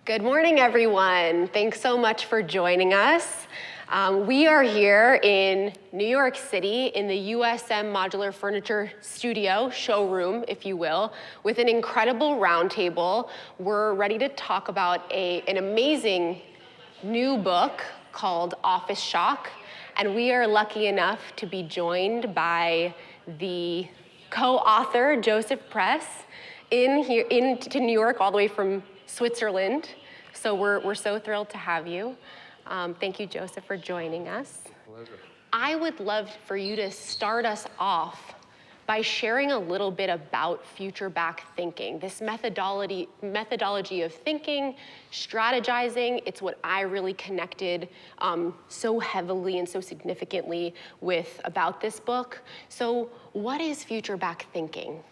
Good morning, everyone. Thanks so much for joining us. We are here in New York City in the USM Modular Furniture Studio, showroom, if you will, with an incredible roundtable. We're ready to talk about an amazing new book called Office Shock, and we are lucky enough to be joined by the co-author, Joseph Press, into New York, all the way from Switzerland. So we're so thrilled to have you. Thank you, Joseph, for joining us. Pleasure. I would love for you to start us off by sharing a little bit about future-back thinking, this methodology of thinking, strategizing. It's what I really connected so heavily and so significantly with about this book. So what is future-back thinking?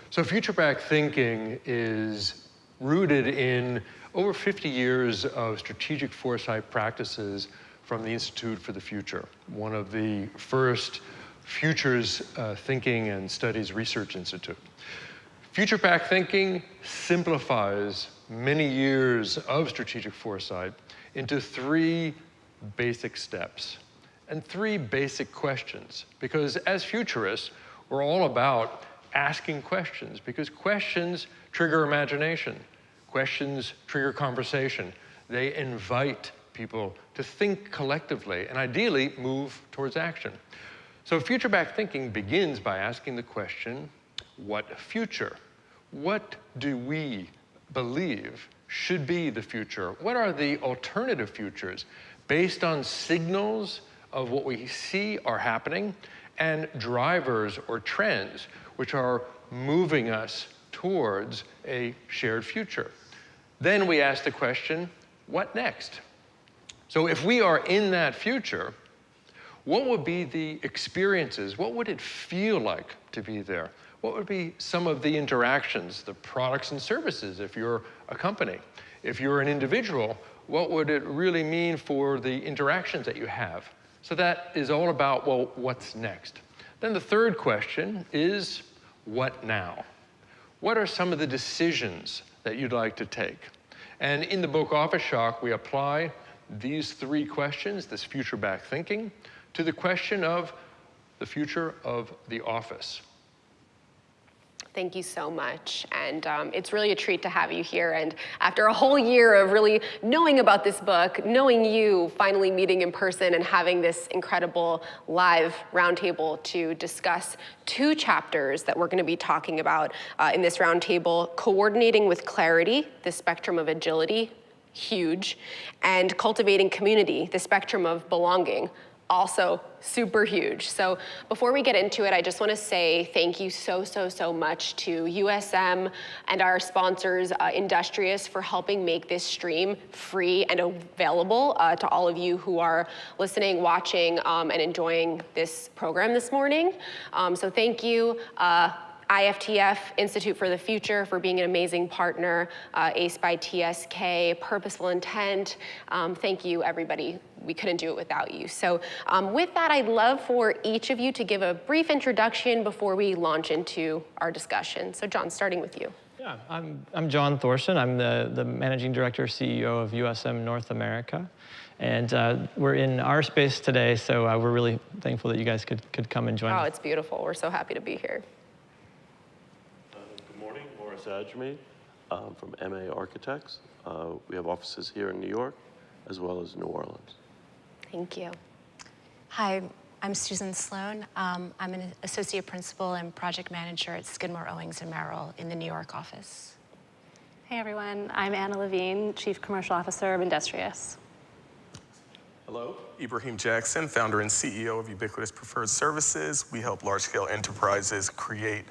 So future-back thinking is rooted in over 50 years of strategic foresight practices from the Institute for the Future, one of the first futures thinking and studies research institute. Future-back thinking simplifies many years of strategic foresight into 3 basic steps and 3 basic questions, because as futurists, we're all about asking questions, because questions trigger imagination. Questions trigger conversation. They invite people to think collectively and ideally move towards action. So future-back thinking begins by asking the question, what future? What do we believe should be the future? What are the alternative futures based on signals of what we see are happening and drivers or trends which are moving us towards a shared future? Then we ask the question, what next? So if we are in that future, what would be the experiences? What would it feel like to be there? What would be some of the interactions, the products and services if you're a company? If you're an individual, what would it really mean for the interactions that you have? So that is all about, well, what's next? Then the third question is, what now? What are some of the decisions that you'd like to take? And in the book Office Shock, we apply these 3 questions, this future-back thinking, to the question of the future of the office. Thank you so much. And it's really a treat to have you here. And after a whole year of really knowing about this book, knowing you, finally meeting in person and having this incredible live roundtable to discuss 2 chapters that we're going to be talking about in this roundtable: Coordinating with Clarity, the Spectrum of Agility, huge, and Cultivating Community, the Spectrum of Belonging, also super huge. So before we get into it, I just want to say thank you so much to USM and our sponsors, Industrious, for helping make this stream free and available to all of you who are listening, watching, and enjoying this program this morning. So thank you. IFTF, Institute for the Future, for being an amazing partner, ACE by TSK, Purposeful Intent. Thank you, everybody. We couldn't do it without you. So with that, I'd love for each of you to give a brief introduction before we launch into our discussion. So John, starting with you. Yeah, I'm John Thorson. I'm the Managing Director, CEO of USM North America. And we're in our space today, so we're really thankful that you guys could come and join us. Oh, it's beautiful. We're so happy to be here. Ajmi from MA Architects. We have offices here in New York as well as New Orleans. Thank you. Hi, I'm Susan Sloan. I'm an associate principal and project manager at Skidmore, Owings & Merrill in the New York office. Hey everyone, I'm Anna Levine, Chief Commercial Officer of Industrious. Hello, Ibrahim Jackson, founder and CEO of Ubiquitous Preferred Services. We help large-scale enterprises create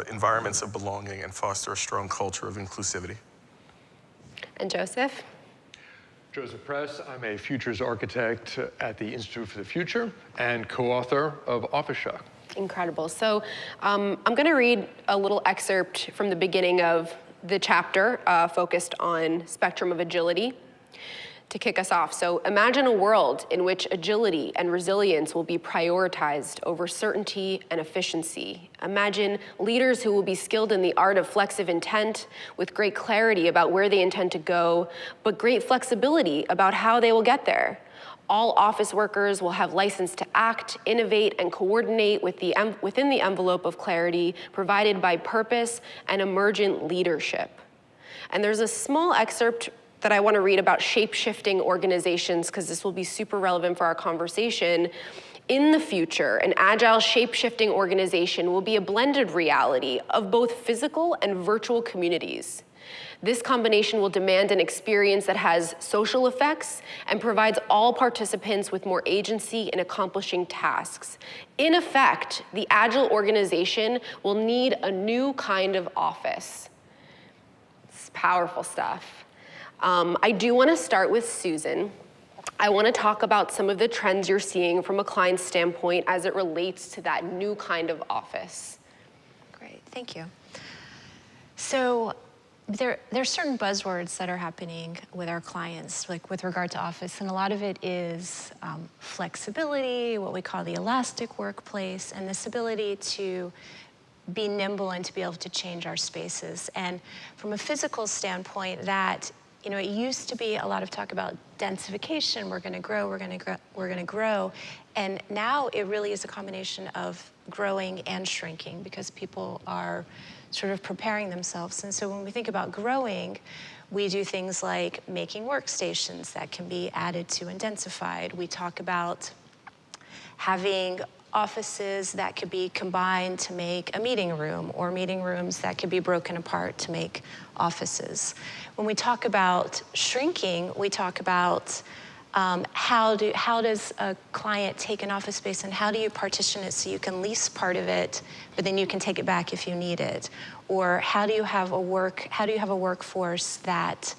environments of belonging and foster a strong culture of inclusivity. And Joseph? Joseph Press. I'm a futures architect at the Institute for the Future and co-author of Office Shock. Incredible. So I'm going to read a little excerpt from the beginning of the chapter focused on spectrum of agility. to kick us off. So imagine a world in which agility and resilience will be prioritized over certainty and efficiency. Imagine leaders who will be skilled in the art of flexive intent with great clarity about where they intend to go, but great flexibility about how they will get there. All office workers will have license to act, innovate, and coordinate within the envelope of clarity provided by purpose and emergent leadership. And there's a small excerpt that I want to read about shape-shifting organizations, because this will be super relevant for our conversation. In the future, an agile shape-shifting organization will be a blended reality of both physical and virtual communities. This combination will demand an experience that has social effects and provides all participants with more agency in accomplishing tasks. In effect, the agile organization will need a new kind of office. It's powerful stuff. I do want to start with Susan. I want to talk about some of the trends you're seeing from a client standpoint as it relates to that new kind of office. Great, thank you. So there's certain buzzwords that are happening with our clients, like with regard to office, and a lot of it is flexibility, what we call the elastic workplace, and this ability to be nimble and to be able to change our spaces. And from a physical standpoint, that, you know, it used to be a lot of talk about densification. We're going to grow, we're going to grow. And now it really is a combination of growing and shrinking, because people are sort of preparing themselves. And so when we think about growing, we do things like making workstations that can be added to and densified. We talk about having offices that could be combined to make a meeting room, or meeting rooms that could be broken apart to make offices. When we talk about shrinking, we talk about how does a client take an office space, and how do you partition it so you can lease part of it, but then you can take it back if you need it? Or how do you have a workforce that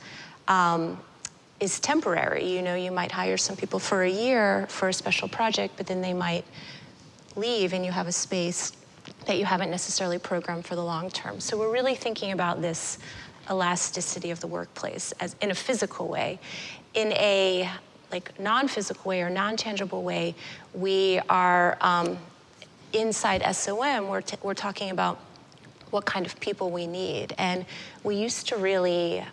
is temporary? You know, you might hire some people for a year for a special project, but then they might leave and you have a space that you haven't necessarily programmed for the long term. So we're really thinking about this elasticity of the workplace as in a physical way. In a non-physical way or non-tangible way, we are inside SOM, we're talking about what kind of people we need. And we used to really,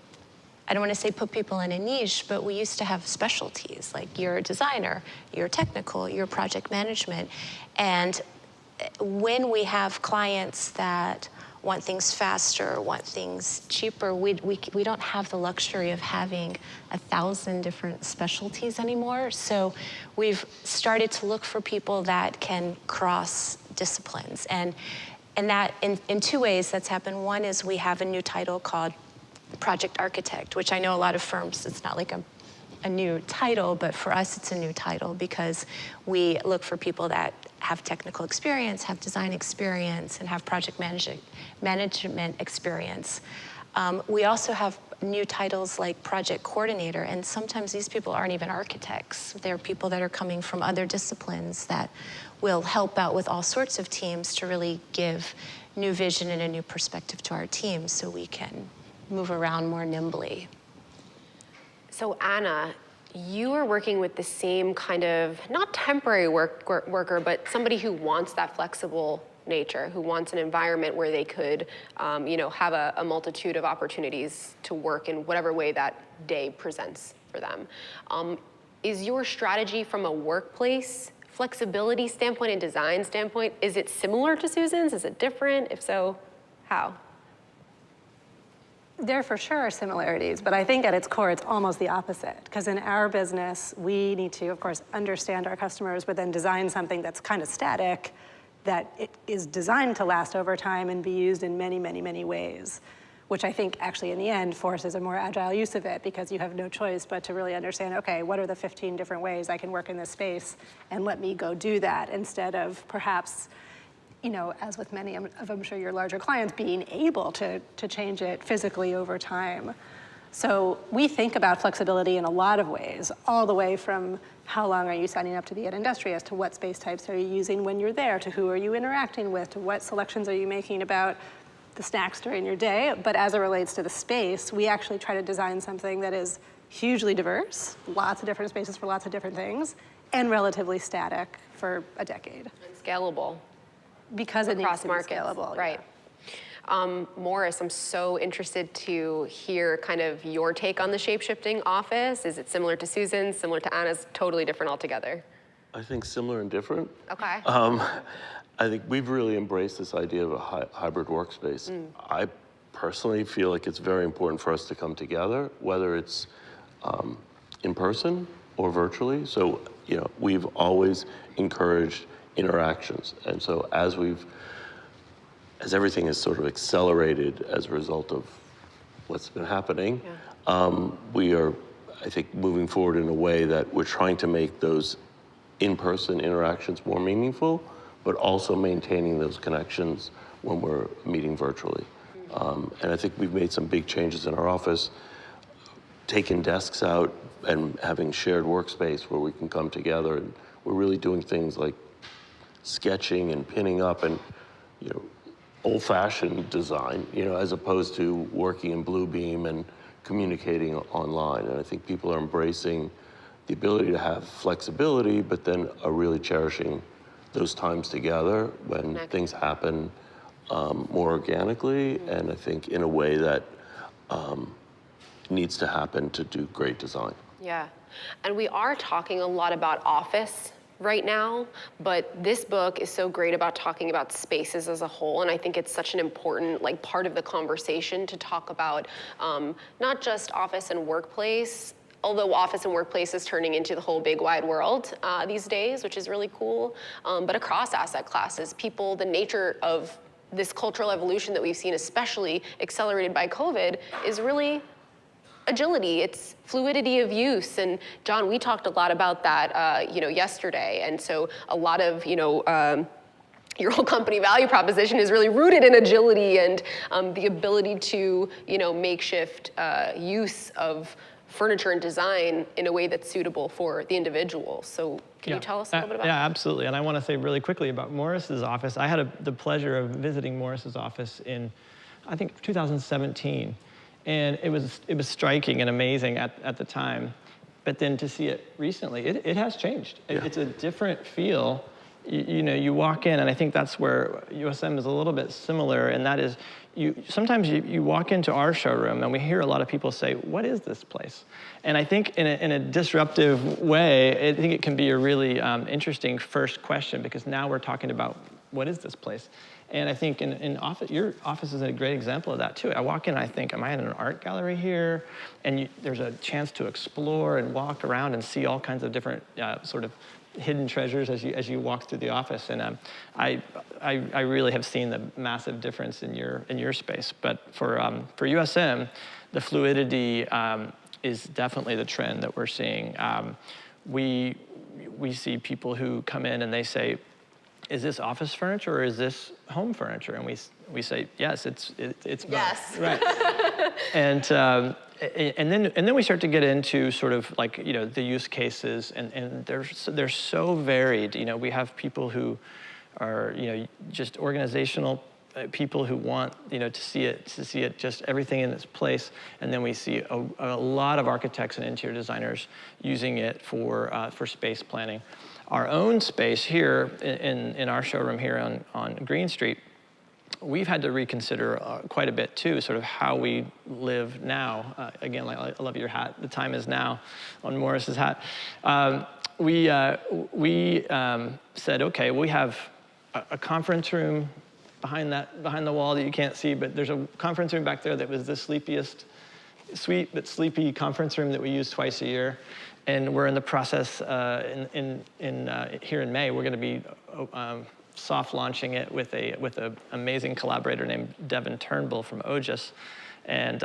I don't want to say put people in a niche, but we used to have specialties, like you're a designer, you're technical, you're project management. And when we have clients that want things faster, want things cheaper, we don't have the luxury of having 1,000 different specialties anymore. So we've started to look for people that can cross disciplines. And that in two ways that's happened. One is we have a new title called Project Architect, which I know a lot of firms, it's not like a new title, but for us it's a new title because we look for people that have technical experience, have design experience, and have project management experience. We also have new titles like Project Coordinator, and sometimes these people aren't even architects. They're people that are coming from other disciplines that will help out with all sorts of teams to really give new vision and a new perspective to our teams so we can move around more nimbly. So Anna, you are working with the same kind of, not temporary worker, but somebody who wants that flexible nature, who wants an environment where they could have a multitude of opportunities to work in whatever way that day presents for them. Is your strategy from a workplace flexibility standpoint and design standpoint, is it similar to Susan's? Is it different? If so, how? There for sure are similarities, but I think at its core, it's almost the opposite. Because in our business, we need to, of course, understand our customers, but then design something that's kind of static, that it is designed to last over time and be used in many, many, many ways, which I think actually in the end forces a more agile use of it because you have no choice but to really understand, okay, what are the 15 different ways I can work in this space, and let me go do that instead of perhaps, as with many of, I'm sure, your larger clients, being able to change it physically over time. So we think about flexibility in a lot of ways, all the way from how long are you signing up to be at Industrious, to what space types are you using when you're there, to who are you interacting with, to what selections are you making about the snacks during your day. But as it relates to the space, we actually try to design something that is hugely diverse, lots of different spaces for lots of different things, and relatively static for a decade. And scalable. Because it needs Across to markets, be scalable. right. Morris, I'm so interested to hear kind of your take on the shape-shifting office. Is it similar to Susan's, similar to Anna's, totally different altogether? I think similar and different. Okay. I think we've really embraced this idea of a hybrid workspace. I personally feel like it's very important for us to come together, whether it's in person or virtually. So, we've always encouraged interactions. And so as everything has sort of accelerated as a result of what's been happening, we are, I think, moving forward in a way that we're trying to make those in-person interactions more meaningful, but also maintaining those connections when we're meeting virtually. And I think we've made some big changes in our office, taking desks out and having shared workspace where we can come together. And we're really doing things like sketching and pinning up and, old-fashioned design, as opposed to working in Bluebeam and communicating online. And I think people are embracing the ability to have flexibility, but then are really cherishing those times together when things happen more organically, and I think in a way that needs to happen to do great design. Yeah, and we are talking a lot about office right now, but this book is so great about talking about spaces as a whole, and I think it's such an important part of the conversation to talk about not just office and workplace, although office and workplace is turning into the whole big wide world these days, which is really cool, but across asset classes, people, the nature of this cultural evolution that we've seen, especially accelerated by COVID, is really agility, it's fluidity of use. And John, we talked a lot about that yesterday. And so a lot of, your whole company value proposition is really rooted in agility and the ability to, make shift use of furniture and design in a way that's suitable for the individual. So can you tell us a little bit about that? Yeah, absolutely. And I want to say really quickly about Morris's office. I had the pleasure of visiting Morris's office in, I think, 2017. And it was striking and amazing at the time. But then to see it recently, it has changed. Yeah. It's a different feel. You walk in, and I think that's where USM is a little bit similar, and that is, sometimes you walk into our showroom and we hear a lot of people say, what is this place? And I think in a disruptive way, I think it can be a really interesting first question, because now we're talking about what is this place? And I think in office, your office is a great example of that too. I walk in and I think, am I in an art gallery here? And there's a chance to explore and walk around and see all kinds of different sort of hidden treasures as you walk through the office. And I really have seen the massive difference in your space. But for USM, the fluidity is definitely the trend that we're seeing. We see people who come in and they say, is this office furniture or is this home furniture? And we say, yes, it's yes. Right. And then we start to get into sort of the use cases, and they're so varied. We have people who are just organizational people who want to see it just everything in its place, and then we see a lot of architects and interior designers using it for space planning. Our own space here in our showroom here on Green Street, we've had to reconsider quite a bit too, sort of how we live now. Again, I love your hat. The time is now on Morris's hat. We said, okay, we have a conference room behind the wall that you can't see, but there's a conference room back there that was the sleepiest, sweet but sleepy conference room that we use twice a year. And we're in the process here in May. We're going to be soft launching it with an amazing collaborator named Devin Turnbull from OGIS, and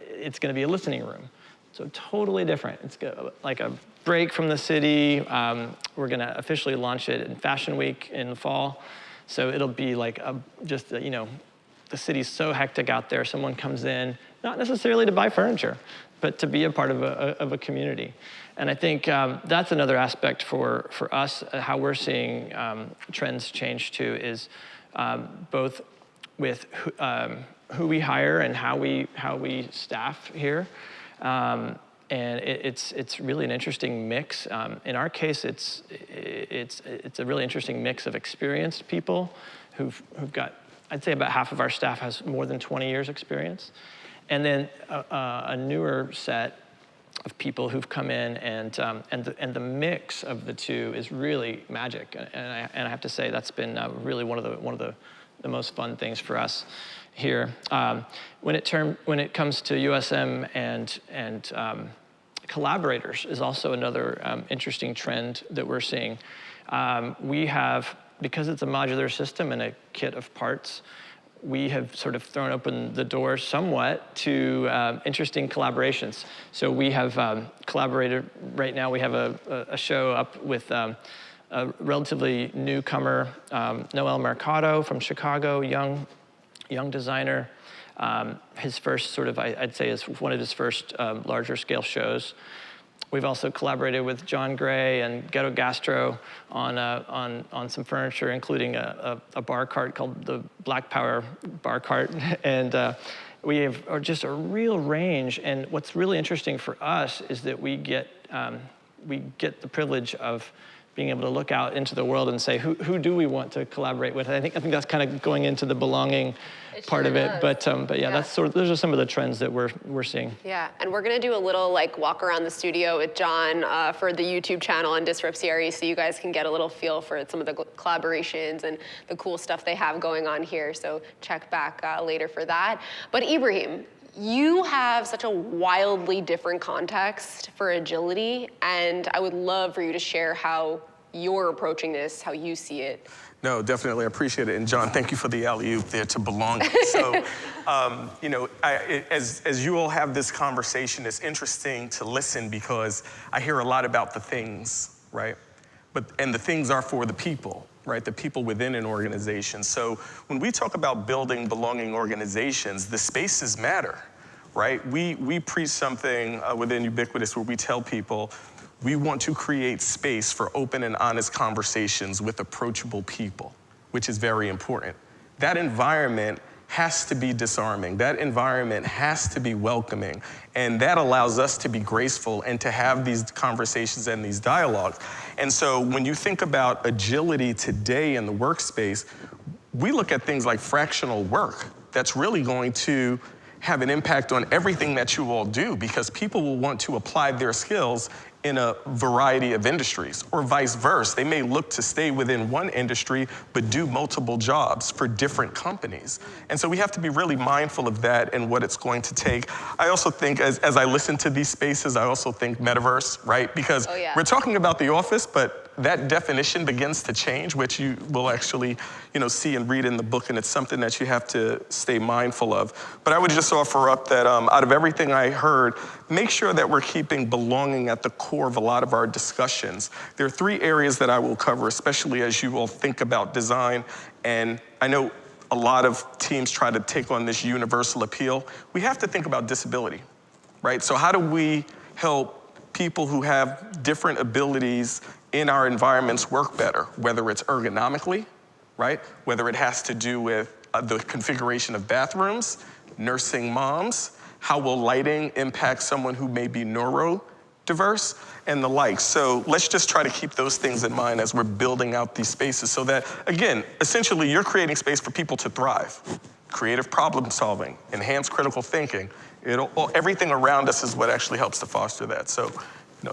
it's going to be a listening room. So totally different. It's like a break from the city. We're going to officially launch it in Fashion Week in the fall. So it'll be like the city's so hectic out there. Someone comes in, not necessarily to buy furniture, but to be a part of a community. And I think that's another aspect for us, how we're seeing trends change too, is both with who we hire and how we staff here. and it's really an interesting mix. In our case, it's a really interesting mix of experienced people who've got, I'd say about half of our staff has more than 20 years experience, and then a newer set of people who've come in, and the mix of the two is really magic. And I have to say that's been really one of the most fun things for us here. When it comes to USM and collaborators is also another interesting trend that we're seeing. We have, because it's a modular system and a kit of parts, we have sort of thrown open the door somewhat to interesting collaborations. So we have collaborated, right now we have a show up with a relatively newcomer, Noel Mercado from Chicago, young designer. His first sort of, I'd say is one of his first larger scale shows. We've also collaborated with John Gray and Ghetto Gastro on some furniture, including a bar cart called the Black Power bar cart. And we have just a real range. And what's really interesting for us is that we get the privilege of being able to look out into the world and say, who do we want to collaborate with? I think that's kind of going into the belonging part of it. But yeah, that's those are some of the trends that we're seeing. Yeah, and we're gonna do a little like walk around the studio with John for the YouTube channel and Disrupt CRE, so you guys can get a little feel for some of the collaborations and the cool stuff they have going on here. So check back later for that. But Ibrahim, you have such a wildly different context for agility, and I would love for you to share how you're approaching this, how you see it. No, definitely, I appreciate it. And John, thank you for the alley-oop there to belonging. So, you know, as you all have this conversation, it's interesting to listen because I hear a lot about the things, right? And the things are for the people, right? The people within an organization. So when we talk about building belonging organizations, the spaces matter, right? We preach something within Ubiquitous where we tell people, we want to create space for open and honest conversations with approachable people, which is very important. That environment has to be disarming. That environment has to be welcoming. And that allows us to be graceful and to have these conversations and these dialogues. And so when you think about agility today in the workspace, we look at things like fractional work. That's really going to have an impact on everything that you all do because people will want to apply their skills in a variety of industries, or vice versa. They may look to stay within one industry, but do multiple jobs for different companies. And so we have to be really mindful of that and what it's going to take. I also think, as I listen to these spaces, I also think Metaverse, right? Because we're talking about the office, but that definition begins to change, which you will actually, see and read in the book, and it's something that you have to stay mindful of. But I would just offer up that out of everything I heard, make sure that we're keeping belonging at the core of a lot of our discussions. There are 3 areas that I will cover, especially as you all think about design. And I know a lot of teams try to take on this universal appeal. We have to think about disability, right? So how do we help people who have different abilities in our environments work better, whether it's ergonomically, right? Whether it has to do with the configuration of bathrooms, nursing moms, how will lighting impact someone who may be neurodiverse, and the like. So let's just try to keep those things in mind as we're building out these spaces so that, again, essentially you're creating space for people to thrive. Creative problem solving, enhanced critical thinking. Everything around us is what actually helps to foster that. So,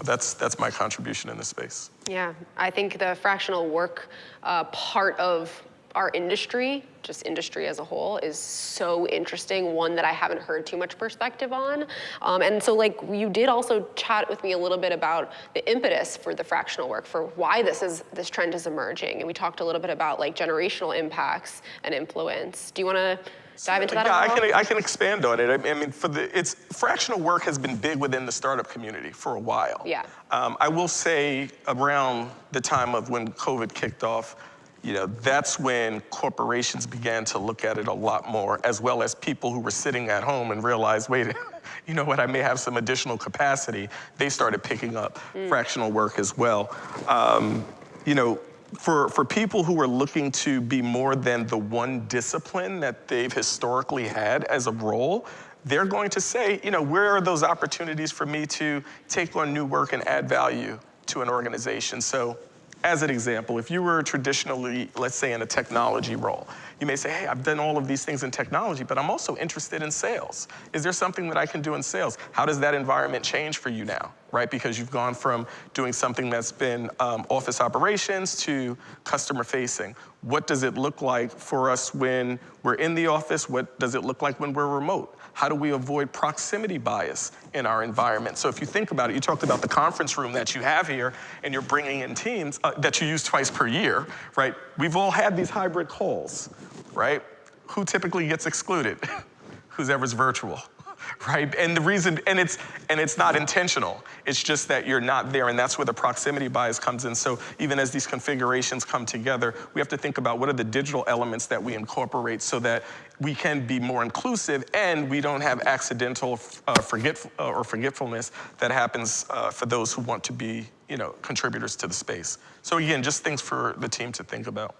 that's my contribution in this space. Yeah, I think the fractional work part of our industry, just industry as a whole, is so interesting, one that I haven't heard too much perspective on. And so you did also chat with me a little bit about the impetus for the fractional work, for why this trend is emerging. And we talked a little bit about generational impacts and influence. Do you want to dive into that? Yeah, I can expand on it. I mean, fractional work has been big within the startup community for a while. Yeah. I will say around the time of when COVID kicked off, that's when corporations began to look at it a lot more, as well as people who were sitting at home and realized, wait, you know what, I may have some additional capacity. They started picking up fractional work as well. For people who are looking to be more than the one discipline that they've historically had as a role, they're going to say, where are those opportunities for me to take on new work and add value to an organization? So as an example, if you were traditionally, let's say, in a technology role, you may say, hey, I've done all of these things in technology, but I'm also interested in sales. Is there something that I can do in sales? How does that environment change for you now, right? Because you've gone from doing something that's been office operations to customer facing. What does it look like for us when we're in the office? What does it look like when we're remote? How do we avoid proximity bias in our environment? So if you think about it, you talked about the conference room that you have here, and you're bringing in teams that you use twice per year, right? We've all had these hybrid calls, right? Who typically gets excluded? Whoever's virtual, right? And the reason, and it's not intentional. It's just that you're not there, and that's where the proximity bias comes in. So even as these configurations come together, we have to think about what are the digital elements that we incorporate so that we can be more inclusive and we don't have accidental forgetfulness that happens for those who want to be, contributors to the space. So again, just things for the team to think about.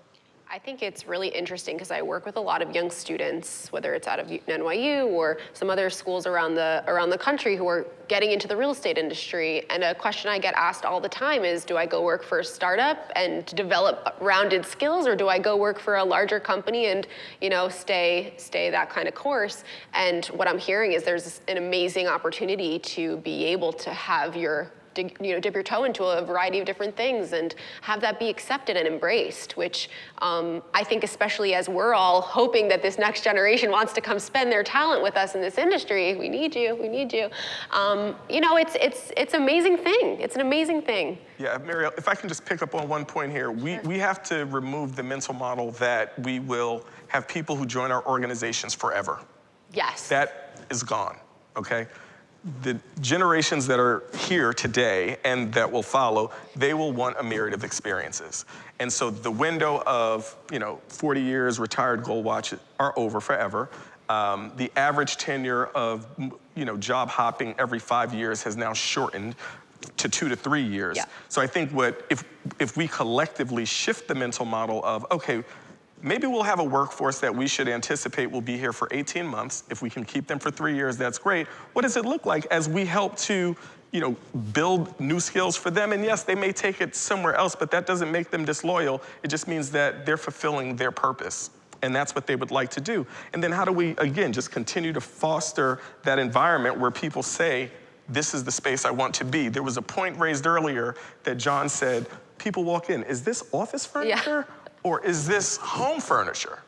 I think it's really interesting because I work with a lot of young students, whether it's out of NYU or some other schools around the country who are getting into the real estate industry. And a question I get asked all the time is, do I go work for a startup and develop rounded skills, or do I go work for a larger company and stay that kind of course? And what I'm hearing is there's an amazing opportunity to be able to have dip your toe into a variety of different things and have that be accepted and embraced, which I think especially as we're all hoping that this next generation wants to come spend their talent with us in this industry, we need you. It's an amazing thing. It's an amazing thing. Yeah, Mariel, if I can just pick up on one point here, we have to remove the mental model that we will have people who join our organizations forever. Yes. That is gone, okay? The generations that are here today and that will follow, they will want a myriad of experiences. And so the window of 40 years retired gold watch are over forever. The average tenure of job hopping every 5 years has now shortened to 2 to 3 years. Yeah. So I think if we collectively shift the mental model of, okay, maybe we'll have a workforce that we should anticipate will be here for 18 months. If we can keep them for 3 years, that's great. What does it look like as we help to, build new skills for them? And yes, they may take it somewhere else, but that doesn't make them disloyal. It just means that they're fulfilling their purpose. And that's what they would like to do. And then how do we, again, just continue to foster that environment where people say, this is the space I want to be? There was a point raised earlier that John said, people walk in, is this office furniture? Yeah. Or is this home furniture?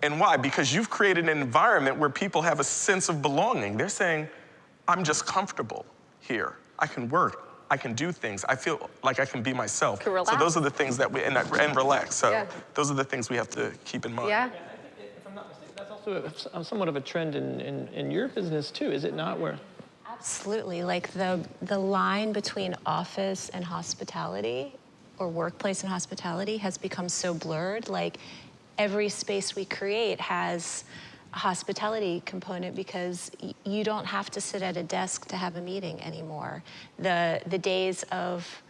And why? Because you've created an environment where people have a sense of belonging. They're saying, I'm just comfortable here. I can work. I can do things. I feel like I can be myself. Can relax. So those are the things that and relax. So those are the things we have to keep in mind. Yeah. I think, if I'm not mistaken, that's also somewhat of a trend in your business too, is it not? Where Absolutely. Like the line between office and hospitality or workplace and hospitality has become so blurred. Like every space we create has a hospitality component because you don't have to sit at a desk to have a meeting anymore. The days of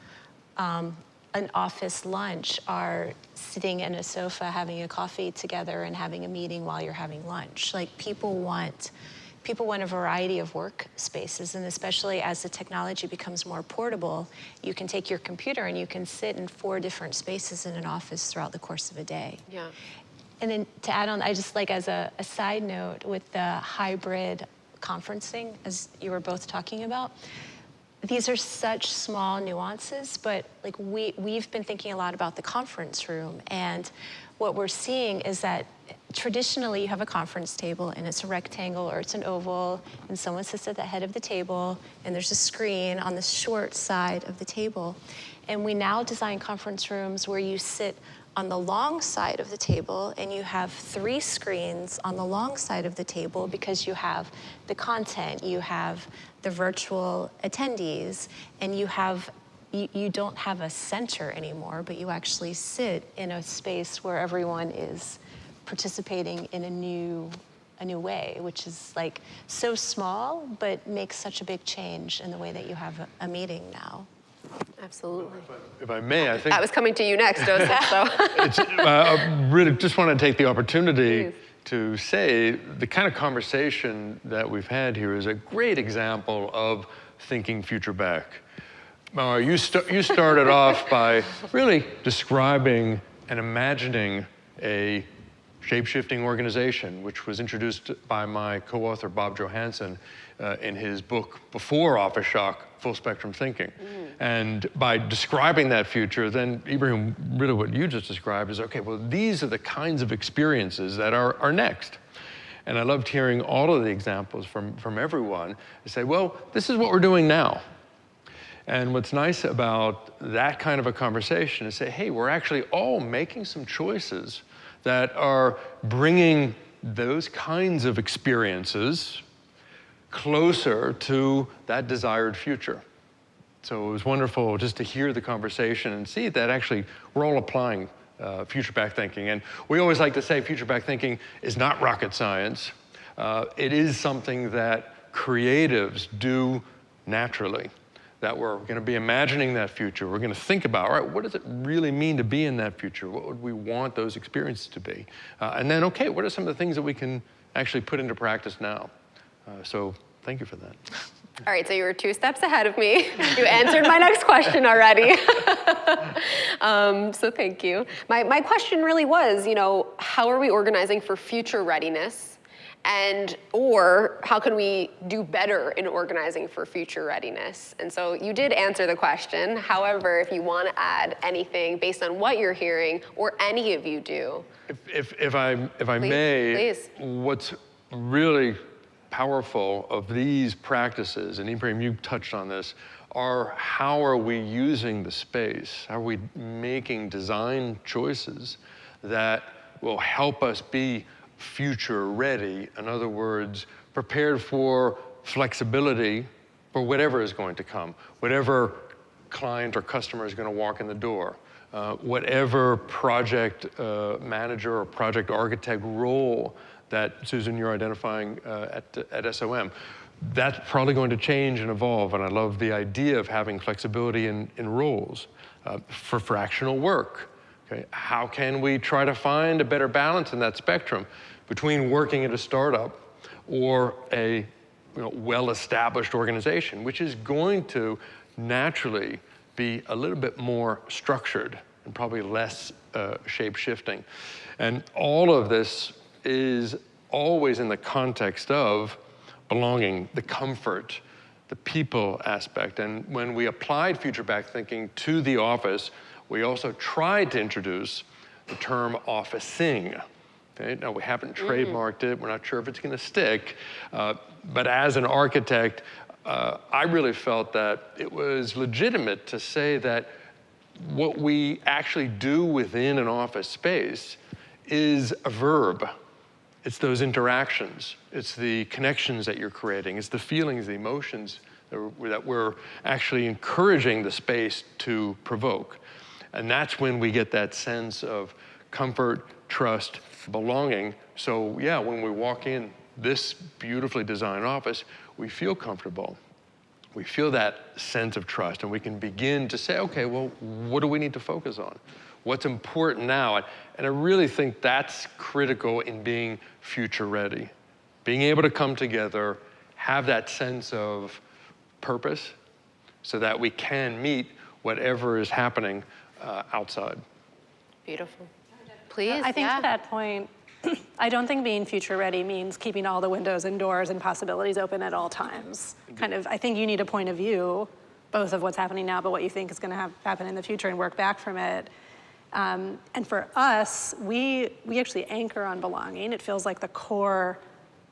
an office lunch are sitting in a sofa having a coffee together and having a meeting while you're having lunch. Like people want a variety of work spaces, and especially as the technology becomes more portable, you can take your computer and you can sit in 4 different spaces in an office throughout the course of a day. Yeah. And then to add on, I just like as a side note with the hybrid conferencing, as you were both talking about, these are such small nuances, but like we've been thinking a lot about the conference room, and what we're seeing is that traditionally you have a conference table and it's a rectangle or it's an oval and someone sits at the head of the table and there's a screen on the short side of the table. And we now design conference rooms where you sit on the long side of the table and you have 3 screens on the long side of the table because you have the content, you have the virtual attendees, and you don't have a center anymore, but you actually sit in a space where everyone is participating in a new way, which is like so small, but makes such a big change in the way that you have a meeting now. Absolutely. If I may, I think I was coming to you next, Joseph. So I really just want to take the opportunity to say the kind of conversation that we've had here is a great example of thinking future back. You started off by really describing and imagining a shape-shifting organization, which was introduced by my co-author, Bob Johansen, in his book Before Office Shock, Full Spectrum Thinking. And by describing that future, then Ibrahim, really what you just described is, okay, well, these are the kinds of experiences that are next. And I loved hearing all of the examples from everyone to say, well, this is what we're doing now. And what's nice about that kind of a conversation is say, hey, we're actually all making some choices that are bringing those kinds of experiences closer to that desired future. So it was wonderful just to hear the conversation and see that actually we're all applying future back thinking. And we always like to say future back thinking is not rocket science. It is something that creatives do naturally, that we're going to be imagining that future. We're going to think about, all right, what does it really mean to be in that future? What would we want those experiences to be? And then, okay, what are some of the things that we can actually put into practice now? So thank you for that. All right, so you were 2 steps ahead of me. You answered my next question already. So thank you. My question really was, how are we organizing for future readiness? Or how can we do better in organizing for future readiness? And so you did answer the question. However, if you want to add anything based on what you're hearing, or any of you do. If I may, please. What's really powerful of these practices, and Ibrahim, you touched on this, are how are we using the space? How are we making design choices that will help us be future ready? In other words, prepared for flexibility for whatever is going to come, whatever client or customer is going to walk in the door, whatever project manager or project architect role that, Susan, you're identifying at SOM. That's probably going to change and evolve, and I love the idea of having flexibility in roles. For fractional work, okay, how can we try to find a better balance in that spectrum between working at a startup or a well-established organization, which is going to naturally be a little bit more structured and probably less shape-shifting. And all of this is always in the context of belonging, the comfort, the people aspect. And when we applied future back thinking to the office, we also tried to introduce the term officing. Okay? Now, we haven't trademarked it. We're not sure if it's going to stick. But as an architect, I really felt that it was legitimate to say that what we actually do within an office space is a verb. It's those interactions. It's the connections that you're creating. It's the feelings, the emotions that we're actually encouraging the space to provoke. And that's when we get that sense of comfort, trust, belonging. So yeah, when we walk in this beautifully designed office, we feel comfortable. We feel that sense of trust, and we can begin to say, okay, well, what do we need to focus on? What's important now? And I really think that's critical in being future ready. Being able to come together, have that sense of purpose so that we can meet whatever is happening outside. Beautiful. Please, I think to that point, I don't think being future ready means keeping all the windows and doors and possibilities open at all times. I think you need a point of view, both of what's happening now, but what you think is going to happen in the future, and work back from it. And for us, we actually anchor on belonging. It feels like the core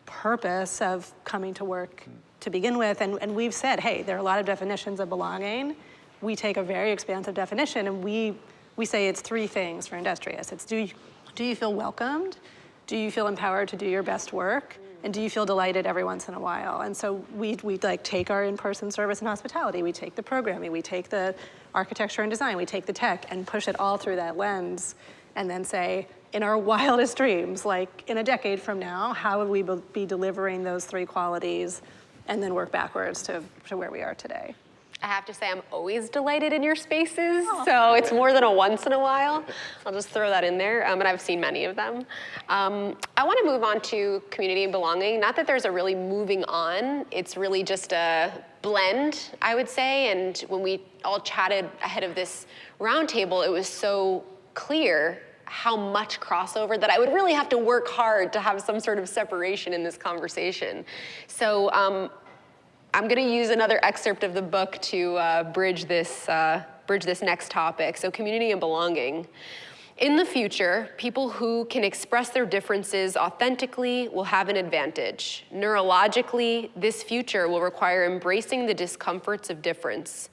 purpose of coming to work to begin with. And we've said, hey, there are a lot of definitions of belonging. We take a very expansive definition, and we say it's 3 things for Industrious. It's do you feel welcomed? Do you feel empowered to do your best work? And do you feel delighted every once in a while? And so we take our in-person service and hospitality, we take the programming, we take the architecture and design, we take the tech and push it all through that lens, and then say, in our wildest dreams, like in a decade from now, how would we be delivering those 3 qualities, and then work backwards to where we are today? I have to say I'm always delighted in your spaces, so it's more than a once in a while. I'll just throw that in there, and I've seen many of them. I want to move on to community and belonging. Not that there's a really moving on, it's really just a blend, I would say, and when we all chatted ahead of this roundtable, it was so clear how much crossover that I would really have to work hard to have some sort of separation in this conversation. So I'm going to use another excerpt of the book to bridge this next topic. So community and belonging. In the future, people who can express their differences authentically will have an advantage. Neurologically, this future will require embracing the discomforts of difference.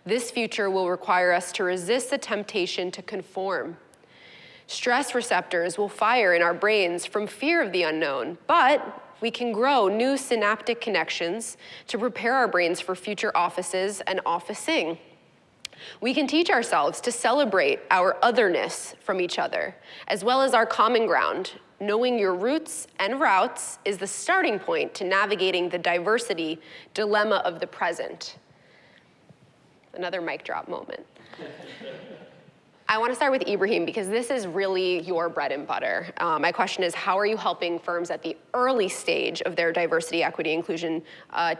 This future will require us to resist the temptation to conform. Stress receptors will fire in our brains from fear of the unknown, but we can grow new synaptic connections to prepare our brains for future offices and officing. We can teach ourselves to celebrate our otherness from each other, as well as our common ground. Knowing your roots and routes is the starting point to navigating the diversity dilemma of the present. Another mic drop moment. I want to start with Ibrahim because this is really your bread and butter. My question is, how are you helping firms at the early stage of their diversity, equity, inclusion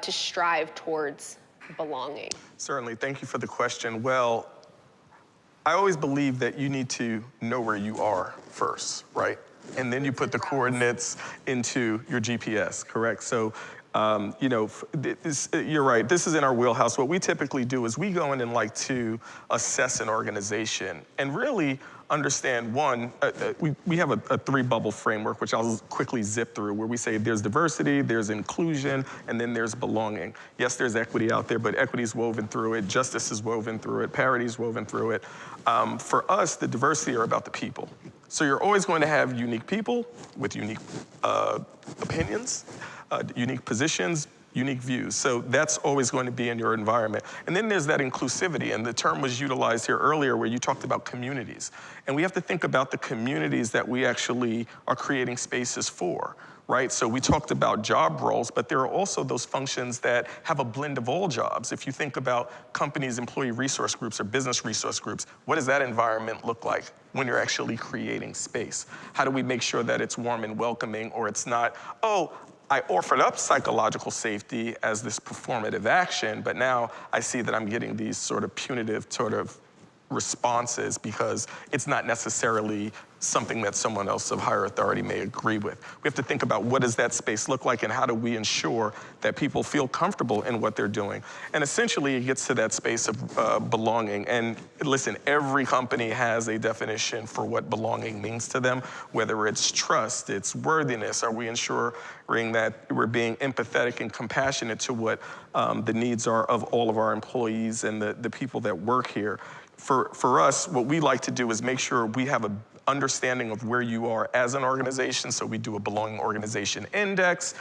to strive towards belonging? Certainly, thank you for the question. Well, I always believe that you need to know where you are first, right? And then you put the coordinates into your GPS, correct? So, you're right, this is in our wheelhouse. What we typically do is we go in and like to assess an organization and really understand, one, we have a three-bubble framework, which I'll quickly zip through, where we say there's diversity, there's inclusion, and then there's belonging. Yes, there's equity out there, but equity is woven through it, justice is woven through it, parity is woven through it. For us, the diversity are about the people. So you're always going to have unique people with unique opinions, unique positions, unique views. So that's always going to be in your environment. And then there's that inclusivity, and the term was utilized here earlier where you talked about communities. And we have to think about the communities that we actually are creating spaces for, right? So we talked about job roles, but there are also those functions that have a blend of all jobs. If you think about companies' employee resource groups or business resource groups, what does that environment look like when you're actually creating space? How do we make sure that it's warm and welcoming, or it's not, oh, I offered up psychological safety as this performative action, but now I see that I'm getting these sort of punitive sort of responses because it's not necessarily something that someone else of higher authority may agree with. We have to think about what does that space look like and how do we ensure that people feel comfortable in what they're doing. And essentially it gets to that space of belonging. And listen, every company has a definition for what belonging means to them, whether it's trust, it's worthiness, are we ensuring that we're being empathetic and compassionate to what the needs are of all of our employees and the people that work here. For us, what we like to do is make sure we have an understanding of where you are as an organization. So we do a belonging organization index,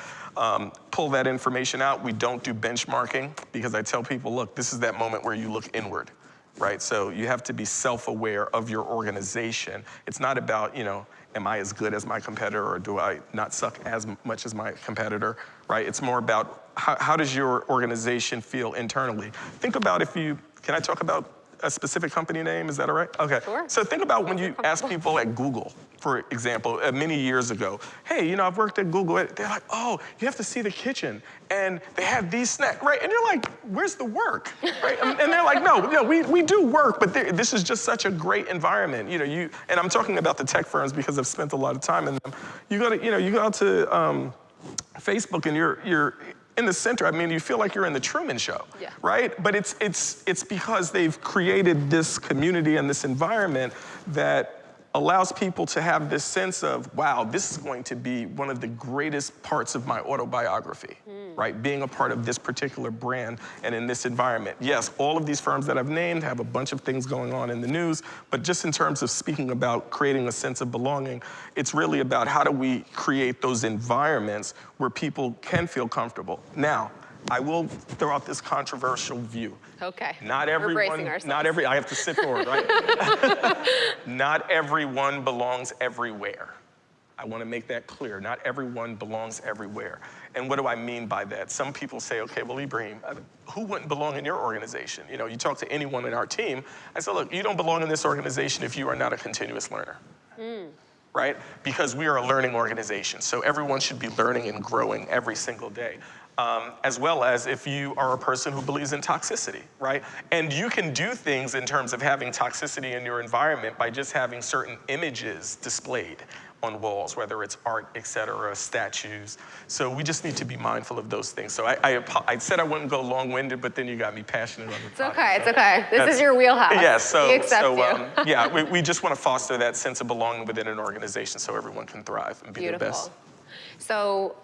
pull that information out. We don't do benchmarking because I tell people, look, this is that moment where you look inward, right? So you have to be self-aware of your organization. It's not about, am I as good as my competitor or do I not suck as much as my competitor, right? It's more about how does your organization feel internally? Think about can I talk about a specific company name? Is that all right? Okay. Sure. So think about when you ask people at Google, for example, many years ago, hey, I've worked at Google. They're like, oh, you have to see the kitchen. And they have these snacks, right? And you're like, where's the work, right? And they're like, no, we do work, but this is just such a great environment. And I'm talking about the tech firms because I've spent a lot of time in them. You go to Facebook and you're in the center. I mean, you feel like you're in the Truman Show, yeah. Right? But it's because they've created this community and this environment that allows people to have this sense of, wow, this is going to be one of the greatest parts of my autobiography, right? Being a part of this particular brand and in this environment. Yes, all of these firms that I've named have a bunch of things going on in the news, but just in terms of speaking about creating a sense of belonging, it's really about how do we create those environments where people can feel comfortable. Now, I will throw out this controversial view. Okay. Not everyone, I have to sit forward, right? Not everyone belongs everywhere. I want to make that clear. Not everyone belongs everywhere. And what do I mean by that? Some people say, okay, well, Ibrahim, who wouldn't belong in your organization? You know, you talk to anyone in our team, I say, look, you don't belong in this organization if you are not a continuous learner. Right? Because we are a learning organization, so everyone should be learning and growing every single day. As well as if you are a person who believes in toxicity, right? And you can do things in terms of having toxicity in your environment by just having certain images displayed on walls, whether it's art, et cetera, statues. So we just need to be mindful of those things. So I said I wouldn't go long-winded, but then you got me passionate on the It's okay, it's okay. This is your wheelhouse. Yeah, We accept you. yeah, we just want to foster that sense of belonging within an organization so everyone can thrive and be their best. So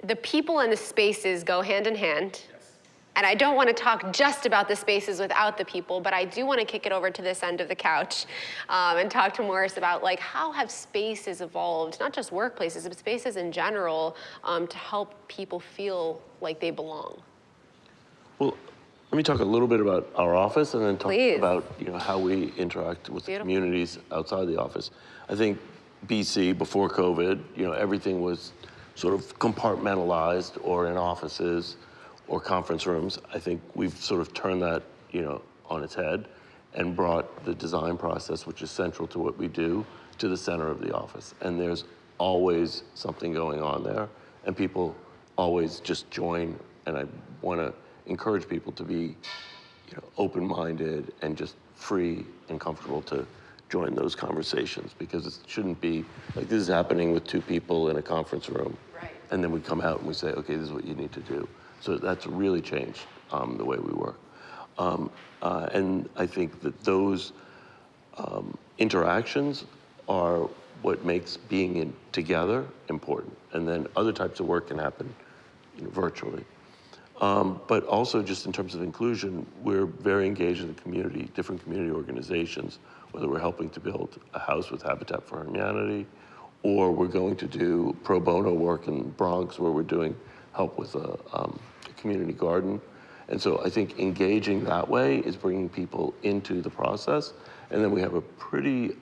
the people and the spaces go hand in hand. And I don't want to talk just about the spaces without the people, but I do want to kick it over to this end of the couch and talk to Morris about like how have spaces evolved, not just workplaces, but spaces in general, to help people feel like they belong. Well, let me talk a little bit about our office and then talk Please. about how we interact with the communities outside the office. I think BC, before COVID, everything was sort of compartmentalized or in offices or conference rooms. I think we've sort of turned that, on its head and brought the design process, which is central to what we do, to the center of the office. And there's always something going on there, and people always just join. And I want to encourage people to be, open-minded and just free and comfortable to join those conversations, because it shouldn't be like this is happening with two people in a conference room, Right. and then we come out and we say, okay, this is what you need to do. So that's really changed the way we work. And I think that those interactions are what makes being together important. And then other types of work can happen virtually. But also just in terms of inclusion, we're very engaged in the community, different community organizations, whether we're helping to build a house with Habitat for Humanity, or we're going to do pro bono work in Bronx where we're doing help with a community garden. And so I think engaging that way is bringing people into the process. And then we have a pretty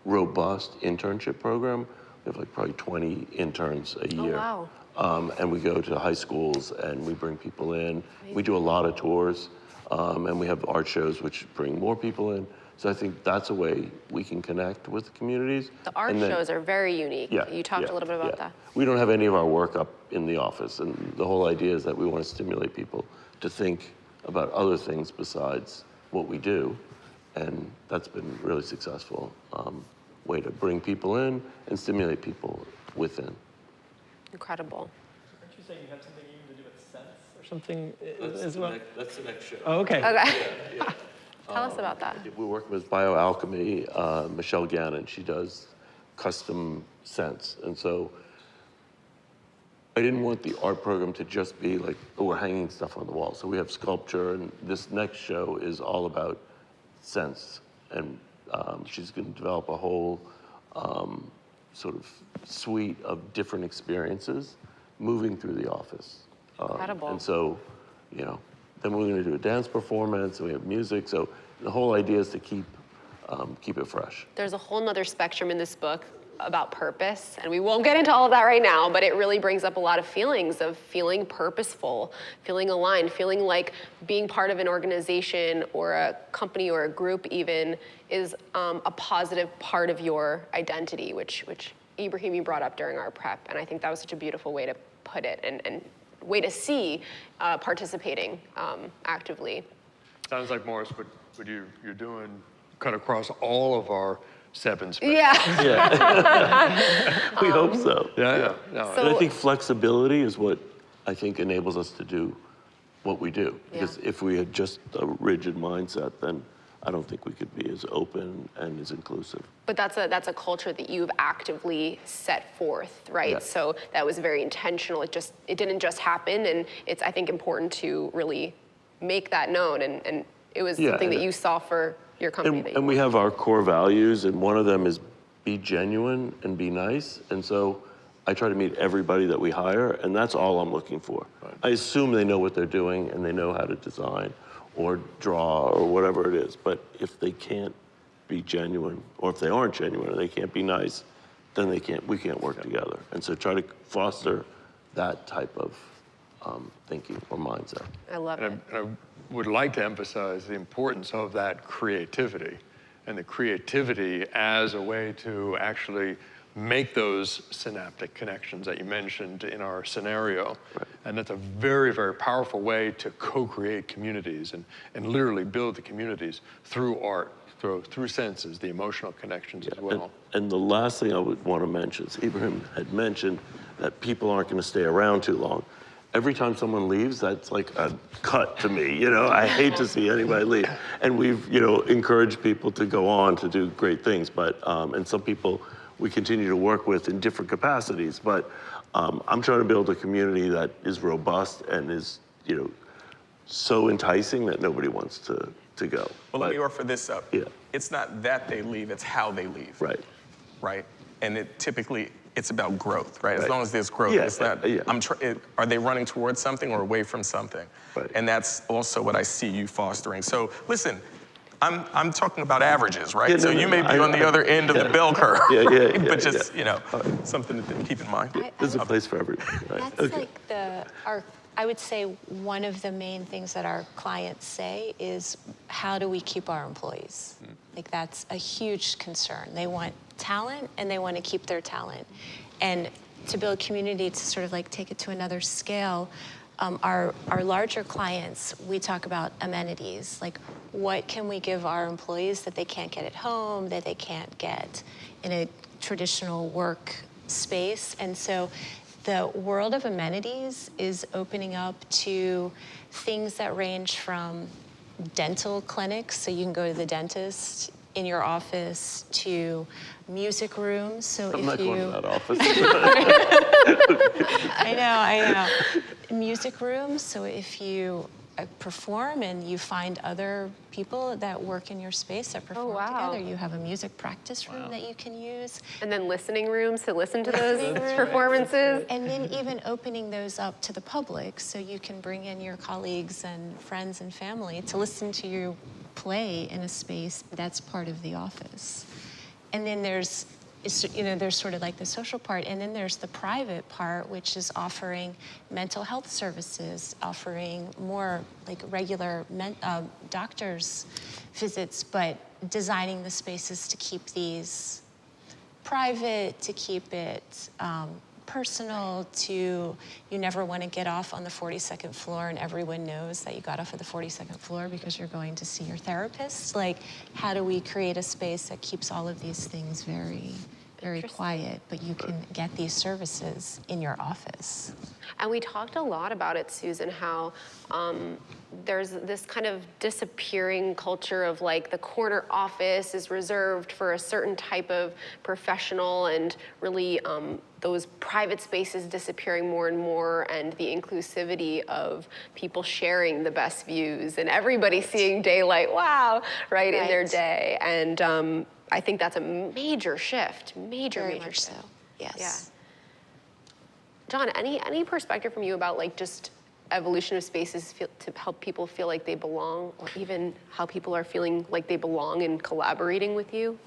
robust internship program. We have like probably 20 interns a year. Oh, wow. And we go to high schools and we bring people in. Amazing. We do a lot of tours, and we have art shows which bring more people in. So I think that's a way we can connect with the communities. The art shows are very unique. Yeah, You talked a little bit about that. We don't have any of our work up in the office, and the whole idea is that we want to stimulate people to think about other things besides what we do, and that's been really successful way to bring people in and stimulate people within. Incredible. Aren't you saying you have something even to do with sense or something That's as well? That's the next show. Oh, okay. Okay. Tell us about that. We're working with Bioalchemy, Michelle Gannon. She does custom scents. And so I didn't want the art program to just be like, oh, we're hanging stuff on the wall. So we have sculpture, and this next show is all about scents. And she's going to develop a whole sort of suite of different experiences moving through the office. Incredible. And so, then we're going to do a dance performance, and we have music. So the whole idea is to keep it fresh. There's a whole nother spectrum in this book about purpose, and we won't get into all of that right now, but it really brings up a lot of feelings of feeling purposeful, feeling aligned, feeling like being part of an organization or a company or a group even is a positive part of your identity, which Ibrahim, you brought up during our prep, and I think that was such a beautiful way to put it and way to see participating actively. Sounds like, Morris, what you're doing cut across all of our 7 spaces. Yeah. We hope so. Yeah. And I think flexibility is what I think enables us to do what we do. Because if we had just a rigid mindset, then I don't think we could be as open and as inclusive. But that's a culture that you've actively set forth, right? Yeah. So that was very intentional. It didn't just happen, and it's, I think, important to really make that known. And it was something that you saw for your company. And we have our core values, and one of them is be genuine and be nice. And so I try to meet everybody that we hire, and that's all I'm looking for. Right. I assume they know what they're doing and they know how to design or draw or whatever it is. But if they can't be genuine, or if they aren't genuine and they can't be nice, then we can't work together. And so try to foster that type of thinking or mindset. I love it. And I would like to emphasize the importance of that creativity, and the creativity as a way to actually make those synaptic connections that you mentioned in our scenario. Right. And that's a very, very powerful way to co-create communities and literally build the communities through art, through senses, the emotional connections as well. And the last thing I would want to mention is Ibrahim had mentioned that people aren't going to stay around too long. Every time someone leaves, that's like a cut to me. You know, I hate to see anybody leave. And we've, you know, encouraged people to go on to do great things, but, and some people we continue to work with in different capacities, but I'm trying to build a community that is robust and is, you know, so enticing that nobody wants to go. Well, let me offer this up. Yeah. It's not that they leave, it's how they leave. Right. Right? And it's about growth, right? As Right. long as there's growth, Yeah, it's not, yeah. are they running towards something or away from something? Right. And that's also what I see you fostering. So listen, I'm talking about averages, right? Yeah, so no, you may be on the other end of the bell curve. Yeah, but just, you know, something to keep in mind. There's a place for everybody. Right. That's like I would say one of the main things that our clients say is, how do we keep our employees? Like, that's a huge concern. They want talent and they want to keep their talent. And to build community, to sort of like take it to another scale, our larger clients, we talk about amenities, like what can we give our employees that they can't get at home, that they can't get in a traditional work space. And so the world of amenities is opening up to things that range from dental clinics, so you can go to the dentist in your office, to music rooms. So I'm not going to that office. I know. Music rooms, so if you perform and you find other people that work in your space that perform together, you have a music practice room that you can use. And then listening rooms to listen to those performances. And then even opening those up to the public, so you can bring in your colleagues and friends and family to listen to you play in a space that's part of the office. And then there's sort of like the social part, and then there's the private part, which is offering mental health services, offering more like regular doctor's visits, but designing the spaces to keep these private, to keep it personal, to you never want to get off on the 42nd floor and everyone knows that you got off at the 42nd floor because you're going to see your therapist. Like, how do we create a space that keeps all of these things very, very quiet, but you can get these services in your office? And we talked a lot about it, Susan, how there's this kind of disappearing culture of like the corner office is reserved for a certain type of professional, and really those private spaces disappearing more and more, and the inclusivity of people sharing the best views and everybody seeing daylight, right, in their day. And I think that's a major shift, major much shift. so, yes. Yeah. John, any perspective from you about like just evolution of spaces to help people feel like they belong, or even how people are feeling like they belong in collaborating with you?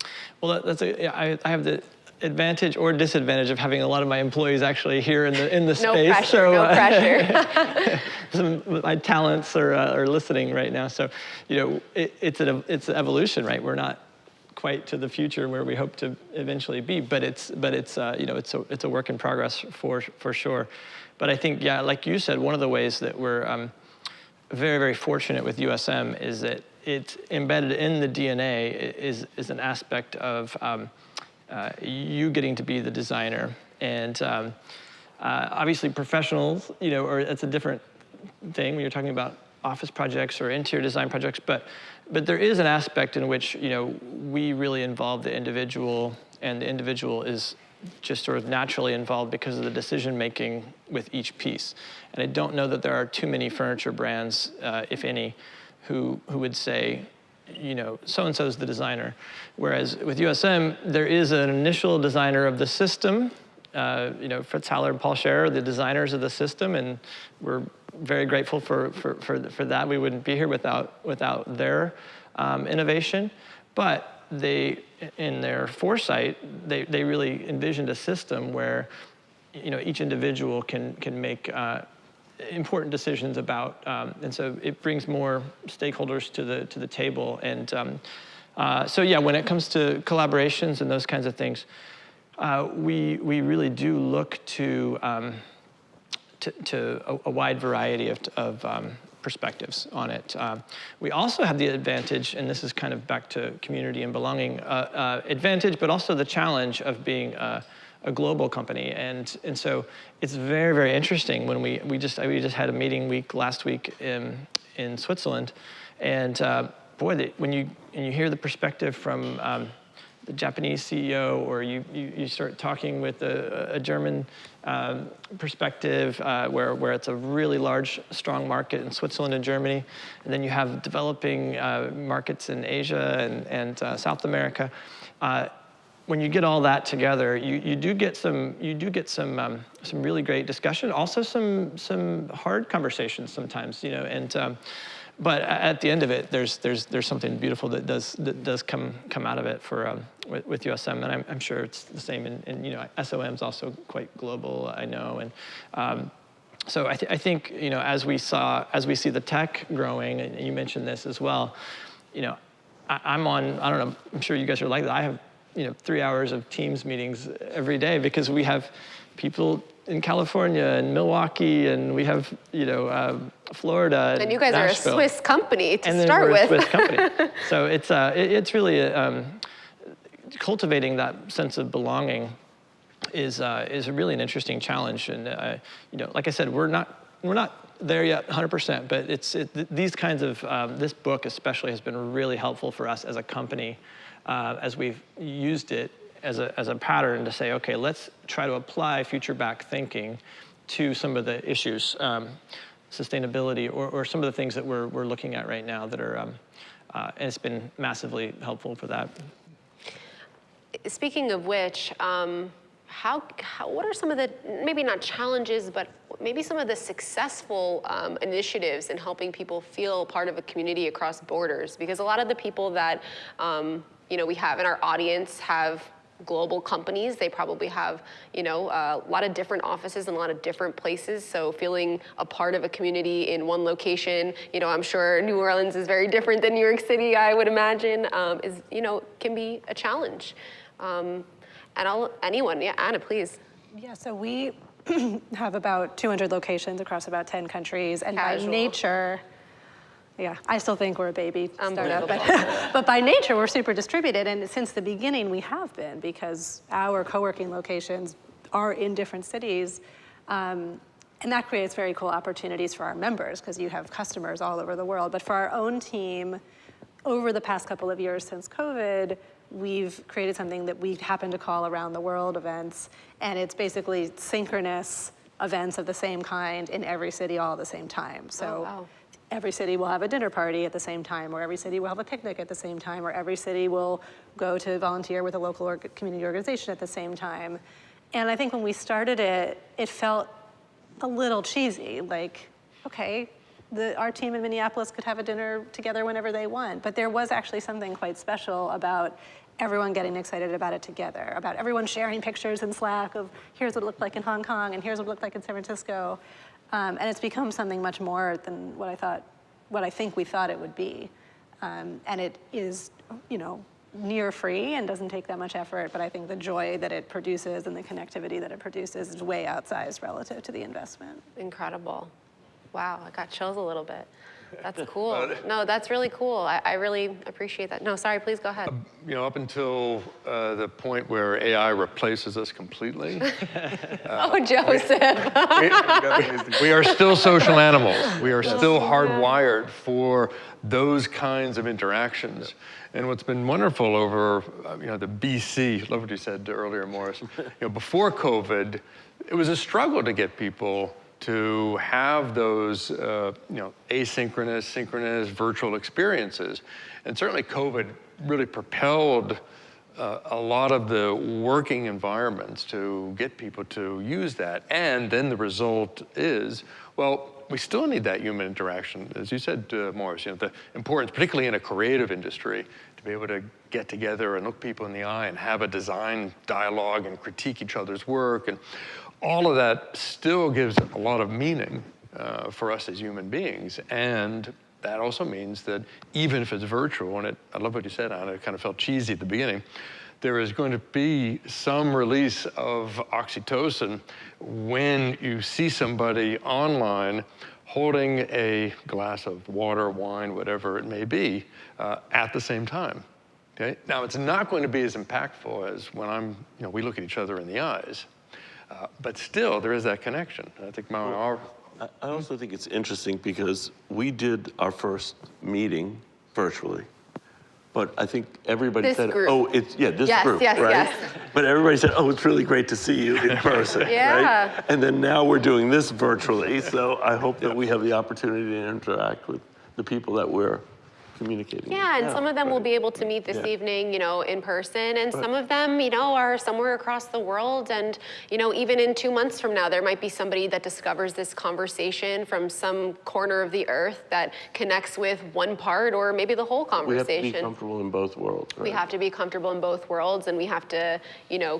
Well, I have the advantage or disadvantage of having a lot of my employees actually here in the space. No pressure. Some of my talents are listening right now. So, you know, it's an evolution, right? We're not quite to the future where we hope to eventually be, but it's you know, it's a work in progress for sure. But I think, yeah, like you said, one of the ways that we're very, very fortunate with USM is that it's embedded in the DNA is an aspect of you getting to be the designer. And obviously professionals, you know, it's a different thing when you're talking about office projects or interior design projects, but there is an aspect in which, you know, we really involve the individual, and the individual is just sort of naturally involved because of the decision making with each piece. And I don't know that there are too many furniture brands, if any, who would say, you know, so-and-so is the designer. Whereas with USM, there is an initial designer of the system. You know, Fritz Haller and Paul Scherer are the designers of the system, and we're very grateful for that. We wouldn't be here without their innovation. But they, in their foresight, they really envisioned a system where, each individual can make important decisions about, and so it brings more stakeholders to the table. And so yeah, when it comes to collaborations and those kinds of things, we really do look to a wide variety of perspectives on it. We also have the advantage, and this is kind of back to community and belonging, advantage, but also the challenge of being a global company. And so it's very, very interesting when we just had a meeting last week in Switzerland, and boy, when you hear the perspective from the Japanese CEO, or you start talking with a German perspective, where it's a really large, strong market in Switzerland and Germany, and then you have developing markets in Asia and South America. When you get all that together, you do get some really great discussion. Also some hard conversations sometimes, and. But at the end of it, there's something beautiful that does come out of it for with USM, and I'm sure it's the same in SOM's also quite global, I know, and so I think as we see the tech growing, and you mentioned this as well, I'm on, I don't know, I'm sure you guys are like that. I have 3 hours of Teams meetings every day because we have people in California and Milwaukee, and we have Florida. And you guys Nashville. are a Swiss company to and start with. We're a Swiss company. So it's really cultivating that sense of belonging is really an interesting challenge. And like I said, we're not there yet 100%, but these kinds of this book especially has been really helpful for us as a company as we've used it as a pattern to say, okay, let's try to apply future-back thinking to some of the issues, sustainability, or some of the things that we're looking at right now that are, and it's been massively helpful for that. Speaking of which, what are some of the, maybe not challenges, but maybe some of the successful initiatives in helping people feel part of a community across borders? Because a lot of the people that we have in our audience have global companies. They probably have, a lot of different offices in a lot of different places. So feeling a part of a community in one location, I'm sure New Orleans is very different than New York City, I would imagine, can be a challenge. Anyone, yeah, Anna, please. Yeah, so we have about 200 locations across about 10 countries, and Casual. by nature, yeah, I still think we're a baby startup, but by nature, we're super distributed, and since the beginning, we have been, because our co-working locations are in different cities, and that creates very cool opportunities for our members, because you have customers all over the world. But for our own team, over the past couple of years since COVID, we've created something that we happen to call Around the World events, and it's basically synchronous events of the same kind in every city all at the same time. So. Oh, wow. Every city will have a dinner party at the same time, or every city will have a picnic at the same time, or every city will go to volunteer with a local community organization at the same time. And I think when we started it, it felt a little cheesy, like, okay, our team in Minneapolis could have a dinner together whenever they want, but there was actually something quite special about everyone getting excited about it together, about everyone sharing pictures in Slack of here's what it looked like in Hong Kong, and here's what it looked like in San Francisco. And it's become something much more than what I think we thought it would be. And it is, near free and doesn't take that much effort, but I think the joy that it produces and the connectivity that it produces is way outsized relative to the investment. Incredible. Wow, I got chills a little bit. That's cool. No, that's really cool. I really appreciate that. No, sorry, please go ahead. Up until the point where AI replaces us completely. Oh, Joseph. We are still social animals. We are still hardwired for those kinds of interactions. And what's been wonderful over, the BC, love what you said earlier, Morris, before COVID, it was a struggle to get people to have those, asynchronous, synchronous, virtual experiences. And certainly COVID really propelled a lot of the working environments to get people to use that. And then the result is, well, we still need that human interaction. As you said, Morris, the importance, particularly in a creative industry, to be able to get together and look people in the eye and have a design dialogue and critique each other's work. And all of that still gives a lot of meaning for us as human beings. And that also means that even if it's virtual, and I love what you said, Anna, it kind of felt cheesy at the beginning, there is going to be some release of oxytocin when you see somebody online holding a glass of water, wine, whatever it may be, at the same time. Okay? Now, it's not going to be as impactful as when we look at each other in the eyes, but still, there is that connection. I think I also think it's interesting because we did our first meeting virtually, but I think everybody said, group. "Oh, this group, yes, right?" Yes. But everybody said, "Oh, it's really great to see you in person." Yeah. Right? And then now we're doing this virtually, so I hope that we have the opportunity to interact with the people that we're communicating. Yeah, and some of them will be able to meet this evening, in person, and some of them, are somewhere across the world, and, even in 2 months from now, there might be somebody that discovers this conversation from some corner of the earth that connects with one part or maybe the whole conversation. We have to be comfortable in both worlds, right? We have to be comfortable in both worlds, and we have to,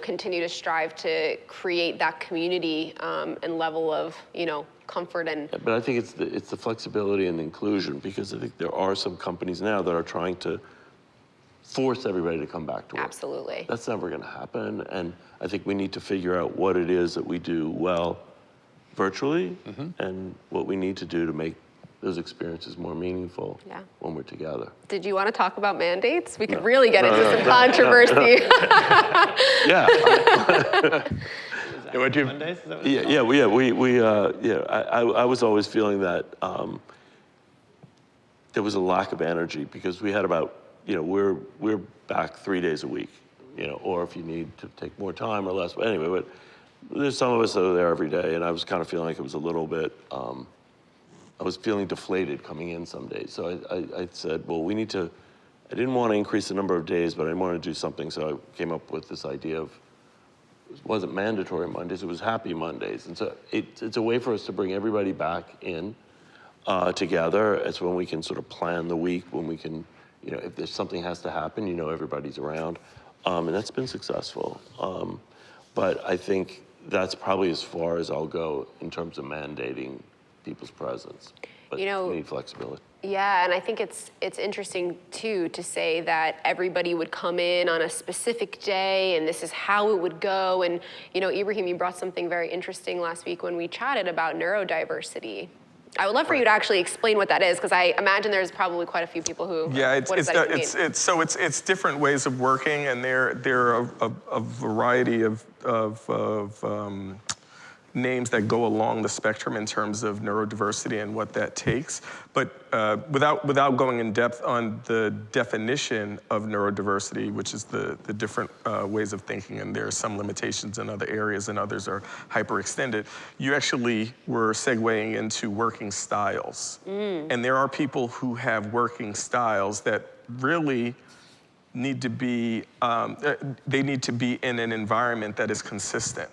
continue to strive to create that community and level of, comfort and. But I think it's the flexibility and inclusion, because I think there are some companies now that are trying to force everybody to come back to work. Absolutely. That's never going to happen, and I think we need to figure out what it is that we do well virtually, and what we need to do to make those experiences more meaningful when we're together. Did you want to talk about mandates? We could really get into some controversy. Mondays? Is that what it's called? I was always feeling that there was a lack of energy, because we had about, we're back 3 days a week, or if you need to take more time or less. But anyway, but there's some of us that are there every day, and I was kind of feeling like it was a little bit, I was feeling deflated coming in some days. So I said, well, I didn't want to increase the number of days, but I wanted to do something. So I came up with this idea of, it wasn't mandatory Mondays, it was happy Mondays. And so it's a way for us to bring everybody back in together. It's when we can sort of plan the week, when we can, if there's something has to happen, everybody's around. And that's been successful. But I think that's probably as far as I'll go in terms of mandating people's presence. But we need flexibility. Yeah, and I think it's interesting too to say that everybody would come in on a specific day and this is how it would go. And Ibrahim, you brought something very interesting last week when we chatted about neurodiversity. I would love for you to actually explain what that is, because I imagine there's probably quite a few people who. Yeah, it's different ways of working, and there are a variety of names that go along the spectrum in terms of neurodiversity and what that takes. But without going in depth on the definition of neurodiversity, which is the different ways of thinking, and there are some limitations in other areas and others are hyperextended, you actually were segueing into working styles. And there are people who have working styles that really need to be, they need to be in an environment that is consistent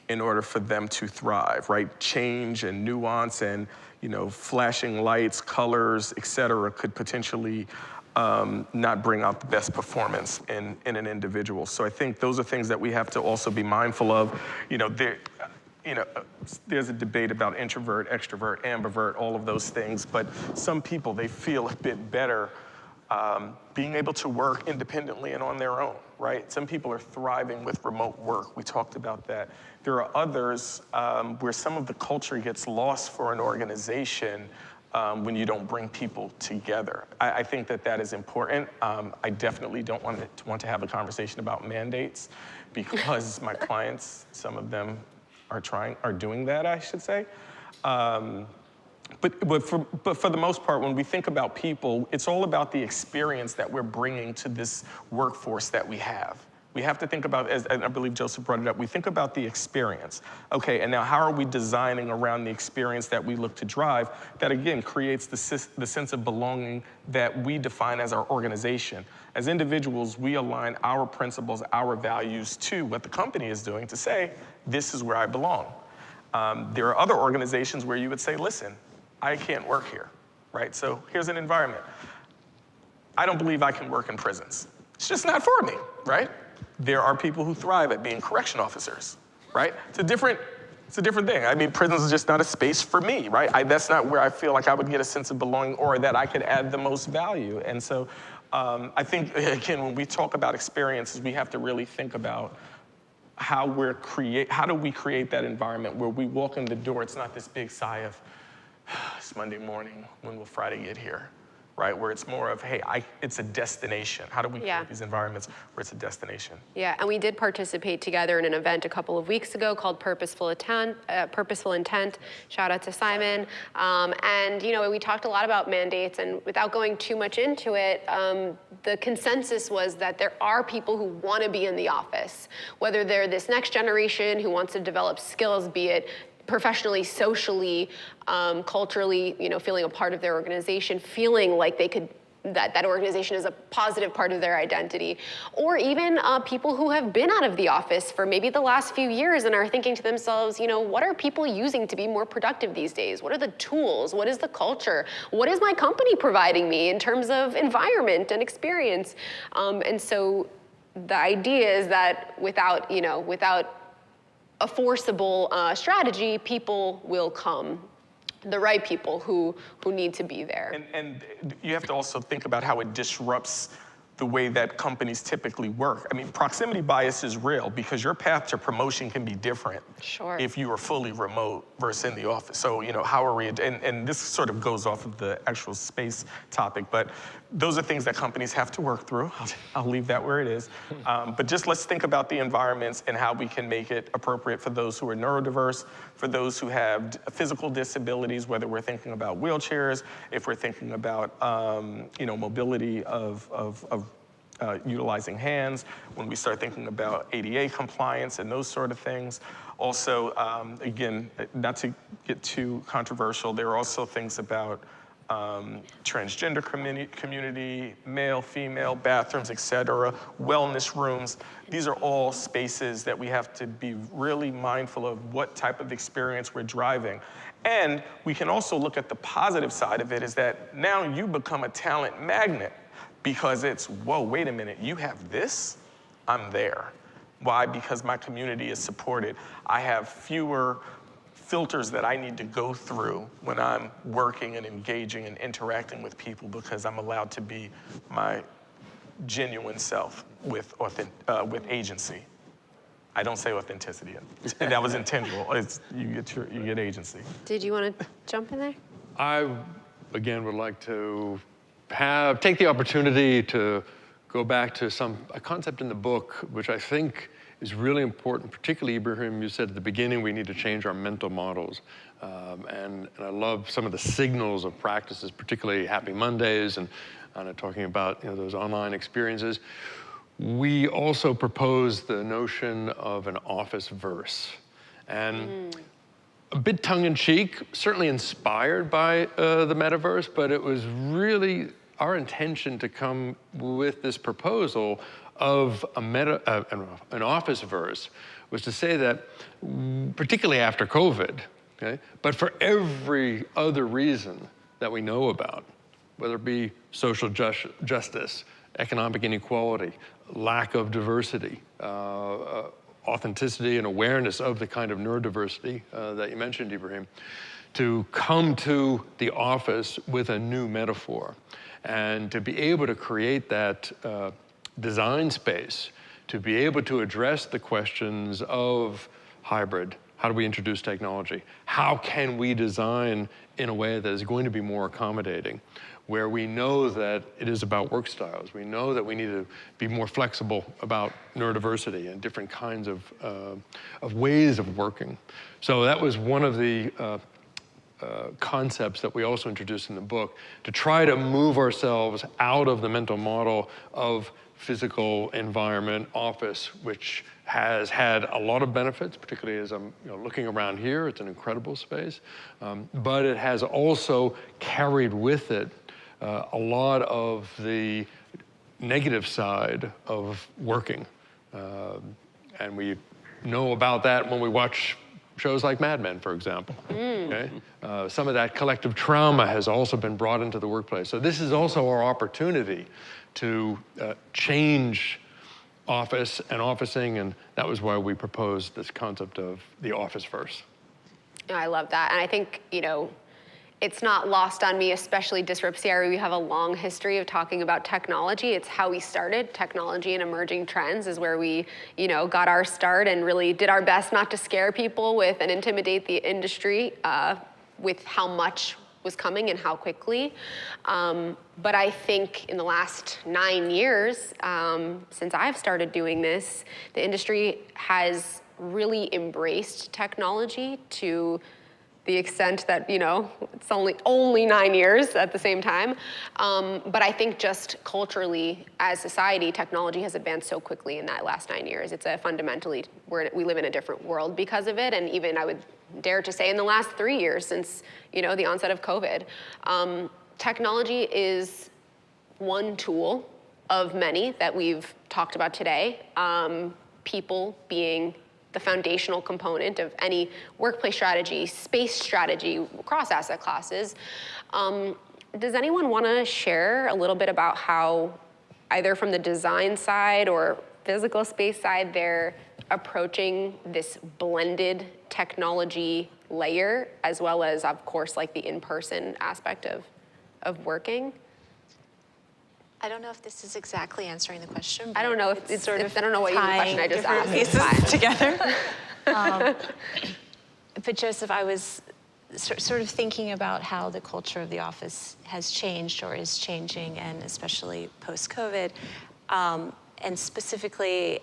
in order for them to thrive, right? Change and nuance and, flashing lights, colors, et cetera, could potentially not bring out the best performance in an individual. So I think those are things that we have to also be mindful of. There's a debate about introvert, extrovert, ambivert, all of those things, but some people, they feel a bit better being able to work independently and on their own, right? Some people are thriving with remote work. We talked about that. There are others where some of the culture gets lost for an organization when you don't bring people together. I think that is important. I definitely don't want to have a conversation about mandates, because my clients, some of them are doing that, I should say. But for the most part, when we think about people, it's all about the experience that we're bringing to this workforce that we have. We have to think about, and I believe Joseph brought it up, we think about the experience. Okay, and now how are we designing around the experience that we look to drive that, again, creates the sense of belonging that we define as our organization. As individuals, we align our principles, our values to what the company is doing to say, this is where I belong. There are other organizations where you would say, listen, I can't work here, right? So here's an environment. I don't believe I can work in prisons. It's just not for me, right? There are people who thrive at being correction officers, right? It's a different thing. I mean, prisons is just not a space for me, right? That's not where I feel like I would get a sense of belonging or that I could add the most value. And so I think, again, when we talk about experiences, we have to really think about how do we create that environment where we walk in the door, it's not this big sigh of, it's Monday morning, when will Friday get here? Right, where it's more of, hey, it's a destination. How do we create these environments where it's a destination? Yeah, and we did participate together in an event a couple of weeks ago called Purposeful Intent. Shout out to Simon. And we talked a lot about mandates, and without going too much into it, the consensus was that there are people who want to be in the office, whether they're this next generation who wants to develop skills, be it professionally, socially, culturally, feeling a part of their organization, feeling like they could, that organization is a positive part of their identity, or even people who have been out of the office for maybe the last few years and are thinking to themselves, what are people using to be more productive these days? What are the tools? What is the culture? What is my company providing me in terms of environment and experience? And so the idea is that without a forcible strategy, people will come, the right people who need to be there. And you have to also think about how it disrupts the way that companies typically work. I mean, proximity bias is real because your path to promotion can be different if you are fully remote versus in the office. So, how are we, and this sort of goes off of the actual space topic, but those are things that companies have to work through. I'll leave that where it is. But just let's think about the environments and how we can make it appropriate for those who are neurodiverse, for those who have physical disabilities, whether we're thinking about wheelchairs, if we're thinking about mobility of utilizing hands, when we start thinking about ADA compliance and those sort of things. Also, again, not to get too controversial, there are also things about transgender community, male, female, bathrooms, et cetera, wellness rooms. These are all spaces that we have to be really mindful of what type of experience we're driving. And we can also look at the positive side of it is that now you become a talent magnet because it's, whoa, wait a minute, you have this? I'm there. Why? Because my community is supported. I have fewer filters that I need to go through when I'm working and engaging and interacting with people because I'm allowed to be my genuine self with agency. I don't say authenticity. That was intentional. You get agency. Did you want to jump in there? I, again, would like to take the opportunity to go back to a concept in the book, which I think is really important, particularly, Ibrahim, you said at the beginning we need to change our mental models. And I love some of the signals of practices, particularly Happy Mondays and talking about those online experiences. We also propose the notion of an office verse. And a bit tongue-in-cheek, certainly inspired by the Metaverse, but it was really our intention to come with this proposal of an office verse was to say that, particularly after COVID, okay, but for every other reason that we know about, whether it be social justice, economic inequality, lack of diversity, authenticity and awareness of the kind of neurodiversity that you mentioned, Ibrahim, to come to the office with a new metaphor and to be able to create that design space, to be able to address the questions of hybrid. How do we introduce technology? How can we design in a way that is going to be more accommodating, where we know that it is about work styles. We know that we need to be more flexible about neurodiversity and different kinds of ways of working. So that was one of the concepts that we also introduced in the book, to try to move ourselves out of the mental model of physical environment, office, which has had a lot of benefits, particularly as I'm looking around here. It's an incredible space, but it has also carried with it a lot of the negative side of working. And we know about that when we watch shows like Mad Men, for example. Okay? Some of that collective trauma has also been brought into the workplace. So this is also our opportunity to change office and officing, and that was why we proposed this concept of the office first. I love that, and I think, it's not lost on me, especially Disrupt CRE. We have a long history of talking about technology. It's how we started. Technology and emerging trends is where we, got our start and really did our best not to scare people with and intimidate the industry with how much was coming and how quickly. But I think in the last 9 years, since I've started doing this, the industry has really embraced technology to the extent that, it's only 9 years at the same time. But I think just culturally, as society, technology has advanced so quickly in that last 9 years. It's fundamentally, we live in a different world because of it. And even I would dare to say in the last 3 years since, the onset of COVID. Technology is one tool of many that we've talked about today. People being the foundational component of any workplace strategy, space strategy, across asset classes. Does anyone want to share a little bit about how, either from the design side or physical space side, they're approaching this blended technology layer, as well as, of course, like the in-person aspect of working? I don't know if this is exactly answering the question. I don't know if it's sort of, I don't know what even question I just asked. Pieces together. But Joseph, I was sort of thinking about how the culture of the office has changed or is changing, and especially post-COVID. And specifically,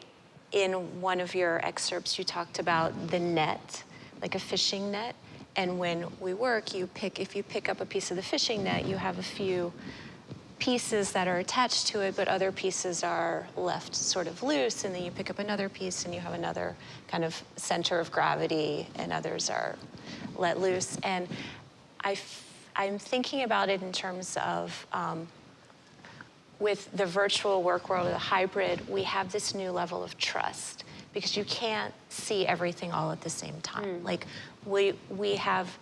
in one of your excerpts, you talked about the net, like a fishing net. And when we work, if you pick up a piece of the fishing net, you have a few pieces that are attached to it, but other pieces are left sort of loose, and then you pick up another piece and you have another kind of center of gravity, and others are let loose. And I'm thinking about it in terms of with the virtual work world or the hybrid, we have this new level of trust because you can't see everything all at the same time. Like we have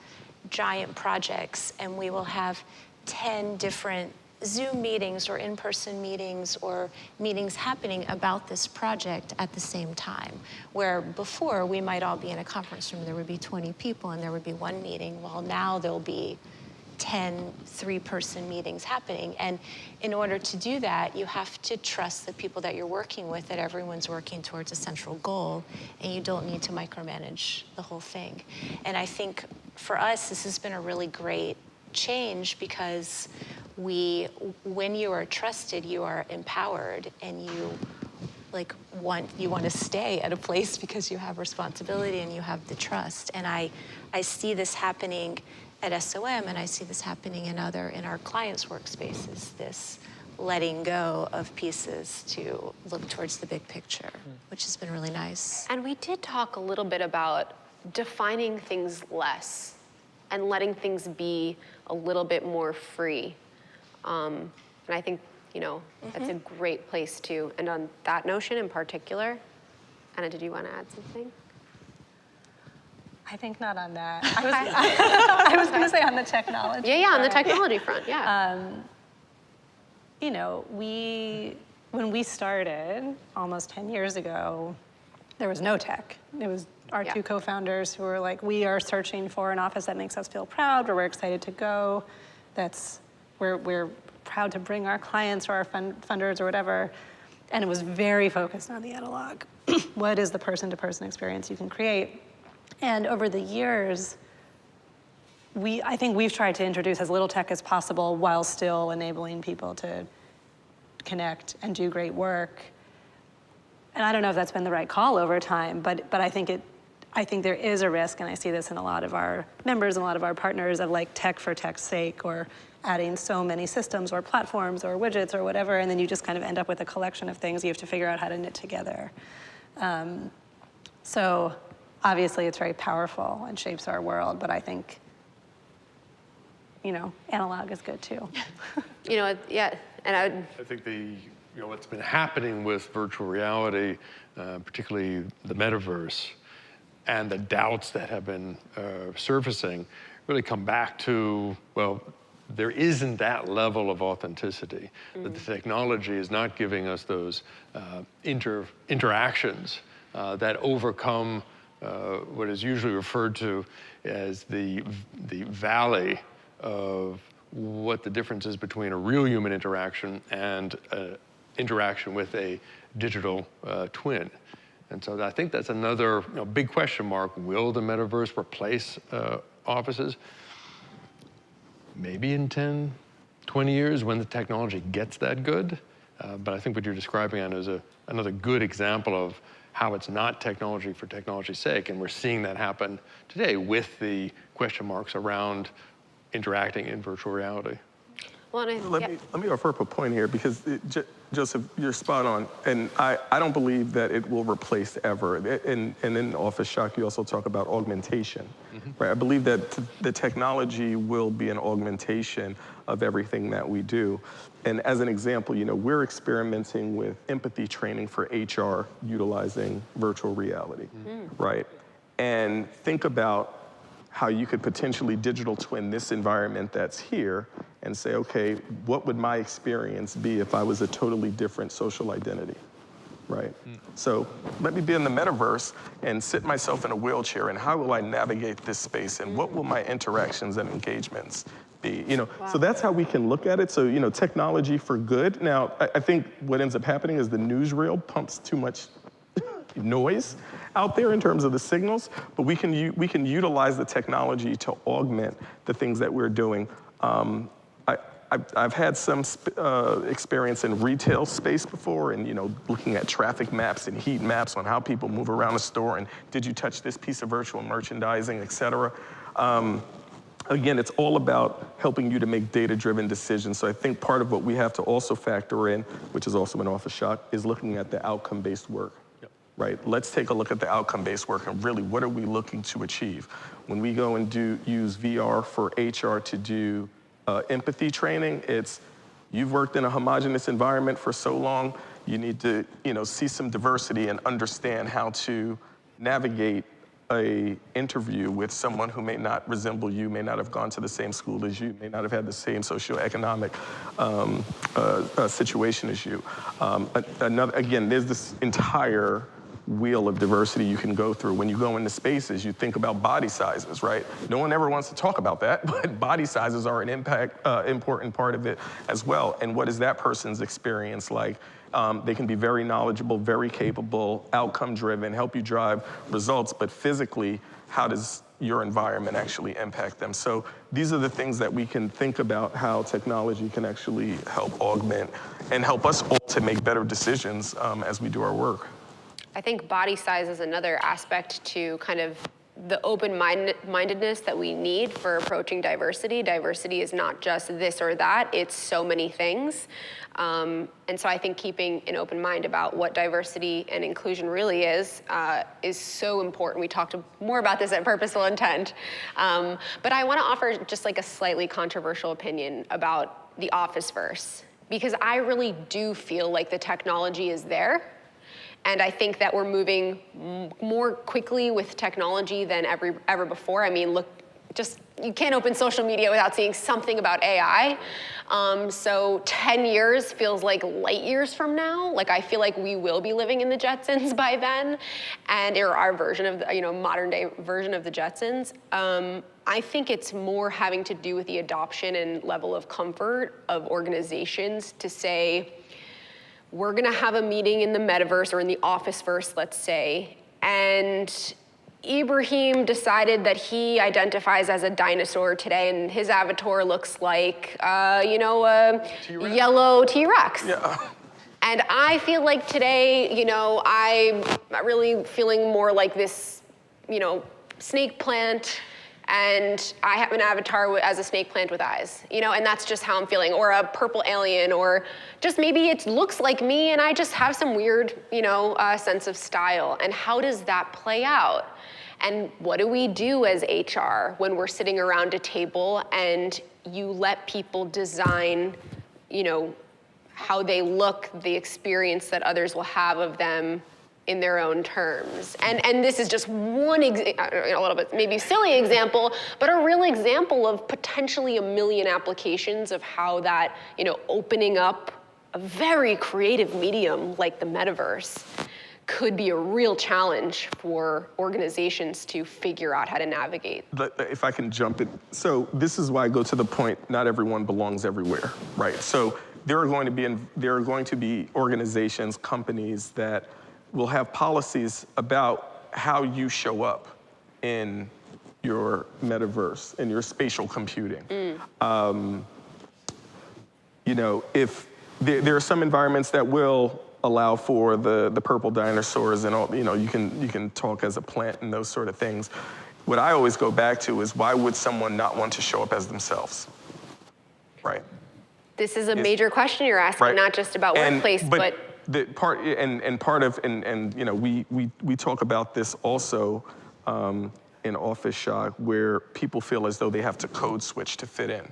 giant projects, and we will have 10 different Zoom meetings or in-person meetings or meetings happening about this project at the same time, where before we might all be in a conference room, there would be 20 people and there would be one meeting. Well, now there'll be 10 three-person meetings happening. And in order to do that, you have to trust the people that you're working with, that everyone's working towards a central goal, and you don't need to micromanage the whole thing. And I think for us, this has been a really great change because when you are trusted, you are empowered, and you want to stay at a place because you have responsibility and you have the trust. And I see this happening at SOM, and I see this happening in our clients' workspaces, this letting go of pieces to look towards the big picture, which has been really nice. And we did talk a little bit about defining things less and letting things be a little bit more free. And I think, that's a great place to end on that notion in particular. Anna, did you want to add something? I think not on that. I was going to say on the technology. Yeah, on the technology front, yeah. When we started almost 10 years ago, there was no tech. It was our two co-founders who were like, we are searching for an office that makes us feel proud, where we're excited to go. We're proud to bring our clients or our funders or whatever. And it was very focused on the analog. What is the person-to-person experience you can create? And over the years, I think we've tried to introduce as little tech as possible while still enabling people to connect and do great work. And I don't know if that's been the right call over time, but I think there is a risk, and I see this in a lot of our members and a lot of our partners, of like tech for tech's sake, or adding so many systems or platforms or widgets or whatever, and then you just kind of end up with a collection of things you have to figure out how to knit together. So obviously it's very powerful and shapes our world, but I think, analog is good too. Yeah, and I think what's been happening with virtual reality, particularly the Metaverse, and the doubts that have been surfacing really come back to, well, there isn't that level of authenticity, that the technology is not giving us those interactions that overcome what is usually referred to as the valley of what the difference is between a real human interaction and interaction with a digital twin. And so I think that's another big question mark. Will the metaverse replace offices? Maybe in 10, 20 years when the technology gets that good. But I think what you're describing, Anna, is another good example of how it's not technology for technology's sake. And we're seeing that happen today with the question marks around interacting in virtual reality. Well, Let me offer up a point here, because Joseph, you're spot on, and I don't believe that it will replace ever. And in Office Shock, you also talk about augmentation, right? I believe that the technology will be an augmentation of everything that we do. And as an example, we're experimenting with empathy training for HR utilizing virtual reality, right? And think about how you could potentially digital twin this environment that's here and say, okay, what would my experience be if I was a totally different social identity, right? So let me be in the metaverse and sit myself in a wheelchair, and how will I navigate this space, and what will my interactions and engagements be? So that's how we can look at it. So, technology for good. Now, I think what ends up happening is the newsreel pumps too much noise out there in terms of the signals, but we can utilize the technology to augment the things that we're doing. I've had some experience in retail space before, and looking at traffic maps and heat maps on how people move around a store, and did you touch this piece of virtual merchandising, et cetera. Again, it's all about helping you to make data-driven decisions. So I think part of what we have to also factor in, which is also an Office Shock, is looking at the outcome-based work. Right? Let's take a look at the outcome-based work, and really, what are we looking to achieve? When we go and use VR for HR to do empathy training, it's, you've worked in a homogeneous environment for so long, you need to see some diversity and understand how to navigate a interview with someone who may not resemble you, may not have gone to the same school as you, may not have had the same socioeconomic situation as you. Again, there's this entire wheel of diversity you can go through. When you go into spaces, you think about body sizes, right? No one ever wants to talk about that, but body sizes are an important part of it as well. And what is that person's experience like? They can be very knowledgeable, very capable, outcome-driven, help you drive results, but physically, how does your environment actually impact them? So these are the things that we can think about, how technology can actually help augment and help us all to make better decisions as we do our work. I think body size is another aspect to kind of the open-mindedness that we need for approaching diversity. Diversity is not just this or that, it's so many things. And so I think keeping an open mind about what diversity and inclusion really is so important. We talked more about this at Purposeful Intent. But I want to offer just like a slightly controversial opinion about the Officeverse, because I really do feel like the technology is there. And I think that we're moving more quickly with technology than ever before. I mean, look, you can't open social media without seeing something about AI. So 10 years feels like light years from now. Like, I feel like we will be living in the Jetsons by then, or our version of the, modern day version of the Jetsons. I think it's more having to do with the adoption and level of comfort of organizations to say, we're gonna have a meeting in the metaverse or in the Officeverse, let's say, and Ibrahim decided that he identifies as a dinosaur today, and his avatar looks like, a yellow T-Rex. Yeah. And I feel like today, I'm really feeling more like this, snake plant, and I have an avatar as a snake plant with eyes, and that's just how I'm feeling, or a purple alien, or just maybe it looks like me and I just have some weird, sense of style. And how does that play out? And what do we do as HR when we're sitting around a table and you let people design, how they look, the experience that others will have of them in their own terms. And this is just one, a little bit maybe silly example, but a real example of potentially a million applications of how that, opening up a very creative medium like the metaverse could be a real challenge for organizations to figure out how to navigate. If I can jump in. So this is why I go to the point, not everyone belongs everywhere, right? So there are going to be organizations, companies that will have policies about how you show up in your metaverse, in your spatial computing. If there are some environments that will allow for the purple dinosaurs and all, you can talk as a plant and those sort of things. What I always go back to is, why would someone not want to show up as themselves, right? This is a major question you're asking, right. Not just about workplace, but the part we talk about this also in Office Shock, where people feel as though they have to code switch to fit in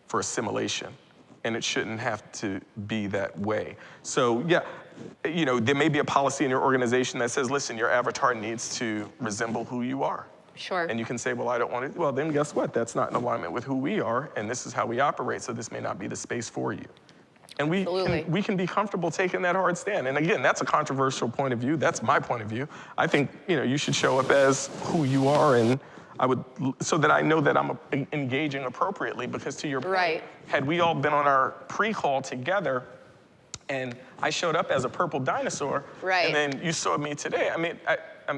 for assimilation, and it shouldn't have to be that way. So yeah, there may be a policy in your organization that says, listen, your avatar needs to resemble who you are. Sure. And you can say, well, I don't want it. Well, then guess what? That's not in alignment with who we are, and this is how we operate, so this may not be the space for you. And we can be comfortable taking that hard stand. And again, that's a controversial point of view. That's my point of view. I think, you should show up as who you are, and so that I know that I'm engaging appropriately, because to your point, right. Had we all been on our pre-call together, and I showed up as a purple dinosaur, right. And then you saw me today. I mean,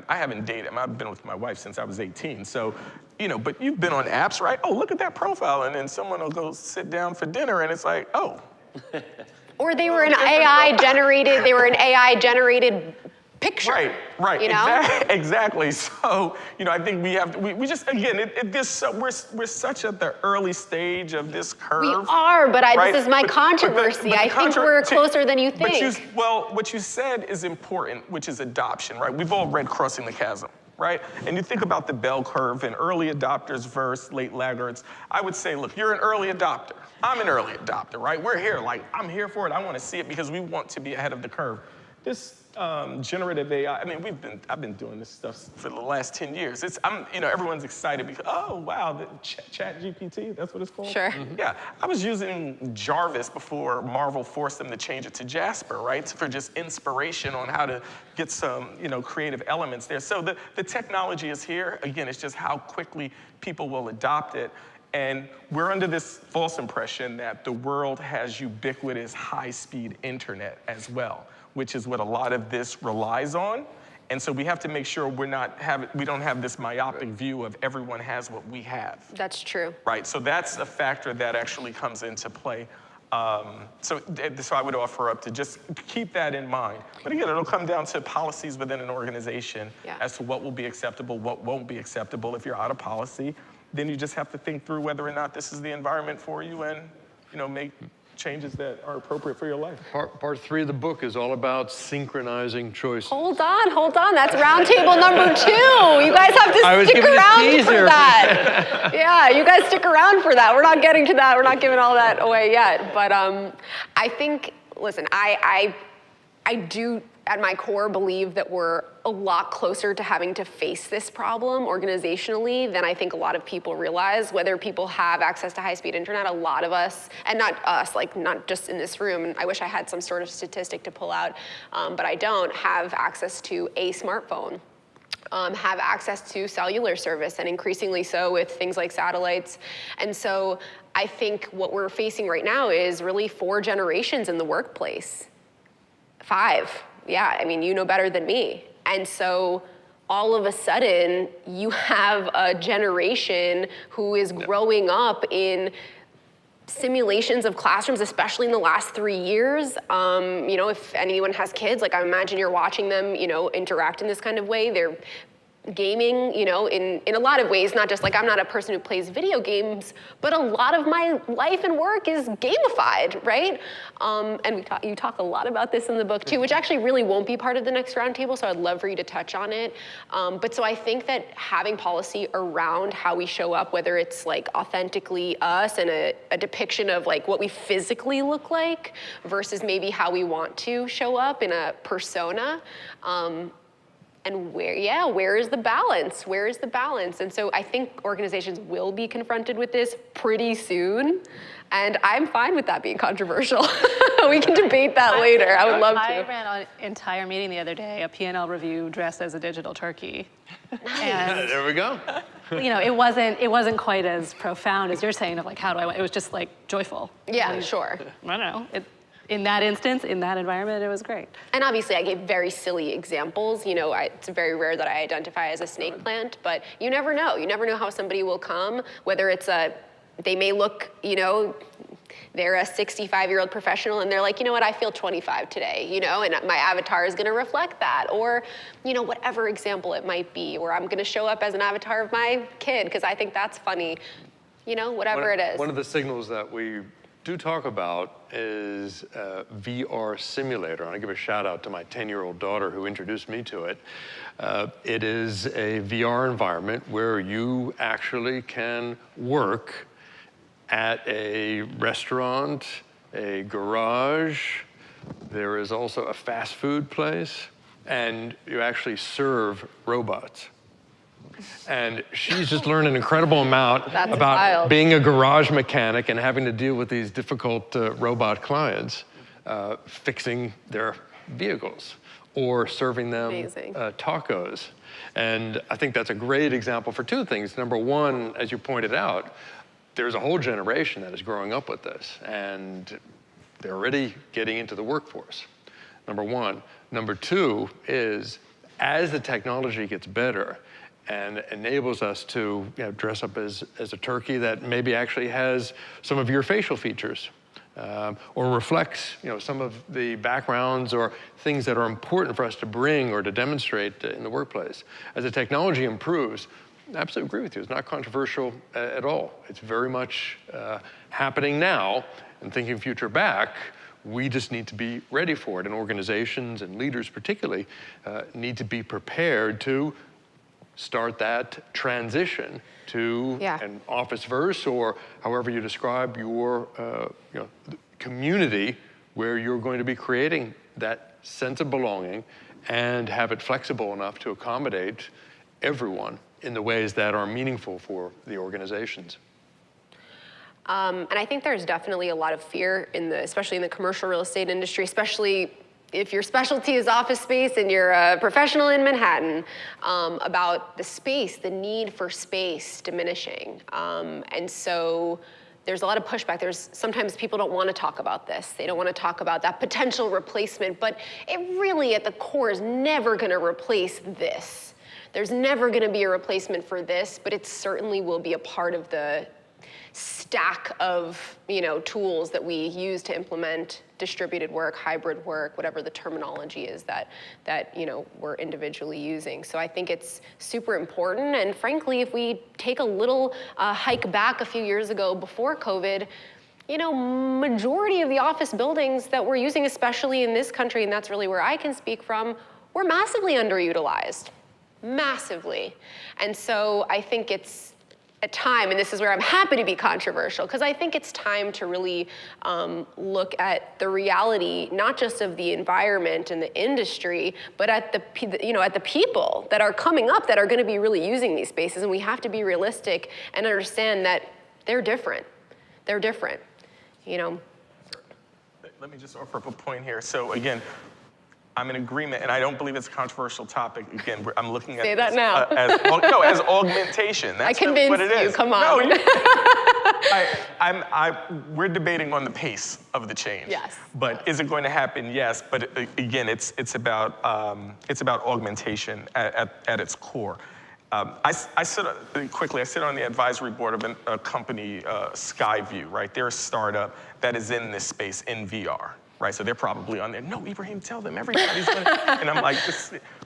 I haven't dated. I've been with my wife since I was 18. So, but you've been on apps, right? Oh, look at that profile. And then someone will go sit down for dinner, and it's like, oh. Or they were an AI generated picture. Right. Exactly. So, I think we just, again, we're such at the early stage of this curve. We are, but right? this is my controversy. I think we're closer than you think. What you said is important, which is adoption, right? We've all read Crossing the Chasm, right? And you think about the bell curve and early adopters versus late laggards. I would say, look, you're an early adopter. I'm an early adopter, right? We're here, I'm here for it. I want to see it because we want to be ahead of the curve. This generative AI, I've been doing this stuff for the last 10 years. Everyone's excited because, oh, wow, the Chat GPT, that's what it's called? Sure. Mm-hmm. Yeah, I was using Jarvis before Marvel forced them to change it to Jasper, right? For just inspiration on how to get some, creative elements there. So the technology is here. Again, it's just how quickly people will adopt it. And we're under this false impression that the world has ubiquitous high-speed internet as well, which is what a lot of this relies on. And so we have to make sure we don't have this myopic view of everyone has what we have. That's true. Right, so that's a factor that actually comes into play. So I would offer up to just keep that in mind. But again, it'll come down to policies within an organization as to what will be acceptable, what won't be acceptable. If you're out of policy, then you just have to think through whether or not this is the environment for you, and make changes that are appropriate for your life. Part 3 of the book is all about synchronizing choices. Hold on. That's roundtable number 2. You guys have to stick around for that. Yeah, you guys stick around for that. We're not getting to that. We're not giving all that away yet. But I think, listen, I do, at my core, believe that we're a lot closer to having to face this problem organizationally than I think a lot of people realize. Whether people have access to high-speed internet, a lot of us, and not us, not just in this room, and I wish I had some sort of statistic to pull out, but I don't, have access to a smartphone, have access to cellular service, and increasingly so with things like satellites. And so I think what we're facing right now is really 4 generations in the workplace. 5. Yeah, you know better than me. And so all of a sudden, you have a generation who is growing up in simulations of classrooms, especially in the last 3 years. If anyone has kids, I imagine you're watching them, interact in this kind of way. They're gaming, you know, in a lot of ways, not just like I'm not a person who plays video games, but a lot of my life and work is gamified, right? And you talk a lot about this in the book too, which actually really won't be part of the next roundtable, so I'd love for you to touch on it. But so I think that having policy around how we show up, whether it's like authentically us and a depiction of like what we physically look like versus maybe how we want to show up in a persona, and where is the balance? Where is the balance? And so I think organizations will be confronted with this pretty soon. And I'm fine with that being controversial. We can debate that later. I would love to. I ran an entire meeting the other day, a P&L review dressed as a digital turkey. And, There we go. you know, it wasn't quite as profound as you're saying of like, how do I, it was just like joyful. Yeah, sure. I don't know. In that instance, in that environment, it was great. And obviously I gave very silly examples. You know, it's very rare that I identify as a snake plant, but you never know. You never know how somebody will come, whether it's they may look, you know, they're a 65-year-old professional and they're like, you know what, I feel 25 today, you know, and my avatar is gonna reflect that. Or, you know, whatever example it might be, or I'm gonna show up as an avatar of my kid because I think that's funny, you know, whatever it is. One of the signals that we do talk about is VR simulator. And I give a shout out to my 10-year-old daughter who introduced me to it. It is a VR environment where you actually can work at a restaurant, a garage. There is also a fast food place, and you actually serve robots. And she's just learned an incredible amount about wild. being a garage mechanic and having to deal with these difficult robot clients, fixing their vehicles or serving them tacos. And I think that's a great example for two things. Number one, as you pointed out, there's a whole generation that is growing up with this, and they're already getting into the workforce, number one. Number two is, as the technology gets better, and enables us to dress up as a turkey that maybe actually has some of your facial features, or reflects some of the backgrounds or things that are important for us to bring or to demonstrate in the workplace. As the technology improves, I absolutely agree with you, it's not controversial at all. It's very much happening now, and thinking future back, we just need to be ready for it, and organizations and leaders particularly need to be prepared to start that transition to an office-verse, or however you describe your community, where you're going to be creating that sense of belonging and have it flexible enough to accommodate everyone in the ways that are meaningful for the organizations. And I think there's definitely a lot of fear especially in the commercial real estate industry, especially if your specialty is office space and you're a professional in Manhattan, about the space, the need for space diminishing. And so there's a lot of pushback. Sometimes people don't want to talk about this. They don't want to talk about that potential replacement, but it really at the core is never going to replace this. There's never going to be a replacement for this, but it certainly will be a part of the stack of tools that we use to implement distributed work, hybrid work, whatever the terminology is that we're individually using. So I think it's super important. And frankly, if we take a little hike back a few years ago before COVID, majority of the office buildings that we're using, especially in this country, and that's really where I can speak from, were massively underutilized, massively. And so I think it's a time, and this is where I'm happy to be controversial, because I think it's time to really look at the reality, not just of the environment and the industry, but at the people that are coming up that are going to be really using these spaces. And we have to be realistic and understand that they're different. They're different, Let me just offer up a point here. So again, I'm in agreement, and I don't believe it's a controversial topic. Again, I'm looking at Say that now. As augmentation. That's I convinced what it is. you. Come on. No, we're debating on the pace of the change. Yes. But is it going to happen? Yes. But again, it's about augmentation at its core. I sit on the advisory board of a company, Skyview, right? They're a startup that is in this space in VR. right? So they're probably on there, no, Ibrahim, tell them, everybody's gonna, and I'm like,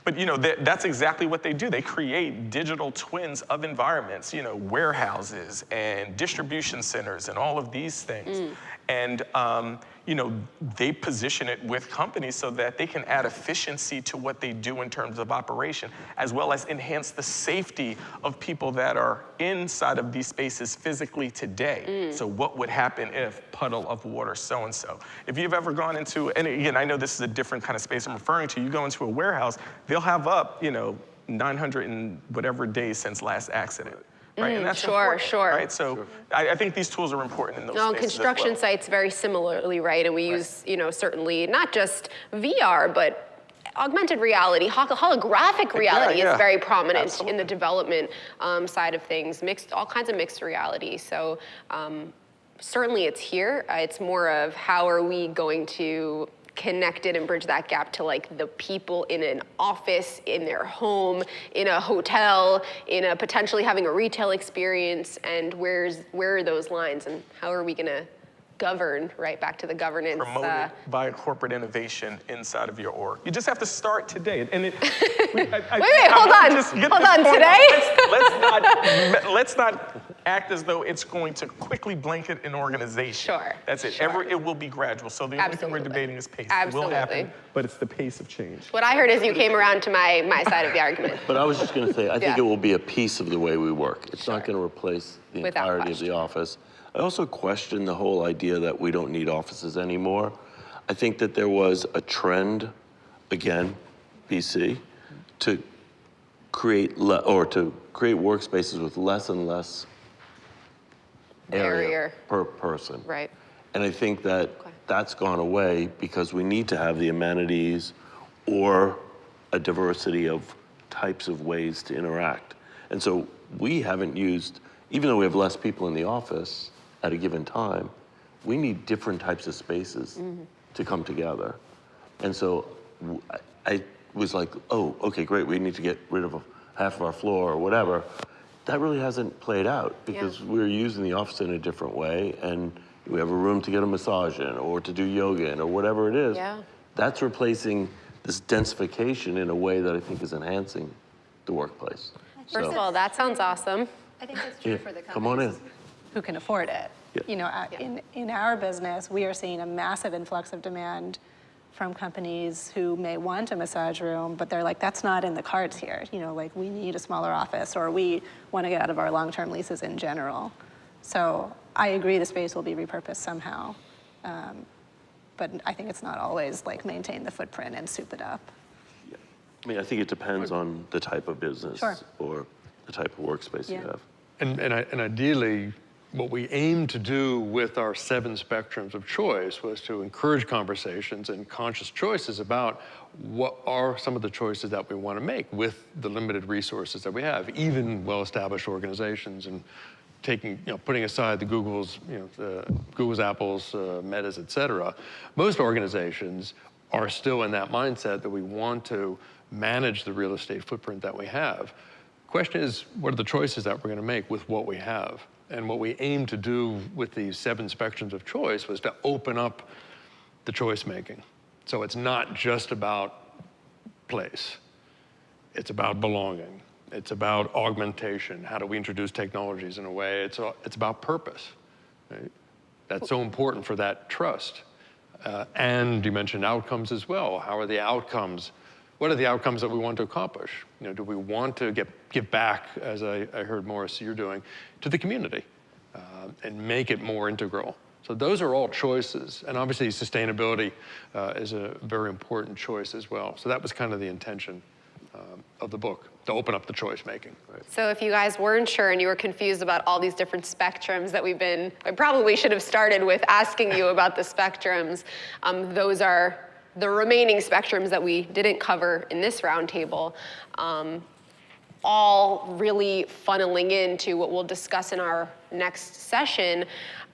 but that's exactly what they do. They create digital twins of environments, warehouses and distribution centers and all of these things. And they position it with companies so that they can add efficiency to what they do in terms of operation, as well as enhance the safety of people that are inside of these spaces physically today. So what would happen if puddle of water so-and-so? If you've ever gone into, and again, I know this is a different kind of space I'm referring to, you go into a warehouse, they'll have up, 900 and whatever days since last accident. Right, and that's important, right? So I think these tools are important in those spaces construction as well. sites very similarly, right? And we use, certainly not just VR, but augmented reality, holographic reality is very prominent in the development side of things, all kinds of mixed reality. So certainly it's here. It's more of how are we going to connect it and bridge that gap to like the people in an office, in their home, in a hotel, in a potentially having a retail experience, and where are those lines and how are we gonna govern, right back to the governance. Promoted by corporate innovation inside of your org. You just have to start today. And wait, hold on, today? Let's not act as though it's going to quickly blanket an organization. Sure. That's it. Sure. It will be gradual. So the only thing we're debating is pace. Absolutely. It will happen, but it's the pace of change. What I heard is you came around to my side of the argument. But I was just going to say, I think it will be a piece of the way we work. It's not going to replace the entirety of the office. I also question the whole idea that we don't need offices anymore. I think that there was a trend, again, BC, to create workspaces with less and less area per person. Right. And I think that that's gone away because we need to have the amenities or a diversity of types of ways to interact. And so we haven't used, even though we have less people in the office at a given time, we need different types of spaces to come together. And so I was like, oh, okay, great, we need to get rid of half of our floor or whatever. That really hasn't played out because we're using the office in a different way, and we have a room to get a massage in or to do yoga in or whatever it is. Yeah. That's replacing this densification in a way that I think is enhancing the workplace. First of all, that sounds awesome. I think that's true for the companies Come on in. who can afford it. In our business, we are seeing a massive influx of demand from companies who may want a massage room, but they're like, that's not in the cards here. Like we need a smaller office, or we want to get out of our long-term leases in general. So I agree the space will be repurposed somehow, but I think it's not always like maintain the footprint and soup it up. Yeah. I mean, I think it depends on the type of business or the type of workspace you have. And ideally, what we aim to do with our 7 spectrums of choice was to encourage conversations and conscious choices about what are some of the choices that we want to make with the limited resources that we have, even well-established organizations, and putting aside the Googles, Google's, Apple's, Metas, et cetera. Most organizations are still in that mindset that we want to manage the real estate footprint that we have. Question is, what are the choices that we're going to make with what we have? And what we aim to do with these 7 spectrums of choice was to open up the choice making. So it's not just about place. It's about belonging. It's about augmentation. How do we introduce technologies in a way? It's about purpose. Right? That's so important for that trust. And you mentioned outcomes as well. How are the outcomes? What are the outcomes that we want to accomplish? Do we want to give back, as I heard Morris, you're doing, to the community and make it more integral? So those are all choices. And obviously sustainability is a very important choice as well. So that was kind of the intention of the book, to open up the choice making. Right? So if you guys weren't sure and you were confused about all these different spectrums that I probably should have started with asking you about the spectrums. Those are the remaining spectrums that we didn't cover in this roundtable, all really funneling into what we'll discuss in our next session.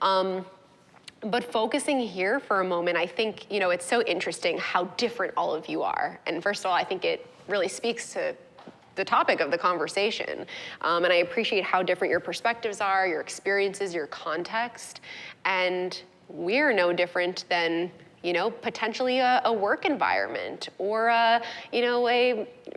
But focusing here for a moment, I think, it's so interesting how different all of you are. And first of all, I think it really speaks to the topic of the conversation. And I appreciate how different your perspectives are, your experiences, your context. And we're no different than potentially a work environment or a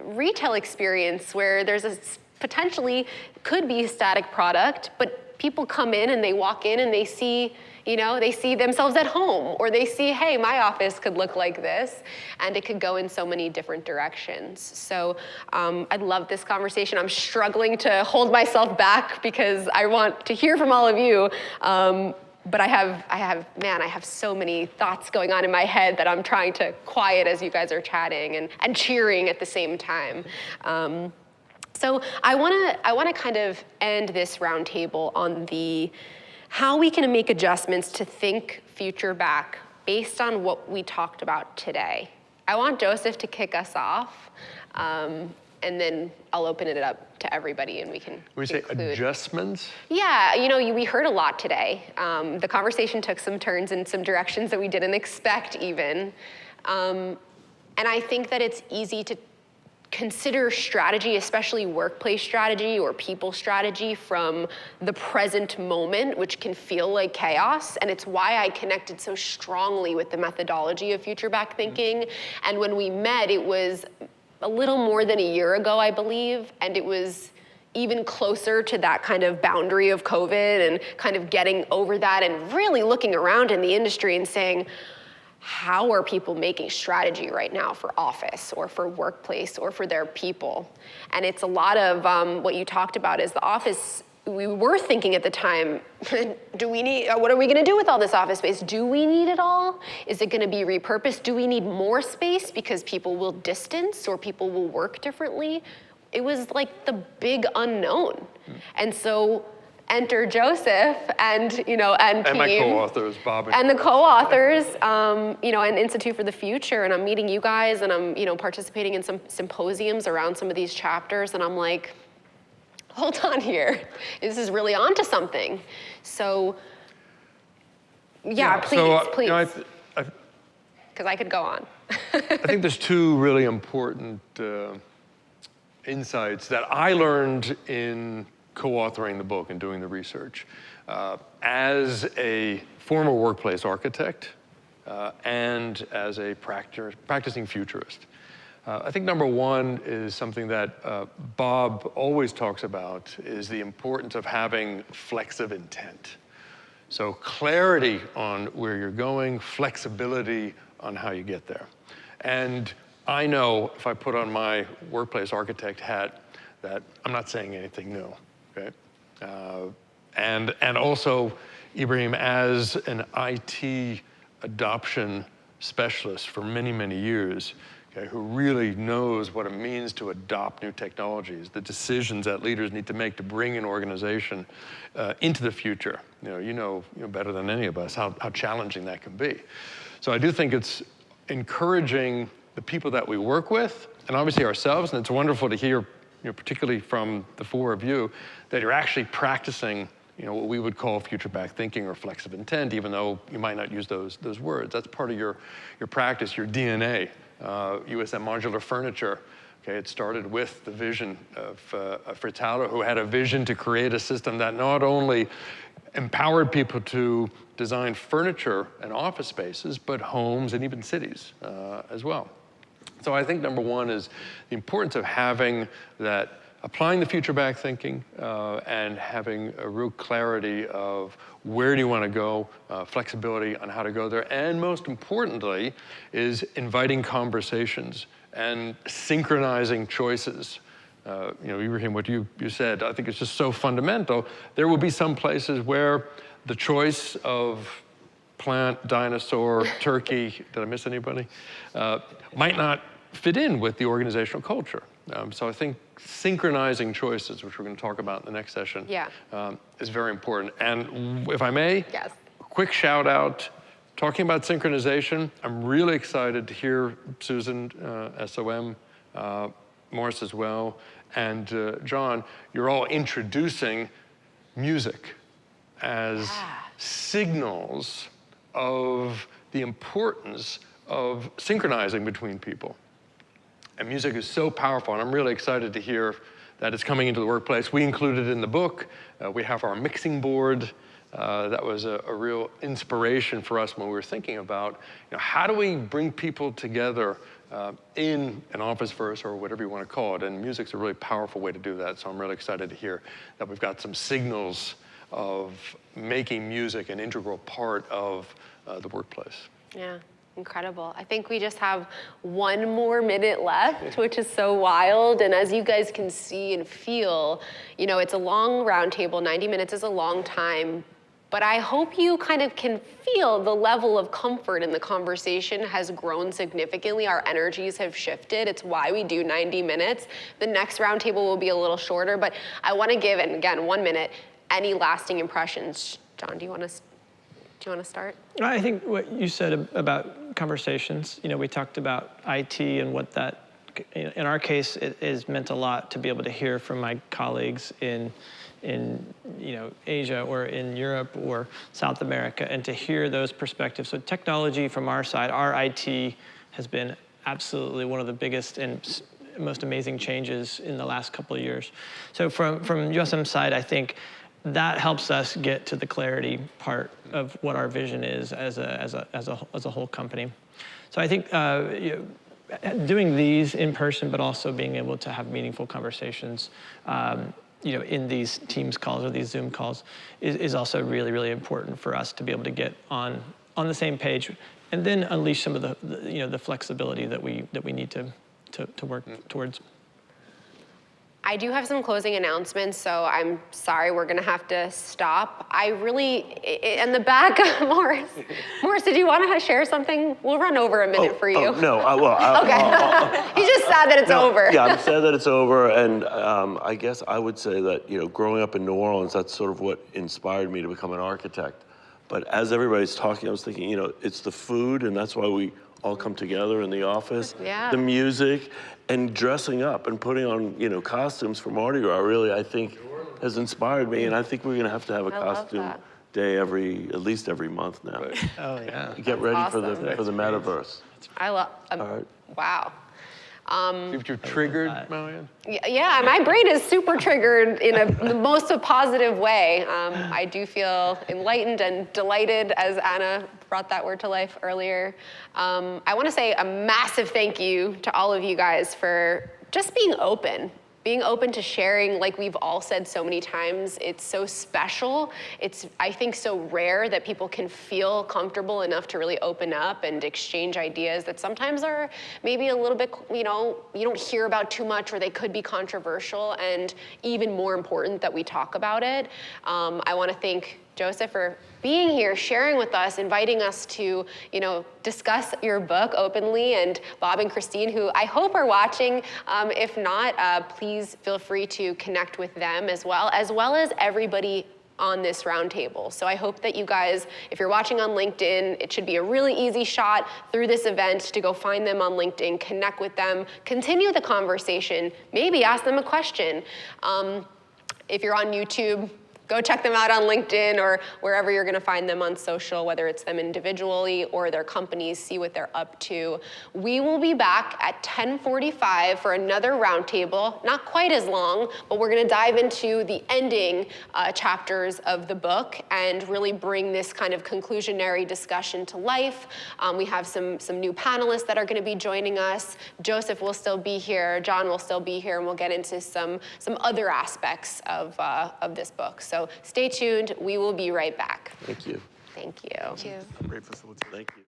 retail experience where there's potentially could be a static product, but people come in and they walk in and they see themselves at home, or they see, hey, my office could look like this, and it could go in so many different directions. So I love this conversation. I'm struggling to hold myself back because I want to hear from all of you. But I have so many thoughts going on in my head that I'm trying to quiet as you guys are chatting and cheering at the same time. So I wanna kind of end this roundtable on how we can make adjustments to think future back based on what we talked about today. I want Joseph to kick us off, and then I'll open it up to everybody and we can We say include. adjustments? Yeah, we heard a lot today. The conversation took some turns in some directions that we didn't expect even. And I think that it's easy to consider strategy, especially workplace strategy or people strategy, from the present moment, which can feel like chaos. And it's why I connected so strongly with the methodology of future back thinking. And when we met, it was a little more than a year ago, I believe, and it was even closer to that kind of boundary of COVID and kind of getting over that and really looking around in the industry and saying, how are people making strategy right now for office or for workplace or for their people? And it's a lot of what you talked about is the office. We were thinking at the time, what are we gonna do with all this office space? Do we need it all? Is it gonna be repurposed? Do we need more space because people will distance or people will work differently? It was like the big unknown. And so enter Joseph and team. And my co-authors, Bob and the co-authors, and Institute for the Future, and I'm meeting you guys, and I'm, participating in some symposiums around some of these chapters, and I'm like, hold on here, this is really onto something. So, please, because I could go on. I think there's two really important insights that I learned in co-authoring the book and doing the research. As a former workplace architect and as a practicing futurist. I think number one is something that Bob always talks about, is the importance of having flexive intent. So clarity on where you're going, flexibility on how you get there. And I know if I put on my workplace architect hat that I'm not saying anything new. Okay, and also, Ibrahim, as an IT adoption specialist for many, many years, okay, who really knows what it means to adopt new technologies, the decisions that leaders need to make to bring an organization into the future. You know better than any of us how challenging that can be. So I do think it's encouraging the people that we work with, and obviously ourselves, and it's wonderful to hear, particularly from the four of you, that you're actually practicing, what we would call future back thinking or flexive intent, even though you might not use those words. That's part of your practice, your DNA. USM Modular Furniture, okay, it started with the vision of Fritz Hauter, who had a vision to create a system that not only empowered people to design furniture and office spaces, but homes and even cities as well. So I think number one is the importance of having that, applying the future back thinking and having a real clarity of where do you want to go, flexibility on how to go there, and most importantly is inviting conversations and synchronizing choices. Ibrahim, what you said, I think it's just so fundamental. There will be some places where the choice of plant, dinosaur, turkey, did I miss anybody? Might not fit in with the organizational culture. So I think synchronizing choices, which we're going to talk about in the next session, is very important. And if I may, yes. Quick shout out, talking about synchronization, I'm really excited to hear Susan, SOM, Morris as well, and John, you're all introducing music as signals of the importance of synchronizing between people. And music is so powerful, and I'm really excited to hear that it's coming into the workplace. We included it in the book. We have our mixing board that was a real inspiration for us when we were thinking about, how do we bring people together in an office-verse or whatever you want to call it, and music's a really powerful way to do that, so I'm really excited to hear that we've got some signals of making music an integral part of the workplace. Yeah, incredible. I think we just have 1 more minute left, which is so wild. And as you guys can see and feel, it's a long roundtable. 90 minutes is a long time. But I hope you kind of can feel the level of comfort in the conversation has grown significantly. Our energies have shifted. It's why we do 90 minutes. The next roundtable will be a little shorter, but I want to give, and again, 1 minute, any lasting impressions. John, do you want to start? I think what you said about conversations, we talked about IT and what that, in our case, it has meant a lot to be able to hear from my colleagues in Asia or in Europe or South America, and to hear those perspectives. So technology from our side, our IT has been absolutely one of the biggest and most amazing changes in the last couple of years. So from USM's side, I think that helps us get to the clarity part of what our vision is as a whole company. So I think doing these in person, but also being able to have meaningful conversations, in these Teams calls or these Zoom calls, is also really, really important for us to be able to get on the same page, and then unleash some of the flexibility that we need to work towards. I do have some closing announcements, so I'm sorry, we're gonna have to stop. I really, in the back, Morris, did you want to share something? We'll run over a minute for you. Oh, no, Okay. He's just sad that it's over. Yeah, I'm sad that it's over, and I guess I would say that, growing up in New Orleans, that's sort of what inspired me to become an architect. But as everybody's talking, I was thinking, it's the food, and that's why we all come together in the office. Yeah. The music, and dressing up and putting on, costumes for Mardi Gras, really, I think, has inspired me, and I think we're gonna have a costume day at least every month now. Right. Oh yeah. Get ready for the Metaverse. I love, All right. wow. You're triggered, Marianne? Yeah, my brain is super triggered in the most positive way. I do feel enlightened and delighted, as Anna brought that word to life earlier. I want to say a massive thank you to all of you guys for just being open to sharing, like we've all said so many times. It's so special. It's, I think, so rare that people can feel comfortable enough to really open up and exchange ideas that sometimes are maybe a little bit, you don't hear about too much, or they could be controversial, and even more important that we talk about it. I want to thank Joseph for being here, sharing with us, inviting us to, discuss your book openly, and Bob and Christine, who I hope are watching. If not, please feel free to connect with them as well as everybody on this roundtable. So I hope that you guys, if you're watching on LinkedIn, it should be a really easy shot through this event to go find them on LinkedIn, connect with them, continue the conversation, maybe ask them a question. If you're on YouTube, go check them out on LinkedIn or wherever you're gonna find them on social, whether it's them individually or their companies, see what they're up to. We will be back at 10:45 for another roundtable, not quite as long, but we're gonna dive into the ending chapters of the book and really bring this kind of conclusionary discussion to life. We have some new panelists that are gonna be joining us. Joseph will still be here, John will still be here, and we'll get into some other aspects of this book. So stay tuned. We will be right back. Thank you. Thank you. Thank you. Great facilitation. Thank you.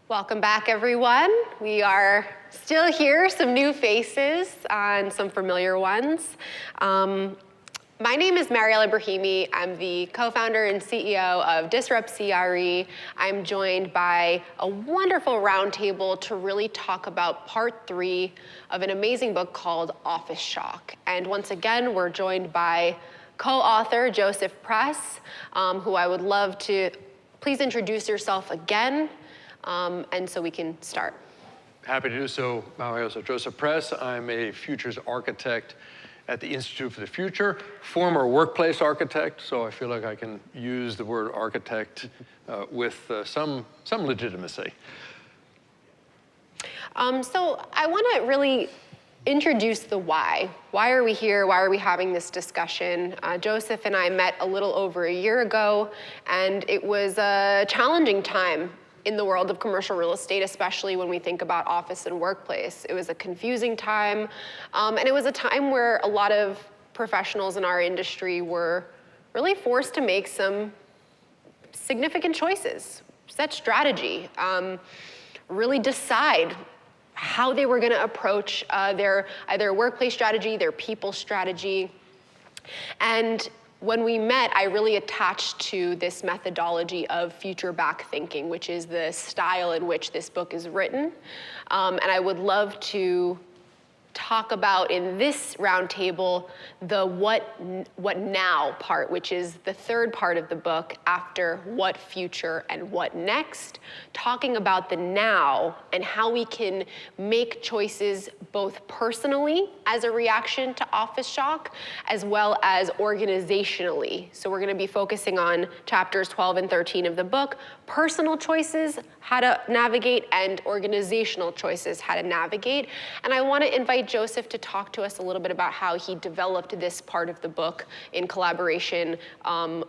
Welcome back, everyone. We are still here, some new faces and some familiar ones. My name is Mariela Brahimi. I'm the co-founder and CEO of Disrupt CRE. I'm joined by a wonderful roundtable to really talk about part 3 of an amazing book called Office Shock. And once again, we're joined by co-author Joseph Press, who I would love to please introduce yourself again, and so we can start. Happy to do so, Mario. So Joseph Press, I'm a futures architect at the Institute for the Future, former workplace architect, so I feel like I can use the word architect with some legitimacy. So I want to really introduce the why. Why are we here? Why are we having this discussion? Joseph and I met a little over a year ago, and it was a challenging time in the world of commercial real estate, especially when we think about office and workplace. It was a confusing time, and it was a time where a lot of professionals in our industry were really forced to make some significant choices, set strategy, really decide how they were gonna approach their either workplace strategy, their people strategy. And when we met, I really attached to this methodology of future back thinking, which is the style in which this book is written. And I would love to talk about in this roundtable the what now part, which is the third part of the book after what future and what next, talking about the now and how we can make choices both personally as a reaction to office shock as well as organizationally. So we're going to be focusing on chapters 12 and 13 of the book, personal choices, how to navigate, and organizational choices, how to navigate. And I want to invite Joseph to talk to us a little bit about how he developed this part of the book in collaboration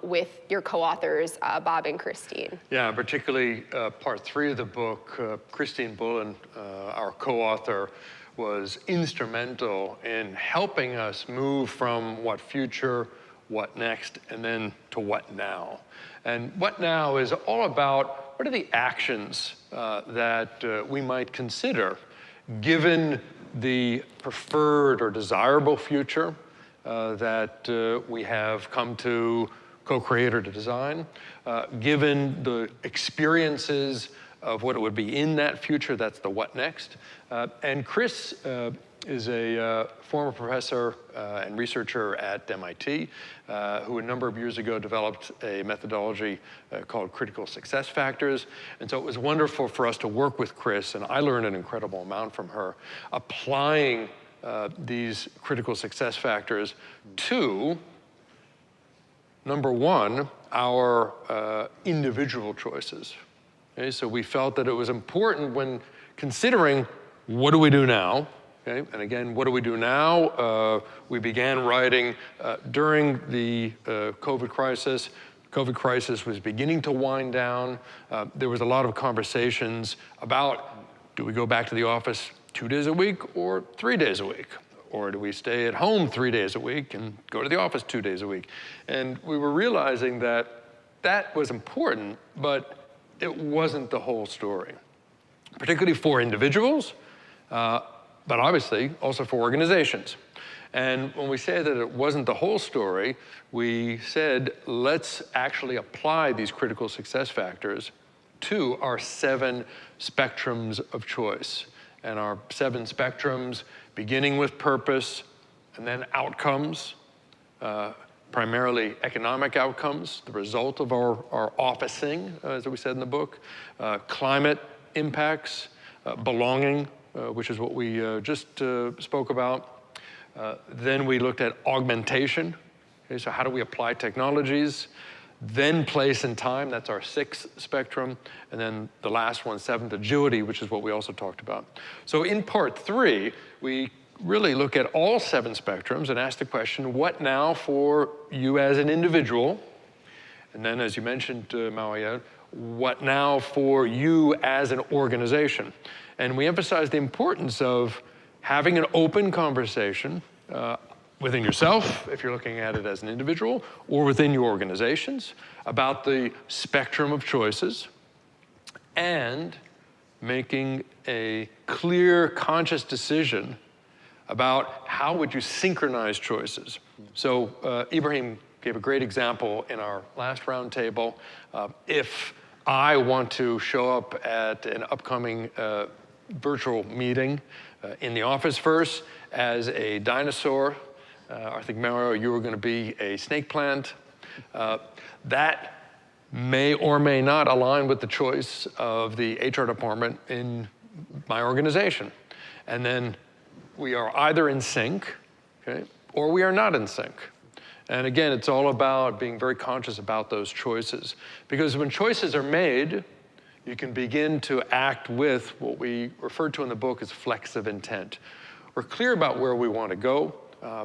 with your co-authors, Bob and Christine. Yeah, particularly part 3 of the book, Christine Bullen, our co-author, was instrumental in helping us move from what future, what next, and then to what now. And what now is all about what are the actions that we might consider given the preferred or desirable future that we have come to co-create or to design, given the experiences of what it would be in that future, that's the what next. And Chris is a former professor and researcher at MIT, who a number of years ago developed a methodology called critical success factors. And so it was wonderful for us to work with Chris, and I learned an incredible amount from her, applying these critical success factors to, number one, our individual choices. Okay, so we felt that it was important when considering what do we do now. Okay, and again, what do we do now? We began writing during the COVID crisis. COVID crisis was beginning to wind down. There was a lot of conversations about, do we go back to the office 2 days a week or 3 days a week? Or do we stay at home 3 days a week and go to the office 2 days a week? And we were realizing that that was important, but it wasn't the whole story, particularly for individuals, but obviously also for organizations. And when we say that it wasn't the whole story, we said, let's actually apply these critical success factors to our 7 spectrums of choice. And our 7 spectrums, beginning with purpose, and then outcomes, primarily economic outcomes, the result of our officing, as we said in the book, climate impacts, belonging, which is what we just spoke about. Then we looked at augmentation. Okay, so how do we apply technologies? Then place and time, that's our 6th spectrum. And then the last one, 7th, agility, which is what we also talked about. So in part 3, we really look at all 7 spectrums and ask the question, what now for you as an individual? And then, as you mentioned, Maria, what now for you as an organization? And we emphasize the importance of having an open conversation within yourself, if you're looking at it as an individual, or within your organizations, about the spectrum of choices, and making a clear, conscious decision about how would you synchronize choices. So Ibrahim gave a great example in our last roundtable. If I want to show up at an upcoming virtual meeting in the office first as a dinosaur, I think, Mario, you were going to be a snake plant. That may or may not align with the choice of the HR department in my organization. And then we are either in sync, okay, or we are not in sync. And again, it's all about being very conscious about those choices. Because when choices are made, you can begin to act with what we refer to in the book as flexive intent. We're clear about where we want to go,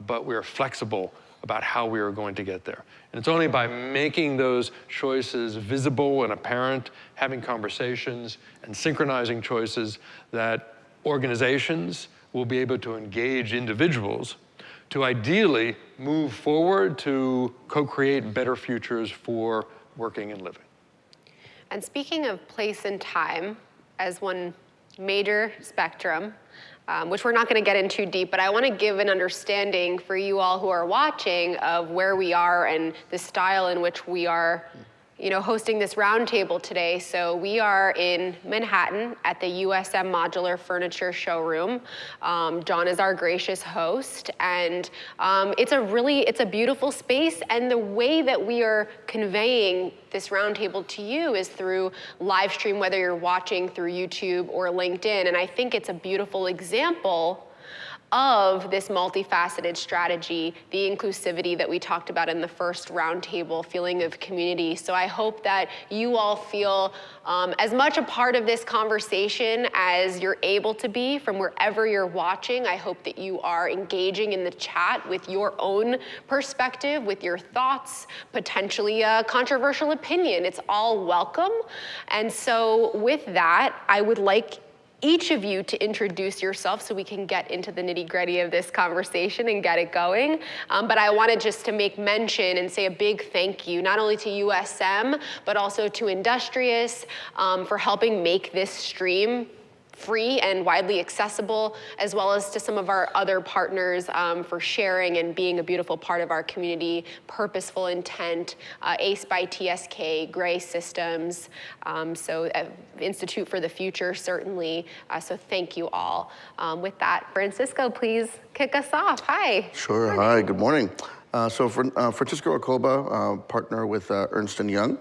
but we are flexible about how we are going to get there. And it's only by making those choices visible and apparent, having conversations, and synchronizing choices that organizations will be able to engage individuals to ideally move forward to co-create better futures for working and living. And speaking of place and time as one major spectrum, which we're not going to get into deep, but I want to give an understanding for you all who are watching of where we are and the style in which we are, hosting this roundtable today. So we are in Manhattan at the USM Modular Furniture Showroom. John is our gracious host, and it's a beautiful space. And the way that we are conveying this roundtable to you is through live stream, whether you're watching through YouTube or LinkedIn. And I think it's a beautiful example of this multifaceted strategy, the inclusivity that we talked about in the first roundtable, feeling of community. So I hope that you all feel as much a part of this conversation as you're able to be from wherever you're watching. I hope that you are engaging in the chat with your own perspective, with your thoughts, potentially a controversial opinion. It's all welcome. And so with that, I would like each of you to introduce yourself so we can get into the nitty-gritty of this conversation and get it going. But I wanted just to make mention and say a big thank you, not only to USM, but also to Industrious for helping make this stream free and widely accessible, as well as to some of our other partners for sharing and being a beautiful part of our community, Purposeful Intent, ACE by TSK, Gray Systems, Institute for the Future, certainly. So thank you all. With that, Francisco, please kick us off. Hi. Sure. Hi, good morning. Francisco Acoba, partner with Ernst & Young,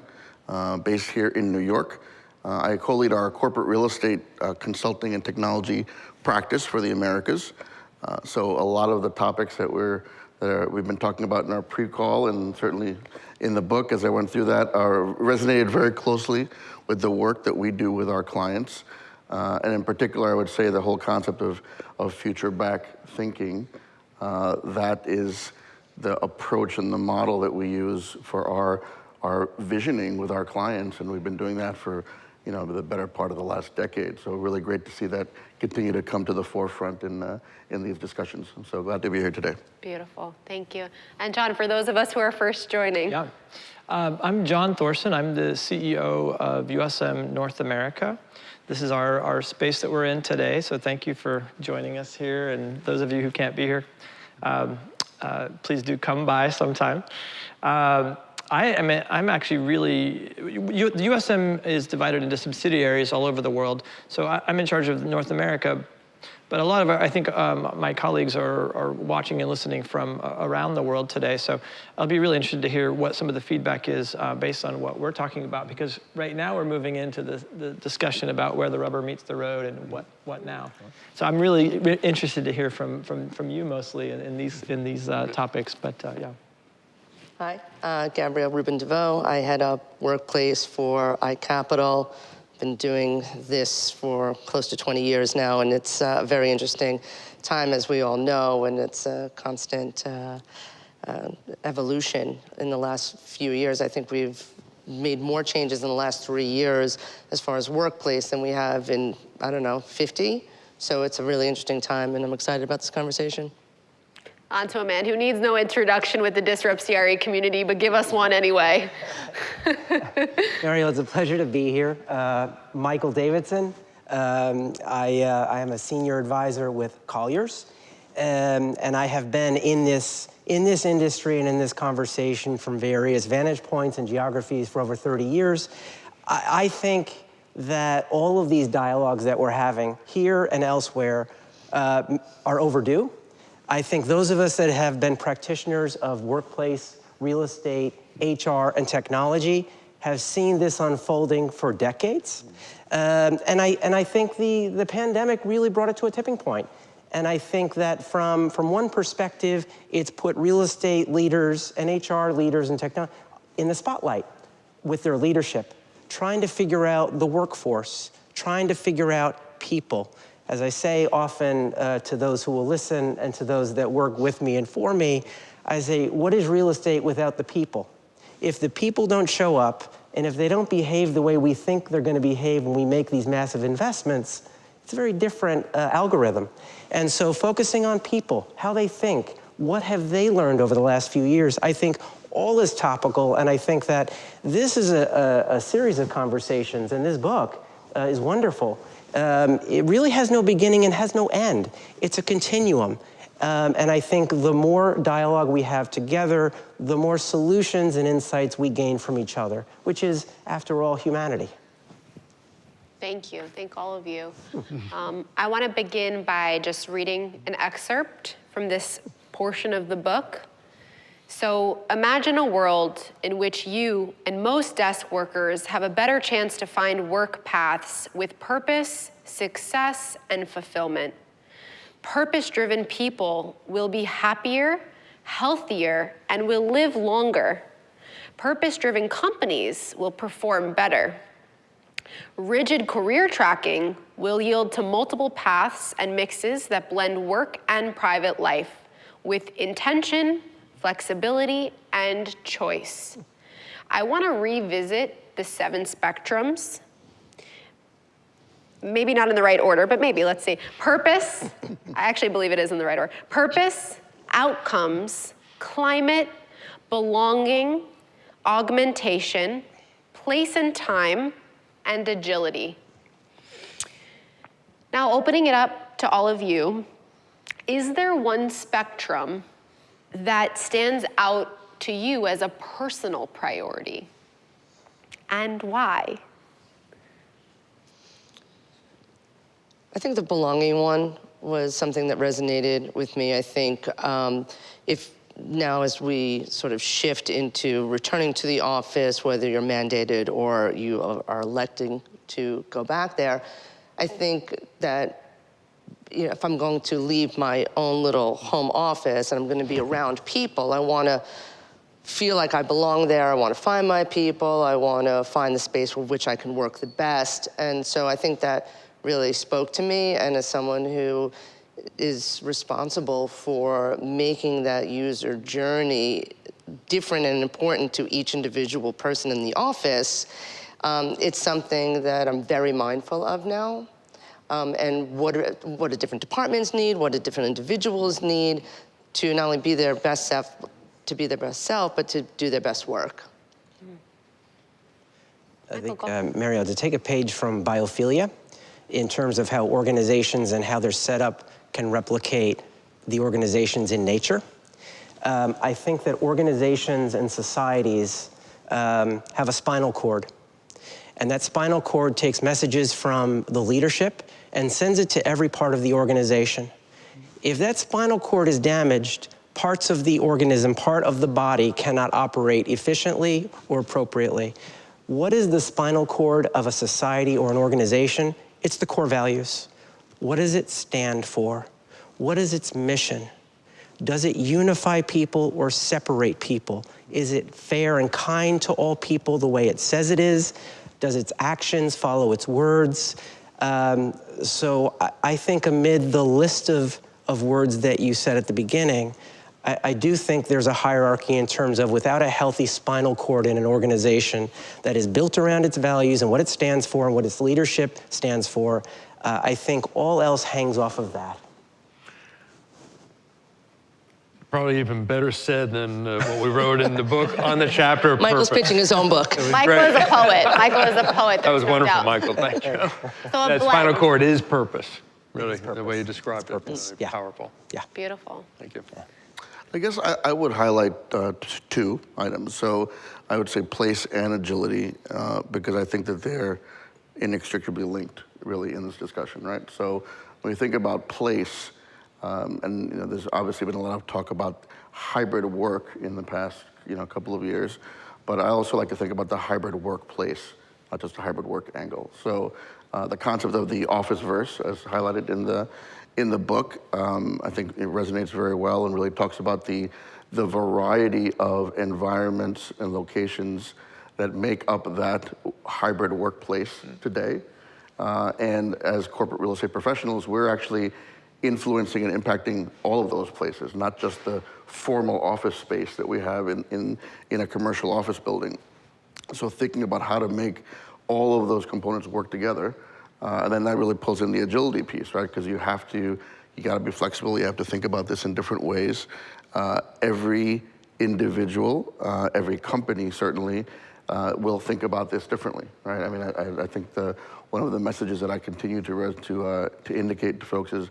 based here in New York. I co-lead our corporate real estate consulting and technology practice for the Americas. So a lot of the topics that we've been talking about in our pre-call and certainly in the book as I went through that resonated very closely with the work that we do with our clients. And in particular, I would say the whole concept of future back thinking, that is the approach and the model that we use for our visioning with our clients. And we've been doing that for the better part of the last decade. So really great to see that continue to come to the forefront in these discussions. I'm so glad to be here today. Beautiful, thank you. And John, for those of us who are first joining. Yeah, I'm John Thorson. I'm the CEO of USM North America. This is our space that we're in today, so thank you for joining us here. And those of you who can't be here, please do come by sometime. I'm actually really, the USM is divided into subsidiaries all over the world. So I'm in charge of North America, but a lot of I think my colleagues are watching and listening from around the world today. So I'll be really interested to hear what some of the feedback is based on what we're talking about, because right now we're moving into the discussion about where the rubber meets the road and what now. So I'm really interested to hear from you mostly in these topics, but yeah. Hi, Gabrielle Rubin-DeVoe. I head up Workplace for iCapital. Been doing this for close to 20 years now, and it's a very interesting time, as we all know, and it's a constant evolution in the last few years. I think we've made more changes in the last 3 years as far as workplace than we have in, 50. So it's a really interesting time, and I'm excited about this conversation. On to a man who needs no introduction with the Disrupt CRE community, but give us one anyway. Mariel, it's a pleasure to be here. Michael Davidson, I am a senior advisor with Colliers, and I have been in this industry and in this conversation from various vantage points and geographies for over 30 years. I think that all of these dialogues that we're having here and elsewhere are overdue. I think those of us that have been practitioners of workplace, real estate, HR, and technology have seen this unfolding for decades. And I think the pandemic really brought it to a tipping point. And I think that from one perspective, it's put real estate leaders and HR leaders and technology in the spotlight with their leadership, trying to figure out the workforce, trying to figure out people. As I say often to those who will listen and to those that work with me and for me, I say, what is real estate without the people? If the people don't show up, and if they don't behave the way we think they're going to behave when we make these massive investments, it's a very different algorithm. And so focusing on people, how they think, what have they learned over the last few years, I think all is topical, and I think that this is a series of conversations, and this book is wonderful. It really has no beginning and has no end. It's a continuum. And I think the more dialogue we have together, the more solutions and insights we gain from each other, which is, after all, humanity. Thank you. Thank all of you. I want to begin by just reading an excerpt from this portion of the book. So imagine a world in which you and most desk workers have a better chance to find work paths with purpose, success, and fulfillment. Purpose-driven people will be happier, healthier, and will live longer. Purpose-driven companies will perform better. Rigid career tracking will yield to multiple paths and mixes that blend work and private life with intention, flexibility, and choice. I want to revisit the 7 spectrums. Maybe not in the right order, but maybe, let's see. Purpose, I actually believe it is in the right order. Purpose, outcomes, climate, belonging, augmentation, place and time, and agility. Now, opening it up to all of you, is there one spectrum that stands out to you as a personal priority? And why? I think the belonging one was something that resonated with me. I think if now as we sort of shift into returning to the office, whether you're mandated or you are electing to go back there, I think that if I'm going to leave my own little home office and I'm going to be around people, I want to feel like I belong there. I want to find my people. I want to find the space for which I can work the best. And so I think that really spoke to me, and as someone who is responsible for making that user journey different and important to each individual person in the office, it's something that I'm very mindful of now. And what do different departments need, what do different individuals need to not only be their best self, but to do their best work. I think, Mario, to take a page from Biophilia, in terms of how organizations and how they're set up can replicate the organizations in nature. I think that organizations and societies have a spinal cord. And that spinal cord takes messages from the leadership and sends it to every part of the organization. If that spinal cord is damaged, parts of the organism, part of the body cannot operate efficiently or appropriately. What is the spinal cord of a society or an organization? It's the core values. What does it stand for? What is its mission? Does it unify people or separate people? Is it fair and kind to all people the way it says it is? Does its actions follow its words? So I think amid the list of words that you said at the beginning, I do think there's a hierarchy in terms of without a healthy spinal cord in an organization that is built around its values and what it stands for and what its leadership stands for, I think all else hangs off of that. Probably even better said than what we wrote in the book on the chapter. Michael's Purpose. pitching his own book. Michael is a poet. Michael is a poet. That was there's no wonderful, doubt. Michael. Thank you. So a That spinal blend. cord is purpose, really, the purpose. way you described it. purpose. Really Yeah. powerful. Yeah. Beautiful. Thank you. I guess I would highlight two items. So I would say place and agility, because I think that they're inextricably linked, really, in this discussion, right? So when you think about place, and there's obviously been a lot of talk about hybrid work in the past, couple of years, but I also like to think about the hybrid workplace, not just a hybrid work angle. So the concept of the office verse, as highlighted in the book, I think it resonates very well and really talks about the variety of environments and locations that make up that hybrid workplace today. And as corporate real estate professionals, we're actually influencing and impacting all of those places, not just the formal office space that we have in a commercial office building. So thinking about how to make all of those components work together, and then that really pulls in the agility piece, right? Because you got to be flexible. You have to think about this in different ways. Every individual, every company certainly will think about this differently, right? I mean, I think one of the messages that I continue to indicate to folks is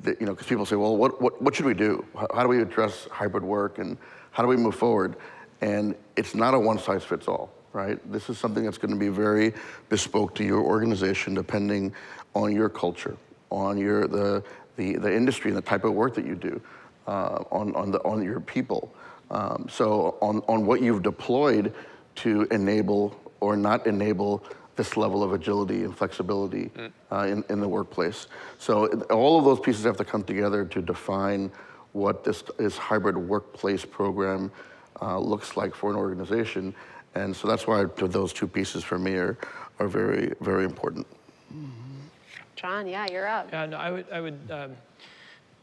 that, because people say, well, what should we do? How do we address hybrid work, and how do we move forward? And it's not a one-size-fits-all, right? This is something that's going to be very bespoke to your organization, depending on your culture, on the industry and the type of work that you do, on your people. So on what you've deployed to enable or not enable this level of agility and flexibility in the workplace. So all of those pieces have to come together to define what this hybrid workplace program looks like for an organization. And so that's why those two pieces for me are very, very important. John, yeah, you're up. Yeah, no, I would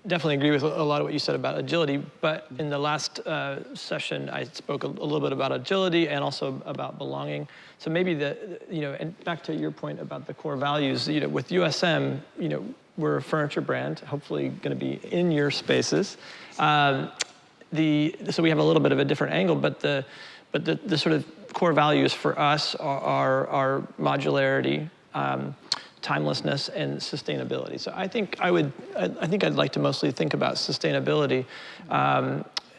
definitely agree with a lot of what you said about agility, but in the last session, I spoke a little bit about agility and also about belonging. So maybe and back to your point about the core values, with USM, we're a furniture brand, hopefully going to be in your spaces. So we have a little bit of a different angle, but the sort of core values for us are modularity, timelessness, and sustainability. So I think I'd like to mostly think about sustainability.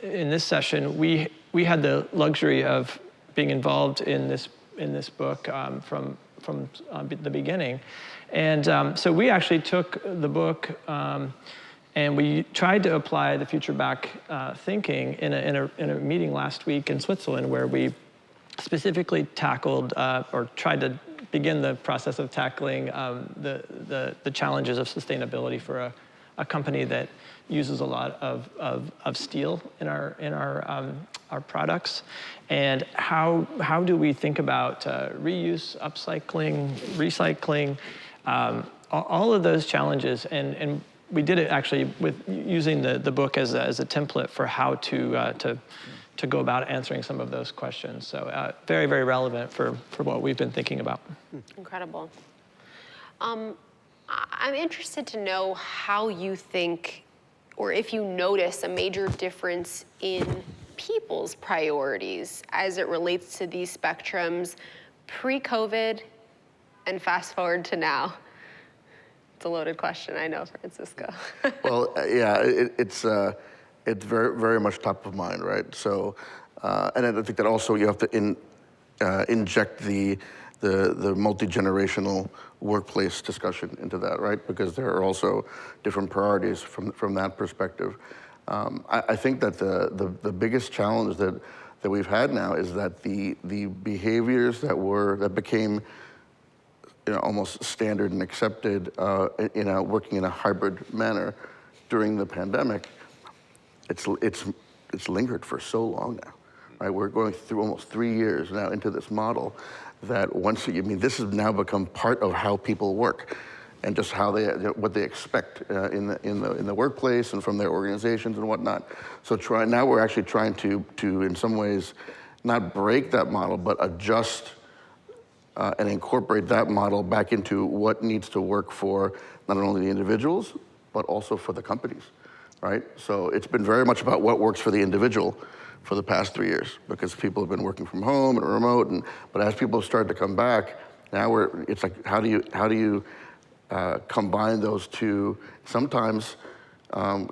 In this session, we had the luxury of being involved in this book from the beginning, and so we actually took the book and we tried to apply the future back thinking in a meeting last week in Switzerland, where we specifically tackled or tried to begin the process of tackling the challenges of sustainability for a company that uses a lot of steel in our products, and how do we think about reuse, upcycling, recycling, all of those challenges, and we did it actually with using the book as a template for how to go about answering some of those questions. So very, very relevant for what we've been thinking about. Incredible. I'm interested to know how you think, or if you notice a major difference in people's priorities as it relates to these spectrums pre-COVID and fast forward to now. It's a loaded question, I know, Francisco. Well, yeah, it's very, very much top of mind, right? So, and I think that also you have to inject the multi-generational workplace discussion into that, right? Because there are also different priorities from that perspective. I think that the biggest challenge that we've had now is that the behaviors that became almost standard and accepted working in a hybrid manner during the pandemic, it's lingered for so long now, right? We're going through almost 3 years now into this model that this has now become part of how people work, and just how what they expect in the workplace and from their organizations and whatnot. So now we're actually trying to in some ways not break that model, but adjust and incorporate that model back into what needs to work for not only the individuals, but also for the companies. right? So it's been very much about what works for the individual for the past 3 years, because people have been working from home and remote, but as people start to come back, now it's like, how do you combine those two, sometimes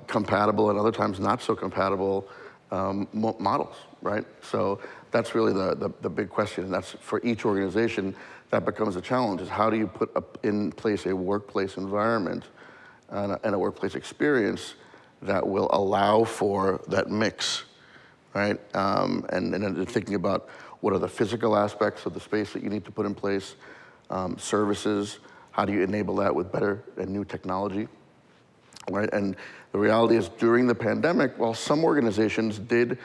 compatible and other times not so compatible models, right? So that's really the big question, and that's for each organization, that becomes a challenge, is how do you put in place a workplace environment and a workplace experience that will allow for that mix, right? And then thinking about what are the physical aspects of the space that you need to put in place, services, how do you enable that with better and new technology, right? And the reality is, during the pandemic, while some organizations did,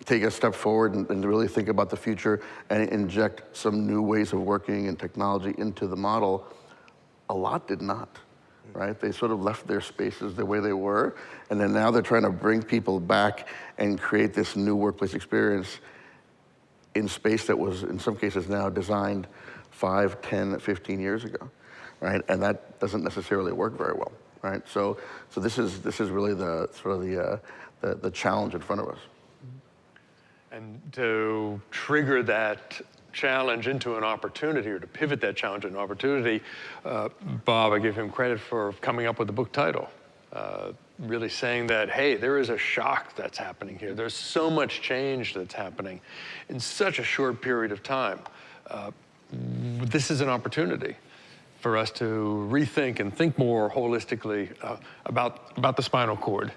take a step forward and really think about the future and inject some new ways of working and technology into the model, a lot did not, right? They sort of left their spaces the way they were, and then now they're trying to bring people back and create this new workplace experience in space that was, in some cases now, designed 5, 10, 15 years ago, right? And that doesn't necessarily work very well, right? So this is really the sort of the challenge in front of us. And to trigger that challenge into an opportunity, or to pivot that challenge into an opportunity, Bob, I give him credit for coming up with the book title. Really saying that, hey, there is a shock that's happening here. There's so much change that's happening in such a short period of time. This is an opportunity for us to rethink and think more holistically about the spinal cord,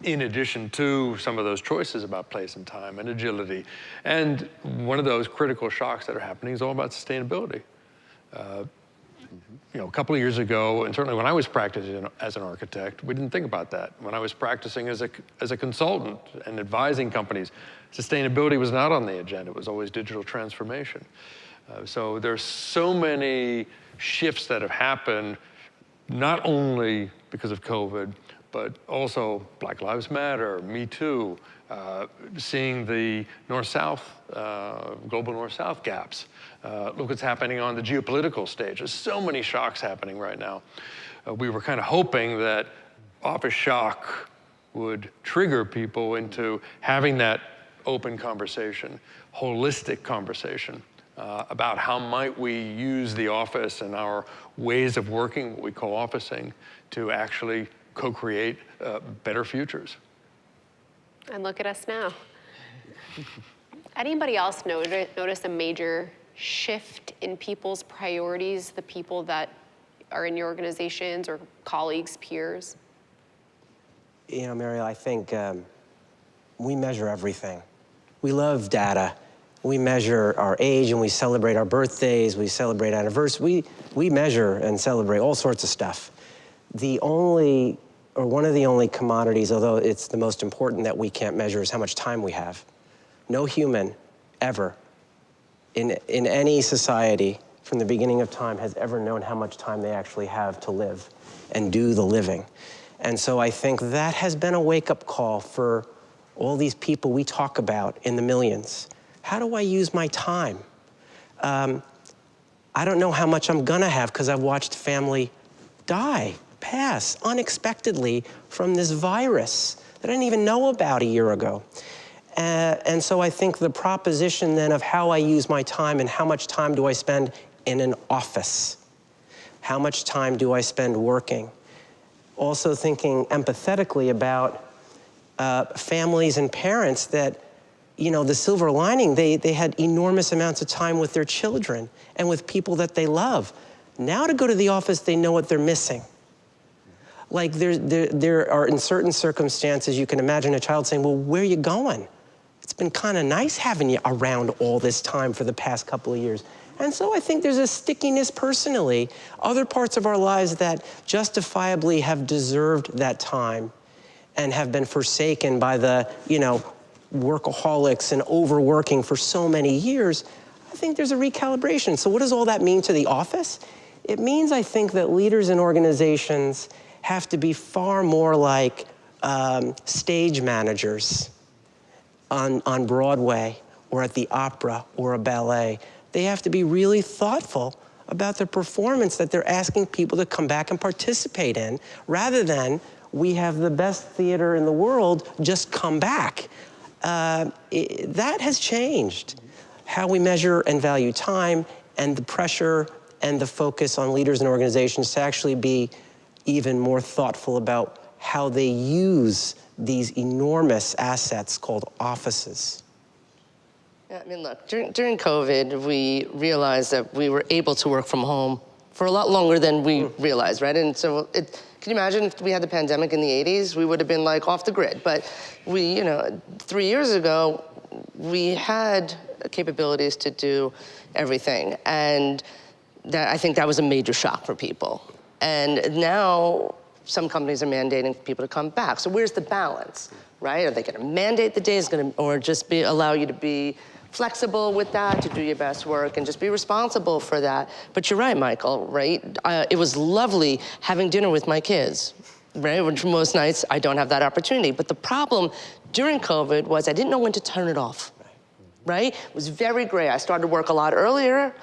in addition to some of those choices about place and time and agility. And one of those critical shocks that are happening is all about sustainability. A couple of years ago, and certainly when I was practicing as an architect, we didn't think about that. When I was practicing as a consultant and advising companies, sustainability was not on the agenda. It was always digital transformation. So there's so many shifts that have happened, not only because of COVID, but also Black Lives Matter, Me Too, seeing the North-South, global North-South gaps. Look what's happening on the geopolitical stage. There's so many shocks happening right now. We were kind of hoping that office shock would trigger people into having that open conversation, holistic conversation, about how might we use the office and our ways of working, what we call officing, to actually co-create better futures. And look at us now. Anybody else notice a major shift in people's priorities, the people that are in your organizations or colleagues, peers? Mariel, I think we measure everything. We love data. We measure our age and we celebrate our birthdays, we celebrate anniversaries. We measure and celebrate all sorts of stuff. One of the only commodities, although it's the most important, that we can't measure is how much time we have. No human ever in any society from the beginning of time has ever known how much time they actually have to live and do the living. And so I think that has been a wake-up call for all these people we talk about in the millions. How do I use my time? I don't know how much I'm gonna have because I've watched family pass unexpectedly from this virus that I didn't even know about a year ago. And so I think the proposition then of how I use my time and how much time do I spend in an office? How much time do I spend working? Also thinking empathetically about families and parents that, the silver lining, they had enormous amounts of time with their children and with people that they love. Now to go to the office, they know what they're missing. Like there are, in certain circumstances, you can imagine a child saying, well, where are you going? It's been kind of nice having you around all this time for the past couple of years. And so I think there's a stickiness personally, other parts of our lives that justifiably have deserved that time and have been forsaken by the, workaholics and overworking for so many years. I think there's a recalibration. So what does all that mean to the office? It means, I think, that leaders in organizations have to be far more like stage managers on Broadway or at the opera or a ballet. They have to be really thoughtful about the performance that they're asking people to come back and participate in, rather than, we have the best theater in the world, just come back. That has changed how we measure and value time, and the pressure and the focus on leaders and organizations to actually be even more thoughtful about how they use these enormous assets called offices. Yeah, I mean, look, during COVID, we realized that we were able to work from home for a lot longer than we realized, right? And so, can you imagine if we had the pandemic in the 80s, we would have been like off the grid. But we, 3 years ago, we had capabilities to do everything. And I think that was a major shock for people. And now, some companies are mandating people to come back. So where's the balance, right? Are they going to mandate the days, or just allow you to be flexible with that, to do your best work, and just be responsible for that? But you're right, Michael, right? It was lovely having dinner with my kids, right? Which most nights I don't have that opportunity. But the problem during COVID was I didn't know when to turn it off, right? It was very gray. I started work a lot earlier.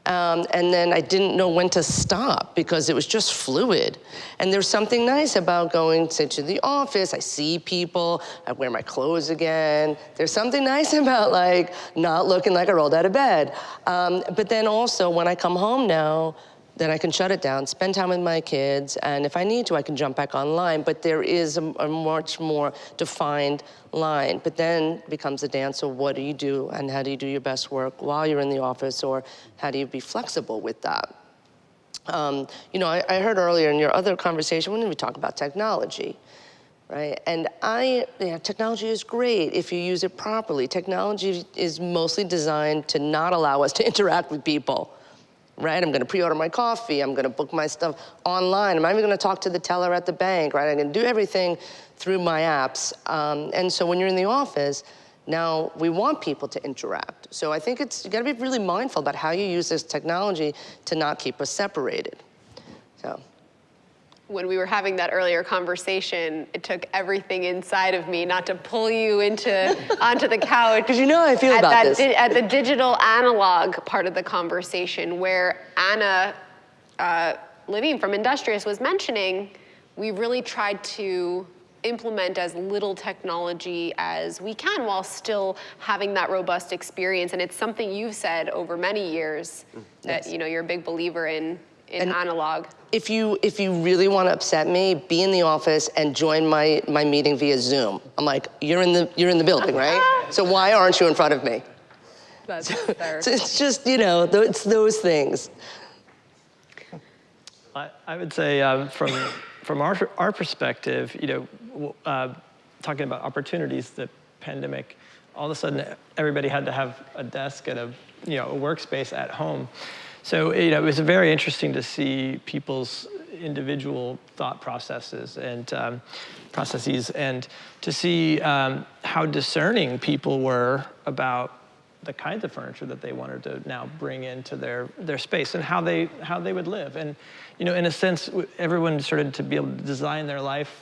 And then I didn't know when to stop because it was just fluid. And there's something nice about going to the office. I see people, I wear my clothes again. There's something nice about like not looking like I rolled out of bed. But then also when I come home now, then I can shut it down, spend time with my kids, and if I need to, I can jump back online. But there is a much more defined line. But then becomes a dance of what do you do and how do you do your best work while you're in the office, or how do you be flexible with that? I heard earlier in your other conversation when we talk about technology, right? And technology is great if you use it properly. Technology is mostly designed to not allow us to interact with people. Right, I'm gonna pre-order my coffee, I'm gonna book my stuff online, I'm not even gonna talk to the teller at the bank, right? I'm gonna do everything through my apps. And so when you're in the office, now we want people to interact. So I think you gotta be really mindful about how you use this technology to not keep us separated, so. When we were having that earlier conversation, it took everything inside of me not to pull you onto the couch. Because you know how I feel about this. At the digital analog part of the conversation, where Anna, Levine from Industrious, was mentioning, we really tried to implement as little technology as we can while still having that robust experience. And it's something you've said over many years that you're a big believer in analog. If you really want to upset me, be in the office and join my meeting via Zoom. I'm like, you're in the building, right? So why aren't you in front of me? That's fair. So it's just, it's those things. I would say from our perspective, talking about opportunities, the pandemic, all of a sudden everybody had to have a desk and a workspace at home. So it was very interesting to see people's individual thought processes and to see how discerning people were about the kinds of furniture that they wanted to now bring into their space and how they would live. And in a sense, everyone started to be able to design their life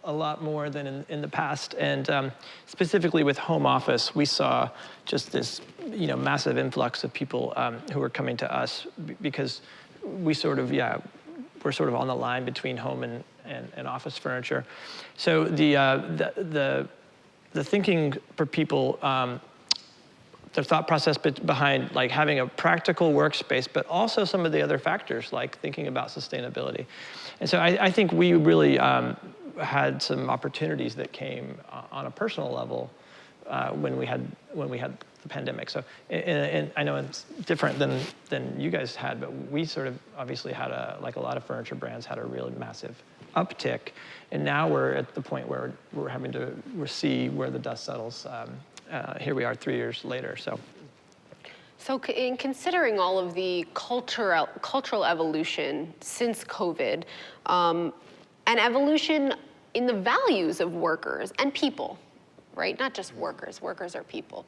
a lot more than in the past. And specifically with home office, we saw just this massive influx of people who were coming to us because we're sort of on the line between home and office furniture. So the thinking for people, the thought process behind like having a practical workspace, but also some of the other factors like thinking about sustainability. And so I think we really had some opportunities that came on a personal level when we had the pandemic. So, and I know it's different than you guys had, but we sort of obviously had like a lot of furniture brands had a really massive uptick, and now we're at the point where we're having to see where the dust settles. Here we are 3 years later. So in considering all of the cultural evolution since COVID, and evolution in the values of workers and people, right? Not just workers. Workers are people.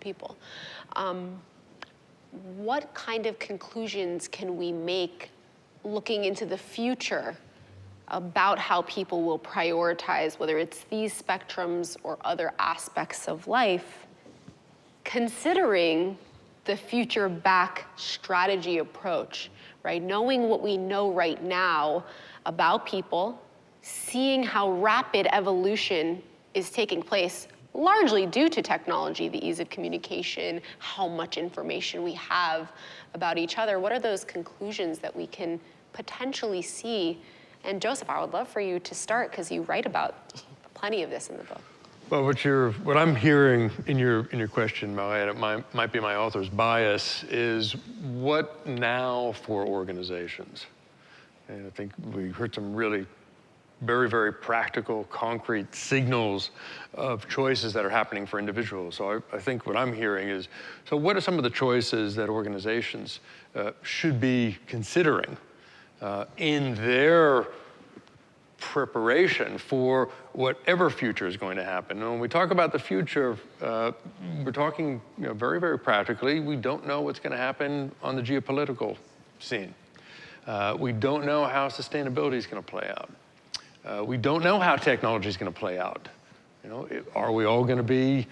What kind of conclusions can we make looking into the future about how people will prioritize, whether it's these spectrums or other aspects of life, considering the future back strategy approach, right? Knowing what we know right now about people, seeing how rapid evolution is taking place, largely due to technology, the ease of communication, how much information we have about each other. What are those conclusions that we can potentially see? And Joseph, I would love for you to start, because you write about plenty of this in the book. Well, what I'm hearing in your question, Mo, and it might be my author's bias, is what now for organizations? And I think we heard some really very, very practical, concrete signals of choices that are happening for individuals. So I think what I'm hearing is, so what are some of the choices that organizations should be considering in their preparation for whatever future is going to happen? And when we talk about the future, we're talking very, very practically. We don't know what's going to happen on the geopolitical scene. We don't know how sustainability is going to play out. We don't know how technology is going to play out. Are we all going to be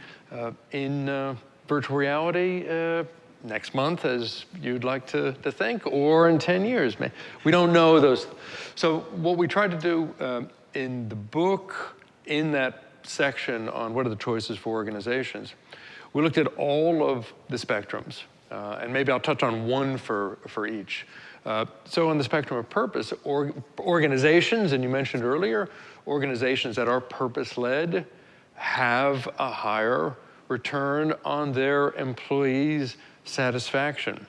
in virtual reality next month, as you'd like to think, or in 10 years? We don't know those. So what we tried to do in the book, in that section on what are the choices for organizations, we looked at all of the spectrums, and maybe I'll touch on one for each. So on the spectrum of purpose, organizations, and you mentioned earlier, organizations that are purpose-led have a higher return on their employees' satisfaction,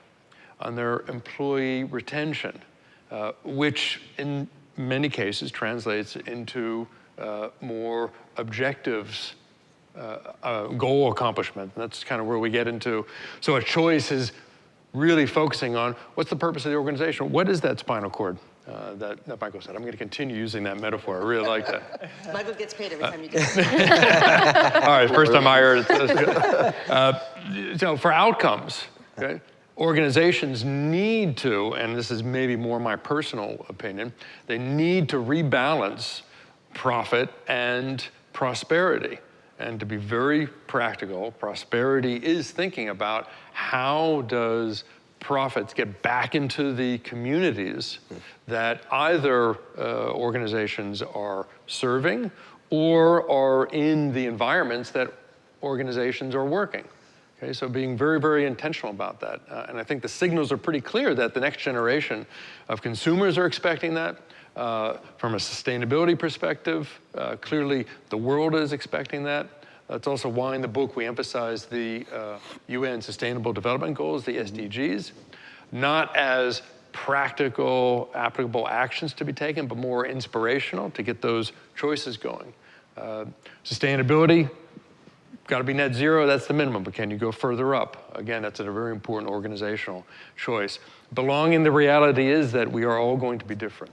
on their employee retention, which in many cases translates into more objectives, goal accomplishment. And that's kind of where we get into. So a choice is really focusing on what's the purpose of the organization? What is that spinal cord that Michael said? I'm going to continue using that metaphor. I really like that. Michael gets paid every time you do it. All right, first time I heard it. So for outcomes, okay, organizations need to, and this is maybe more my personal opinion, they need to rebalance profit and prosperity. And to be very practical, prosperity is thinking about how does profits get back into the communities that either organizations are serving or are in the environments that organizations are working. Okay, so being very, very intentional about that. And I think the signals are pretty clear that the next generation of consumers are expecting that. From a sustainability perspective, clearly the world is expecting that. That's also why in the book we emphasize the UN Sustainable Development Goals, the SDGs, not as practical, applicable actions to be taken, but more inspirational to get those choices going. Sustainability, got to be net zero, that's the minimum, but can you go further up? Again, that's a very important organizational choice. Belonging, the reality is that we are all going to be different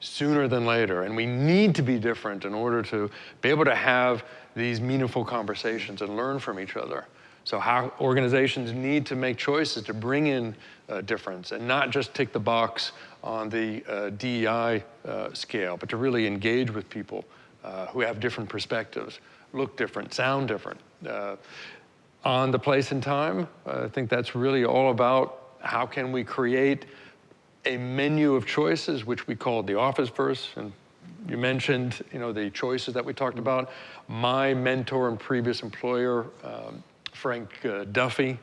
sooner than later, and we need to be different in order to be able to have these meaningful conversations and learn from each other. So how organizations need to make choices to bring in difference and not just tick the box on the DEI scale, but to really engage with people who have different perspectives, look different, sound different. On the place and time, I think that's really all about how can we create a menu of choices, which we call the office verse. And you mentioned, the choices that we talked about. My mentor and previous employer, Frank Duffy,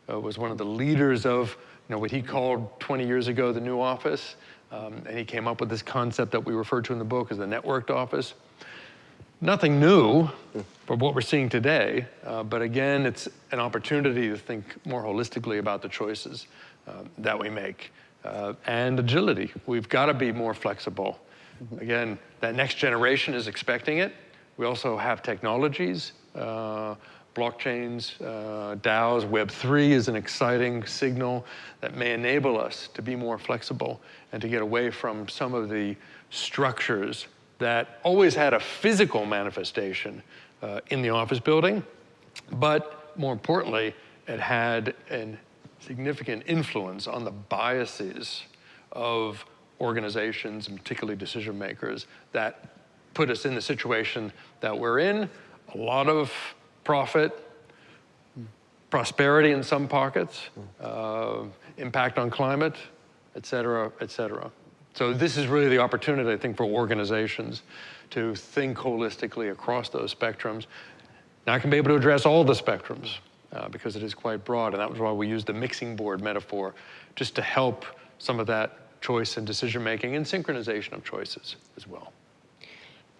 was one of the leaders of what he called 20 years ago the new office. And he came up with this concept that we refer to in the book as the networked office. Nothing new for what we're seeing today, but again, it's an opportunity to think more holistically about the choices that we make. And agility, we've got to be more flexible. Again, that next generation is expecting it. We also have technologies, blockchains, DAOs, Web3 is an exciting signal that may enable us to be more flexible and to get away from some of the structures that always had a physical manifestation in the office building, but more importantly, it had a significant influence on the biases of organizations, and particularly decision makers, that put us in the situation that we're in. A lot of profit, prosperity in some pockets, impact on climate, et cetera, et cetera. So this is really the opportunity, I think, for organizations to think holistically across those spectrums. Not going to be able to address all the spectrums because it is quite broad, and that was why we used the mixing board metaphor, just to help some of that choice and decision-making and synchronization of choices as well.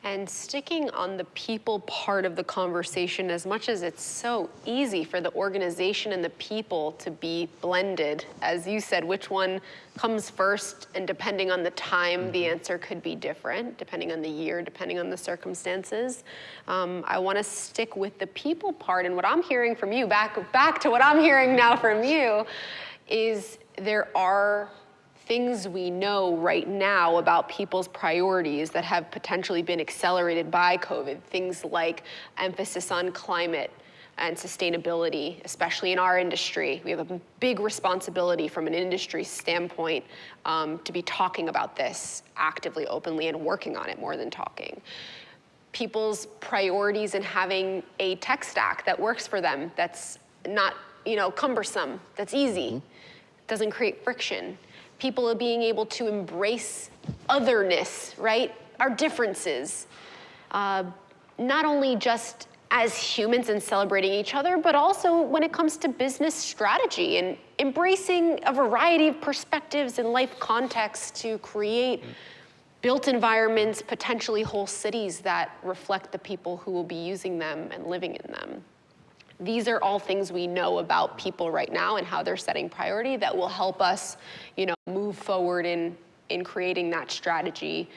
And sticking on the people part of the conversation, as much as it's so easy for the organization and the people to be blended, as you said, which one comes first, and depending on the time, the answer could be different, depending on the year, depending on the circumstances. I want to stick with the people part, and what I'm hearing from you, back to what I'm hearing now from you, is there are things we know right now about people's priorities that have potentially been accelerated by COVID, things like emphasis on climate and sustainability, especially in our industry. We have a big responsibility from an industry standpoint to be talking about this actively, openly, and working on it more than talking. People's priorities in having a tech stack that works for them, that's not, cumbersome, that's easy, doesn't create friction. People are being able to embrace otherness, right? Our differences. Not only just as humans and celebrating each other, but also when it comes to business strategy and embracing a variety of perspectives and life contexts to create built environments, potentially whole cities that reflect the people who will be using them and living in them. These are all things we know about people right now and how they're setting priority that will help us, move forward in creating that strategy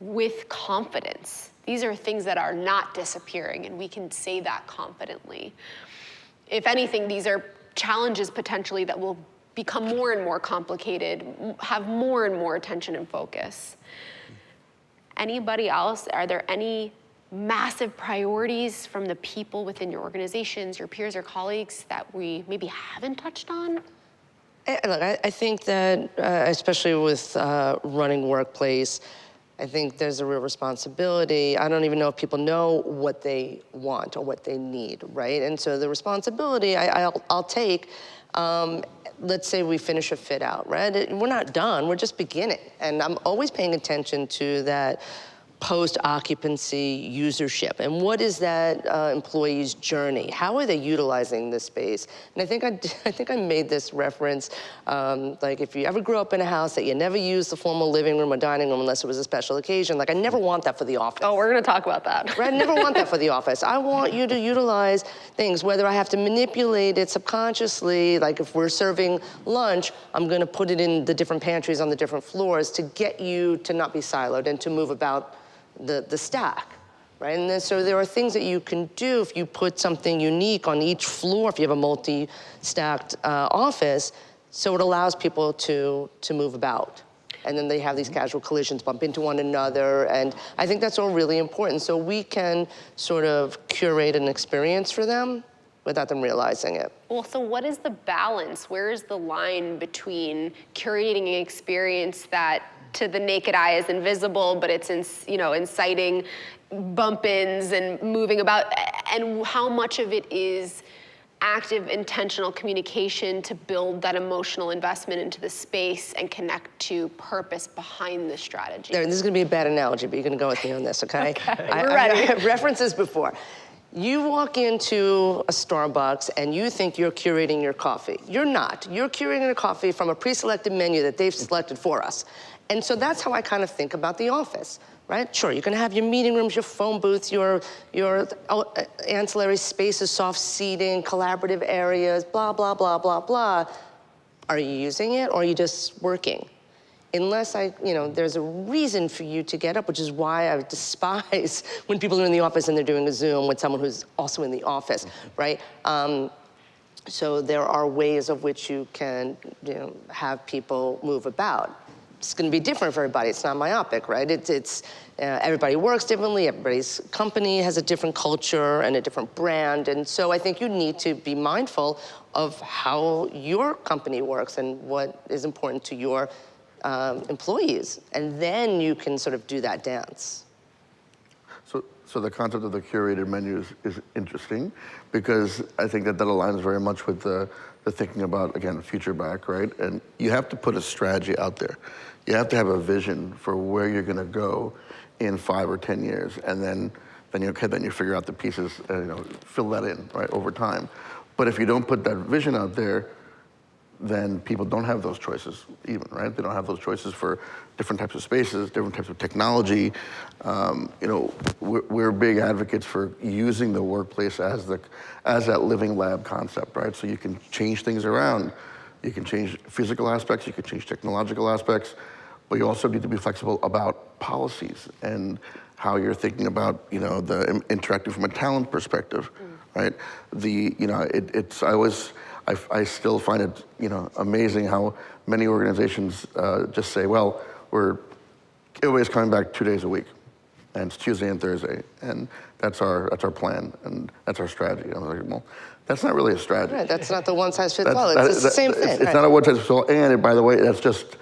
with confidence. These are things that are not disappearing, and we can say that confidently. If anything, these are challenges potentially that will become more and more complicated, have more and more attention and focus. Anybody else? Are there any massive priorities from the people within your organizations, your peers or colleagues that we maybe haven't touched on? Look, I think that, especially with running workplace, I think there's a real responsibility. I don't even know if people know what they want or what they need, right? And so the responsibility I'll take, let's say we finish a fit out, right? We're not done, we're just beginning. And I'm always paying attention to that post-occupancy usership, and what is that employee's journey? How are they utilizing this space? And I think I made this reference, like if you ever grew up in a house that you never used the formal living room or dining room unless it was a special occasion, like I never want that for the office. Oh, we're gonna talk about that. Right, I never want that for the office. I want you to utilize things, whether I have to manipulate it subconsciously, like if we're serving lunch, I'm gonna put it in the different pantries on the different floors to get you to not be siloed and to move about the stack, right? And then, so there are things that you can do if you put something unique on each floor, if you have a multi-stacked office, so it allows people to move about. And then they have these casual collisions, bump into one another, and I think that's all really important. So we can sort of curate an experience for them without them realizing it. Well, so what is the balance? Where is the line between curating an experience that to the naked eye is invisible, but it's inciting bump-ins and moving about, and how much of it is active, intentional communication to build that emotional investment into the space and connect to purpose behind the strategy? This is gonna be a bad analogy, but you're gonna go with me on this, okay? Okay, we're ready. I have references before. You walk into a Starbucks and you think you're curating your coffee. You're not. You're curating a coffee from a pre-selected menu that they've selected for us. And so that's how I kind of think about the office, right? Sure, you're gonna have your meeting rooms, your phone booths, your ancillary spaces, soft seating, collaborative areas, blah, blah, blah, blah, blah. Are you using it or are you just working? Unless there's a reason for you to get up, which is why I despise when people are in the office and they're doing a Zoom with someone who's also in the office, right? So there are ways of which you can have people move about. It's going to be different for everybody. It's not myopic, right? Everybody works differently. Everybody's company has a different culture and a different brand. And so I think you need to be mindful of how your company works and what is important to your employees. And then you can sort of do that dance. So So the concept of the curated menu is interesting because I think that aligns very much with the thinking about, again, future back, right? And you have to put a strategy out there. You have to have a vision for where you're going to go in 5 or 10 years, and then you figure out the pieces, fill that in, right, over time. But if you don't put that vision out there, then people don't have those choices even, right? They don't have those choices for different types of spaces, different types of technology. We're big advocates for using the workplace as that living lab concept, right? So you can change things around. You can change physical aspects, you can change technological aspects, but you also need to be flexible about policies and how you're thinking about, the interacting from a talent perspective, right? I still find it, amazing how many organizations just say, well, everybody's coming back 2 days a week, and it's Tuesday and Thursday, and that's our plan, and that's our strategy. I'm like, well, that's not really a strategy. Right, that's not the one size fits all. It's the same thing. It's not a one size fits all, and by the way, that's just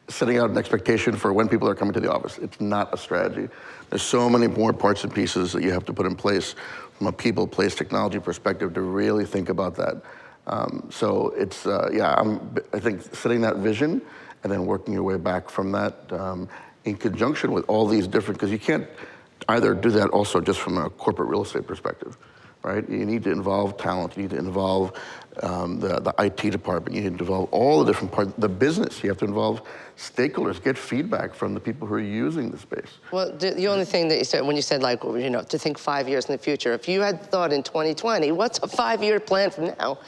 setting out an expectation for when people are coming to the office. It's not a strategy. There's so many more parts and pieces that you have to put in place from a people, place, technology perspective to really think about that. So it's, I think setting that vision and then working your way back from that in conjunction with all these different, because you can't either do that also just from a corporate real estate perspective, right? You need to involve talent, you need to involve the IT department, you need to involve all the different parts, the business, you have to involve stakeholders, get feedback from the people who are using the space. Well, the only thing that you said, when you said to think 5 years in the future, if you had thought in 2020, what's a 5-year plan from now?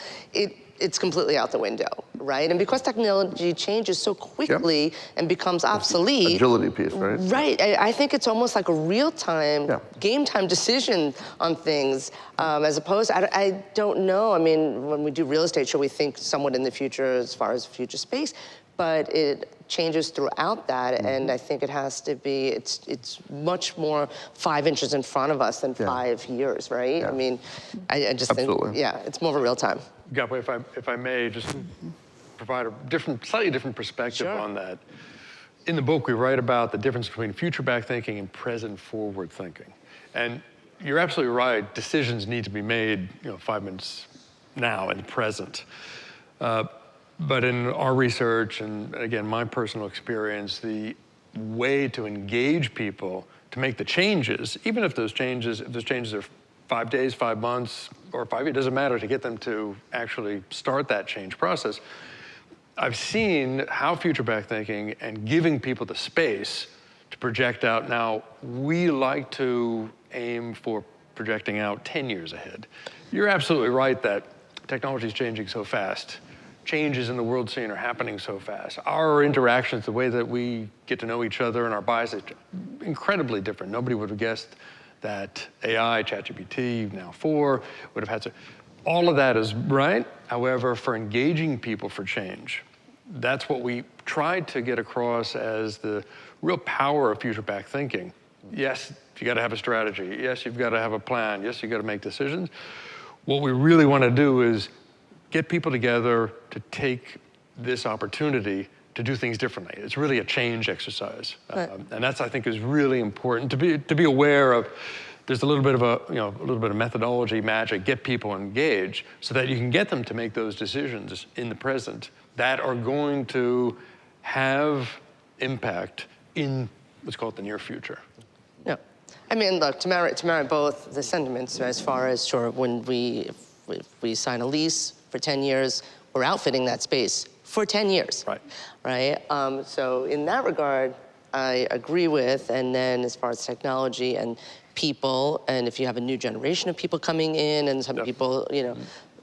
It's completely out the window, right? And because technology changes so quickly and becomes obsolete. Agility piece, right? Right, I think it's almost like a real-time, game-time decision on things, as opposed, I don't know, I mean, when we do real estate, we think somewhat in the future as far as future space, but it changes throughout that, and I think it has to be, it's much more 5 inches in front of us than 5 years, right? I mean, I just think, it's more of a real time. Gabby, if I may just provide a slightly different perspective on that. In the book, we write about the difference between future back thinking and present forward thinking. And you're absolutely right, decisions need to be made 5 minutes now in the present. But in our research, and again, my personal experience, the way to engage people to make the changes, even if those changes are 5 days, 5 months, or 5 years, it doesn't matter, to get them to actually start that change process. I've seen how future back thinking and giving people the space to project out. Now, we like to aim for projecting out 10 years ahead. You're absolutely right that technology is changing so fast. Changes in the world scene are happening so fast. Our interactions, the way that we get to know each other and our biases, incredibly different. Nobody would have guessed that AI, ChatGPT, now 4, would have had to. All of that is right. However, for engaging people for change, that's what we tried to get across as the real power of future back thinking. Yes, you got to have a strategy. Yes, you've got to have a plan. Yes, you've got to make decisions. What we really want to do is get people together to take this opportunity to do things differently. It's really a change exercise. And that's, I think, is really important to be aware of. There's a little bit of a methodology magic, get people engaged so that you can get them to make those decisions in the present that are going to have impact in, let's call it, the near future. Yeah, I mean, look, to marry both the sentiments as far as when if we sign a lease for 10 years, we're outfitting that space for 10 years. Right? So in that regard, I agree with, and then as far as technology and people, and if you have a new generation of people coming in and some people,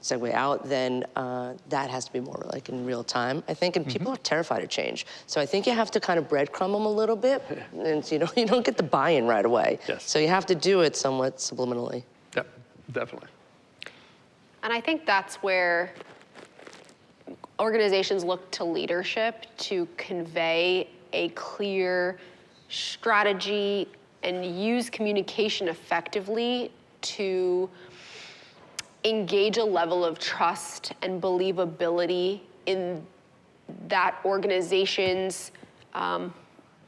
segue out, then that has to be more like in real time, I think, and people are terrified of change. So I think you have to kind of breadcrumb them a little bit, and so you don't get the buy-in right away. So you have to do it somewhat subliminally. Yep, definitely. And I think that's where organizations look to leadership to convey a clear strategy and use communication effectively to engage a level of trust and believability in that organization's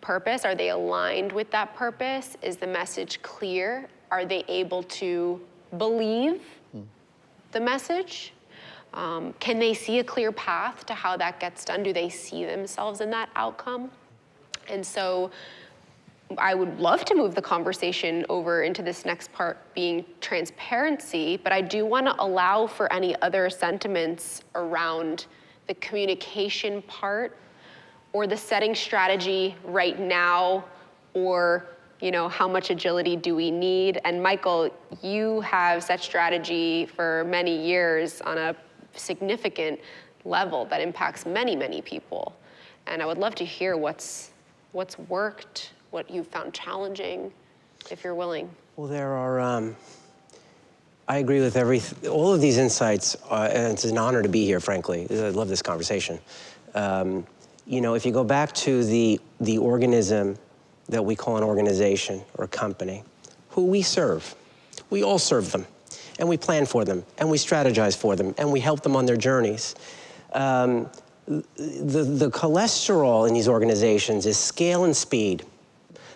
purpose. Are they aligned with that purpose? Is the message clear? are they able to believe the message? Can they see a clear path to how that gets done? Do they see themselves in that outcome? And so I would love to move the conversation over into this next part being transparency, but I do want to allow for any other sentiments around the communication part or the setting strategy right now, or how much agility do we need? And Michael, you have set strategy for many years on a significant level that impacts many, many people. And I would love to hear what's worked, what you found challenging, if you're willing. Well, there are, I agree with all of these insights, and it's an honor to be here, frankly. I love this conversation. If you go back to the organism that we call an organization or a company, who we serve, we all serve them, and we plan for them, and we strategize for them, and we help them on their journeys. The cholesterol in these organizations is scale and speed.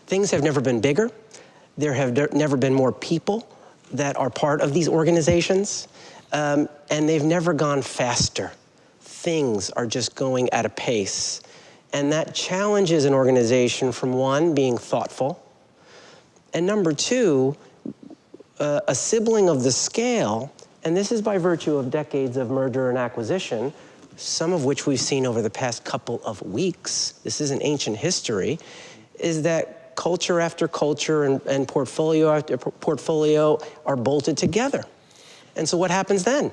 Things have never been bigger. There have never been more people that are part of these organizations, and they've never gone faster. Things are just going at a pace. And that challenges an organization from, one, being thoughtful, and number two, a sibling of the scale, and this is by virtue of decades of merger and acquisition, some of which we've seen over the past couple of weeks, this isn't ancient history, is that culture after culture and portfolio after portfolio are bolted together. And so what happens then?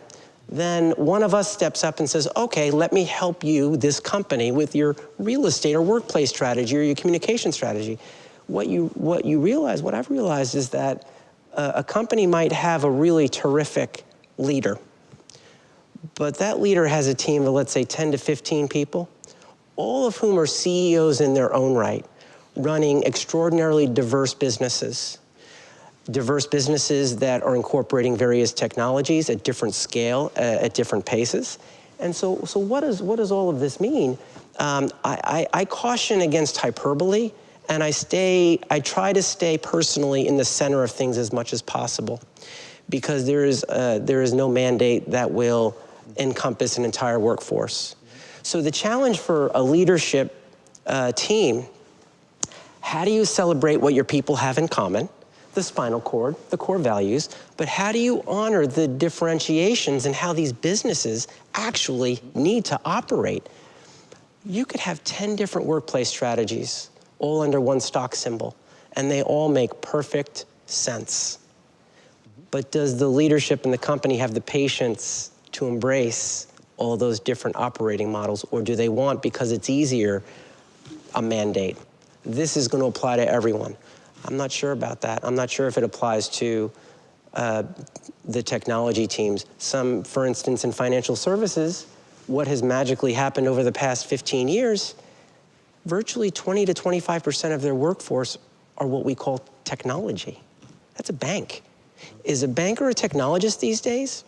Then one of us steps up and says, okay, let me help you, this company, with your real estate or workplace strategy or your communication strategy. What I've realized is that a company might have a really terrific leader, but that leader has a team of, let's say, 10 to 15 people, all of whom are CEOs in their own right, running extraordinarily diverse businesses that are incorporating various technologies at different scale, at different paces. And so what does all of this mean? I caution against hyperbole, and I try to stay personally in the center of things as much as possible, because there is no mandate that will encompass an entire workforce. So the challenge for a leadership team, how do you celebrate what your people have in common? The spinal cord, the core values, but how do you honor the differentiations and how these businesses actually need to operate? You could have 10 different workplace strategies, all under one stock symbol, and they all make perfect sense. But does the leadership in the company have the patience to embrace all those different operating models, or do they want, because it's easier, a mandate? This is going to apply to everyone. I'm not sure about that. I'm not sure if it applies to the technology teams. For instance, in financial services, what has magically happened over the past 15 years, virtually 20 to 25% of their workforce are what we call technology. That's a bank. Is a banker a technologist these days?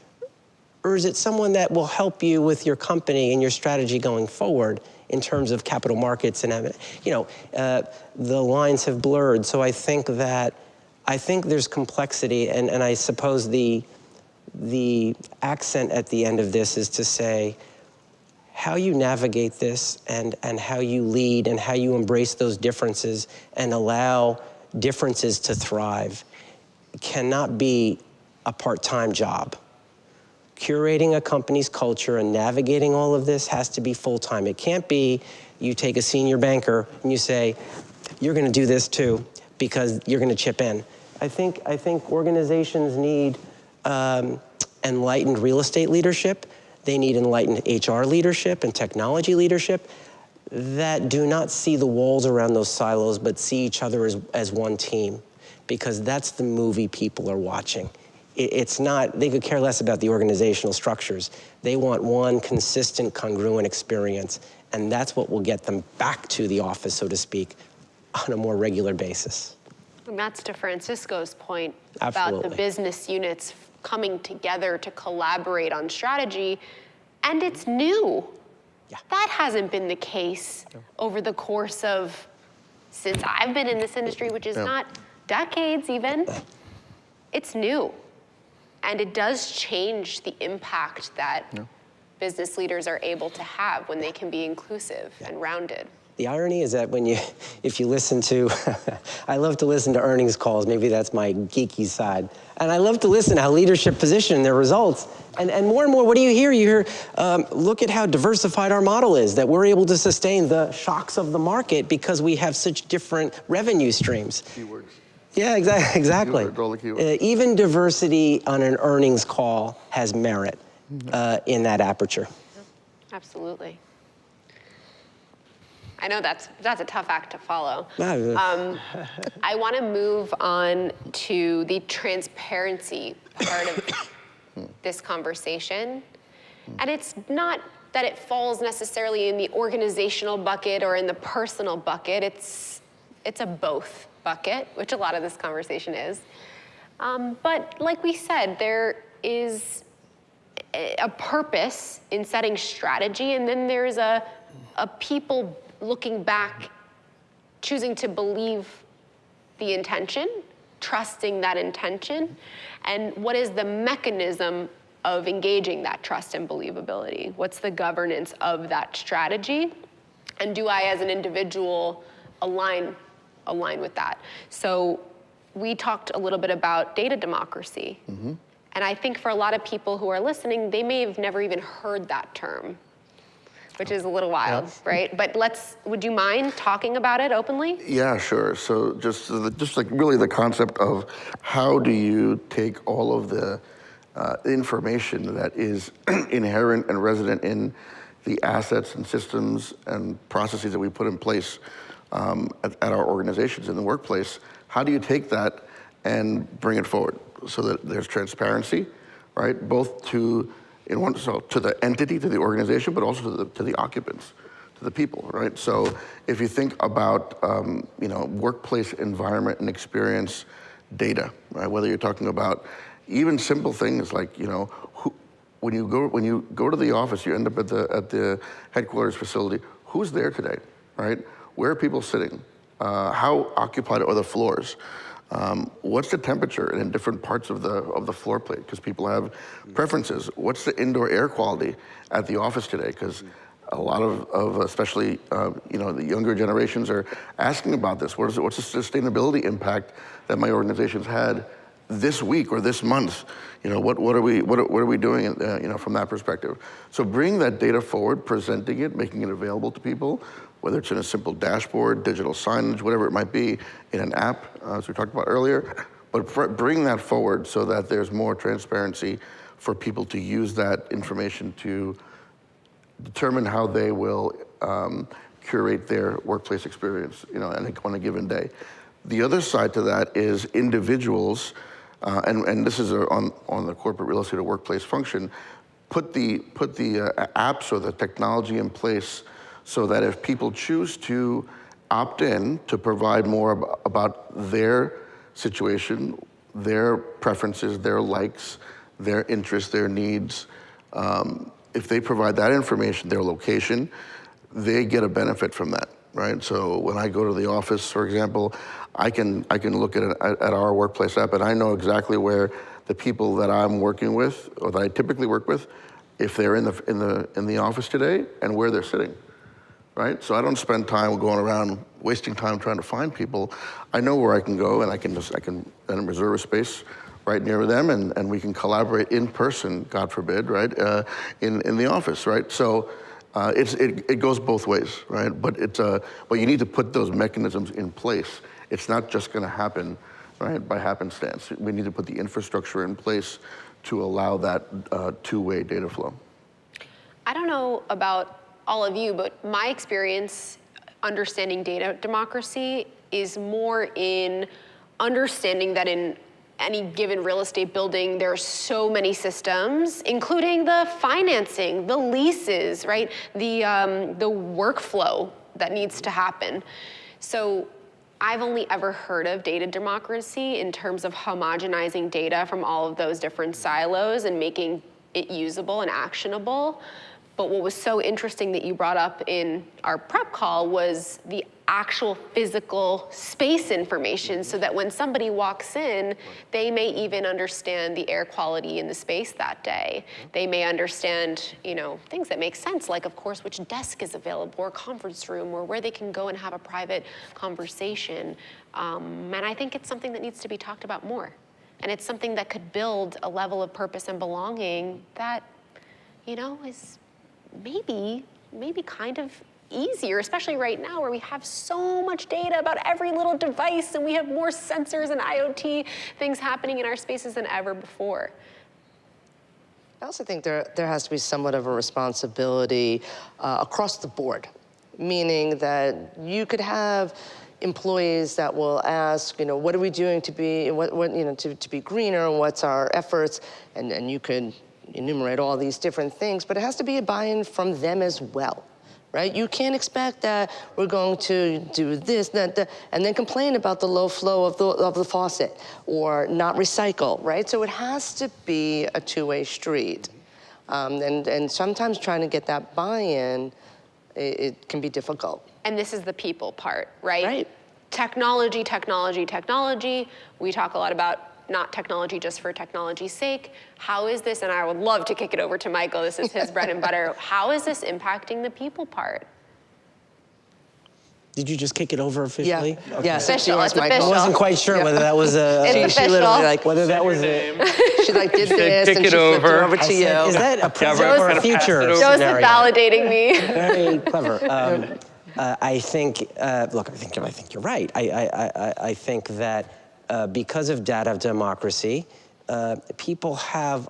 Or is it someone that will help you with your company and your strategy going forward in terms of capital markets and, the lines have blurred. So I think there's complexity, and I suppose the accent at the end of this is to say how you navigate this and how you lead and how you embrace those differences and allow differences to thrive cannot be a part-time job. Curating a company's culture and navigating all of this has to be full-time. It can't be you take a senior banker and you say, you're going to do this too because you're going to chip in. I think organizations need enlightened real estate leadership. They need enlightened HR leadership and technology leadership that do not see the walls around those silos but see each other as one team, because that's the movie people are watching. It's not, they could care less about the organizational structures. They want one consistent, congruent experience, and that's what will get them back to the office, so to speak, on a more regular basis. And that's to Francisco's point about Absolutely. the business units coming together to collaborate on strategy, and it's new. Yeah. That hasn't been the case over the course of, since I've been in this industry, which is not decades even. it's new. And it does change the impact that business leaders are able to have when they can be inclusive and rounded. The irony is that if you listen to, I love to listen to earnings calls, maybe that's my geeky side. And I love to listen to how leadership position their results. And more, what do you hear? You hear, look at how diversified our model is, that we're able to sustain the shocks of the market because we have such different revenue streams. Keywords. Yeah, exactly. Keywords, all the keywords. Even diversity on an earnings call has merit in that aperture. Absolutely. I know that's a tough act to follow. I want to move on to the transparency part of this conversation. And it's not that it falls necessarily in the organizational bucket or in the personal bucket. It's a both bucket, which a lot of this conversation is. But like we said, there is a purpose in setting strategy, and then there's a people looking back, choosing to believe the intention, trusting that intention, and what is the mechanism of engaging that trust and believability? What's the governance of that strategy? And do I, as an individual, align with that? So we talked a little bit about data democracy. Mm-hmm. And I think for a lot of people who are listening, they may have never even heard that term, which is a little wild, right? But would you mind talking about it openly? Yeah, sure. So just like really the concept of how do you take all of the information that is inherent and resident in the assets and systems and processes that we put in place at our organizations in the workplace, how do you take that and bring it forward so that there's transparency, right? Both to the entity, to the organization, but also to the occupants, to the people, right? So if you think about workplace environment and experience data, right? Whether you're talking about even simple things like when you go to the office, you end up at the headquarters facility. Who's there today, right? Where are people sitting? How occupied are the floors? What's the temperature in different parts of the floor plate? Because people have preferences. What's the indoor air quality at the office today? Because a lot of especially the younger generations are asking about this. What's the sustainability impact that my organization's had this week or this month? What are we doing? From that perspective. So bring that data forward, presenting it, making it available to people, whether it's in a simple dashboard, digital signage, whatever it might be, in an app, as we talked about earlier, but bring that forward so that there's more transparency for people to use that information to determine how they will curate their workplace experience, on a given day. The other side to that is individuals, and this is on the corporate real estate or workplace function, put the apps or the technology in place so that if people choose to opt in to provide more about their situation, their preferences, their likes, their interests, their needs, if they provide that information, their location, they get a benefit from that, right? So when I go to the office, for example, I can look at our workplace app, and I know exactly where the people that I'm working with, or that I typically work with, if they're in the office today, and where they're sitting. Right? So I don't spend time going around wasting time trying to find people. I know where I can go, and I can reserve a space right near them, and we can collaborate in person, God forbid, right? In the office, right? So it goes both ways, right? But you need to put those mechanisms in place. It's not just going to happen, right, by happenstance. We need to put the infrastructure in place to allow that two-way data flow. I don't know about all of you, but my experience understanding data democracy is more in understanding that in any given real estate building, there are so many systems, including the financing, the leases, right? The workflow that needs to happen. So I've only ever heard of data democracy in terms of homogenizing data from all of those different silos and making it usable and actionable. But what was so interesting that you brought up in our prep call was the actual physical space information, so that when somebody walks in, they may even understand the air quality in the space that day. They may understand, things that make sense, like, of course, which desk is available, or conference room, or where they can go and have a private conversation. And I think it's something that needs to be talked about more. And it's something that could build a level of purpose and belonging that, is maybe kind of easier, especially right now where we have so much data about every little device, and we have more sensors and IoT things happening in our spaces than ever before. I also think there has to be somewhat of a responsibility across the board, meaning that you could have employees that will ask, what are we doing to be, to be greener, what's our efforts, and you could enumerate all these different things, but it has to be a buy-in from them as well. Right? You can't expect that we're going to do this, that, and then complain about the low flow of the faucet or not recycle, right? So it has to be a two-way street. And sometimes trying to get that buy-in, it can be difficult. And this is the people part, right? Right. Technology, technology, technology. We talk a lot about not technology just for technology's sake. How is this, and I would love to kick it over to Michael, this is his bread and butter, how is this impacting the people part? Did you just kick it over officially? Yeah, Okay. yeah, official, It's Michael. official. I wasn't quite sure whether that was a... It's She official. literally like, whether that was a... she like did this kick and it she flipped over. it over I to you. said, is that a present we're or gonna a future pass it over. Joseph scenario? validating me. Very clever. I think, look, I think you're right. I think that because of data democracy, people have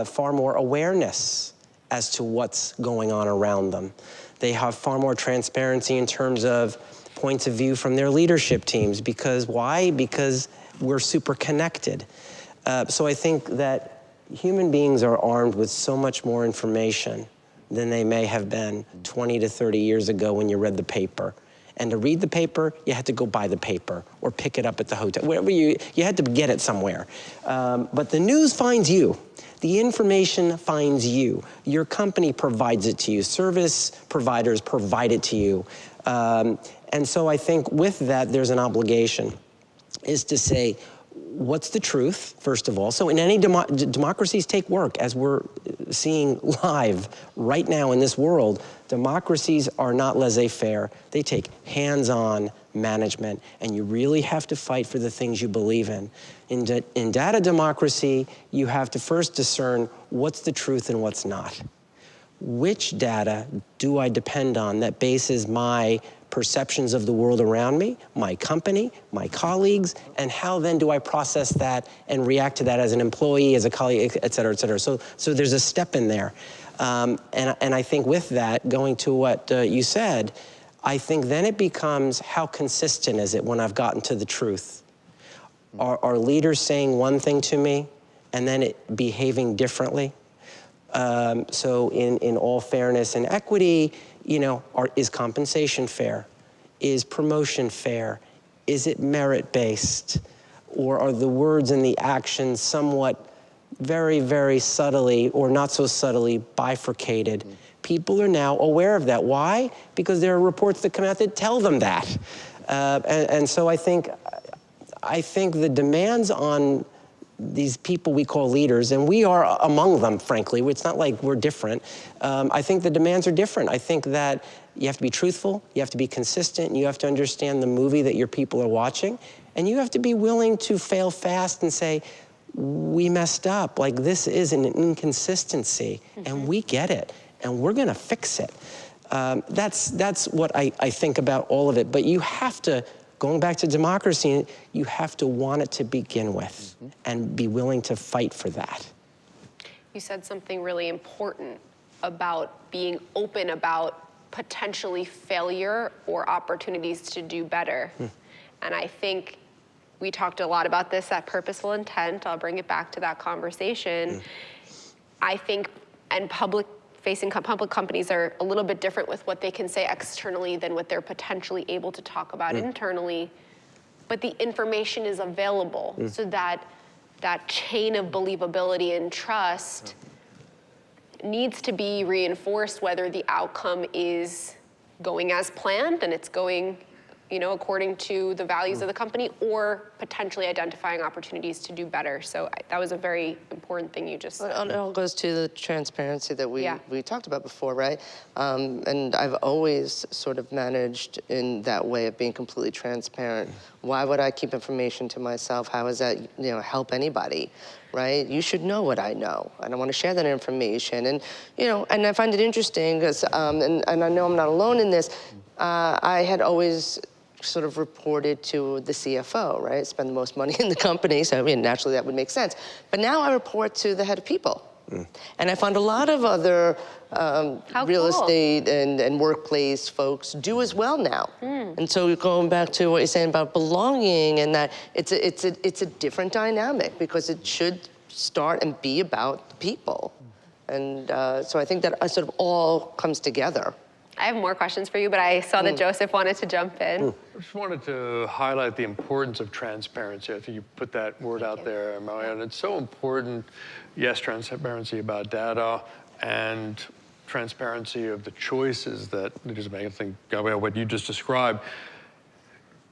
far more awareness as to what's going on around them. They have far more transparency in terms of points of view from their leadership teams. Because why? Because we're super connected. So I think that human beings are armed with so much more information than they may have been 20 to 30 years ago when you read the paper. And to read the paper, you had to go buy the paper or pick it up at the hotel. Wherever you had to get it somewhere. But the news finds you. The information finds you. Your company provides it to you. Service providers provide it to you. And so I think with that, there's an obligation, is to say, what's the truth, first of all? So in any democracies take work, as we're seeing live right now in this world. Democracies are not laissez-faire. They take hands-on management, and you really have to fight for the things you believe in. In data democracy, you have to first discern what's the truth and what's not. Which data do I depend on that bases my perceptions of the world around me, my company, my colleagues, and how then do I process that and react to that as an employee, as a colleague, et cetera, et cetera. So there's a step in there. And I think with that, going to what you said, I think then it becomes how consistent is it when I've gotten to the truth? Are leaders saying one thing to me and then it behaving differently? So in all fairness and equity, is compensation fair? Is promotion fair? Is it merit-based? Or are the words and the actions somewhat very, very subtly or not so subtly bifurcated? People are now aware of that. Why? Because there are reports that come out that tell them that. And so I think the demands on these people we call leaders, and we are among them, frankly. It's not like we're different. I think the demands are different. I think that you have to be truthful, you have to be consistent, and you have to understand the movie that your people are watching, and you have to be willing to fail fast and say, we messed up. Like, this is an inconsistency, and we get it, and we're gonna fix it. That's what I think about all of it. But you have to, going back to democracy, you have to want it to begin with and be willing to fight for that. You said something really important about being open about potentially failure or opportunities to do better. And I think we talked a lot about this at Purposeful Intent. I'll bring it back to that conversation. I think, and public-facing public companies are a little bit different with what they can say externally than what they're potentially able to talk about internally. But the information is available, so that chain of believability and trust needs to be reinforced, whether the outcome is going as planned and it's going, according to the values of the company, or potentially identifying opportunities to do better. So that was a very important thing you just said. It all goes to the transparency that we talked about before, right? And I've always sort of managed in that way of being completely transparent. Why would I keep information to myself? How does that, help anybody, right? You should know what I know. I don't want to share that information. And, and I find it interesting because, and I know I'm not alone in this, I had always sort of reported to the CFO, right? Spend the most money in the company, so naturally that would make sense. But now I report to the head of people. And I found a lot of other real estate and workplace folks do as well now. And so going back to what you're saying about belonging, and that it's a different dynamic because it should start and be about people. And so I think that sort of all comes together. I have more questions for you, but I saw that Joseph wanted to jump in. I just wanted to highlight the importance of transparency. I think you put that word out there, Marianne. It's so important, yes, transparency about data and transparency of the choices that leaders make. I think, Gabrielle, what you just described,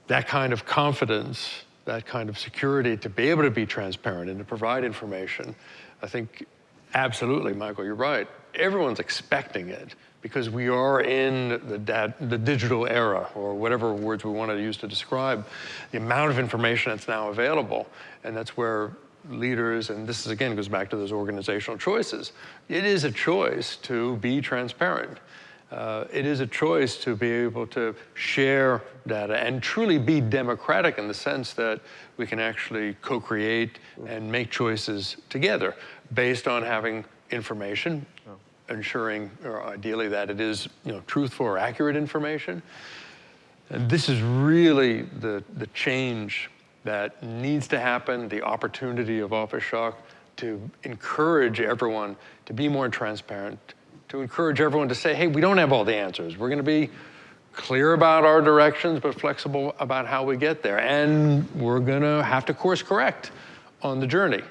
that kind of confidence, that kind of security to be able to be transparent and to provide information, I think absolutely, Michael, you're right. Everyone's expecting it, because we are in the digital era, or whatever words we want to use to describe the amount of information that's now available. And that's where leaders, and this is, again, goes back to those organizational choices. It is a choice to be transparent. It is a choice to be able to share data and truly be democratic in the sense that we can actually co-create and make choices together based on having information, ensuring, or ideally, that it is truthful or accurate information. And this is really the change that needs to happen, the opportunity of Office Shock to encourage everyone to be more transparent, to encourage everyone to say, hey, we don't have all the answers. We're going to be clear about our directions, but flexible about how we get there. And we're going to have to course correct on the journey.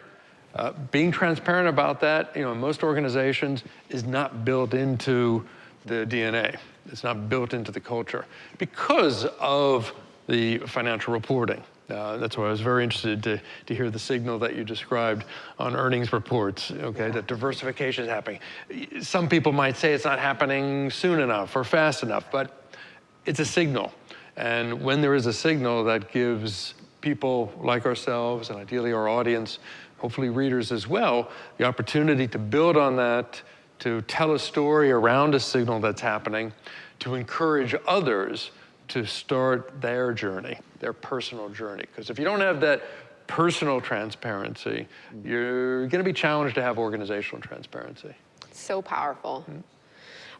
Being transparent about that, in most organizations, is not built into the DNA. It's not built into the culture because of the financial reporting. That's why I was very interested to hear the signal that you described on earnings reports, okay, that diversification is happening. Some people might say it's not happening soon enough or fast enough, but it's a signal. And when there is a signal, that gives people like ourselves, and ideally our audience, hopefully readers as well, the opportunity to build on that, to tell a story around a signal that's happening, to encourage others to start their journey, their personal journey. Because if you don't have that personal transparency, you're going to be challenged to have organizational transparency. So powerful.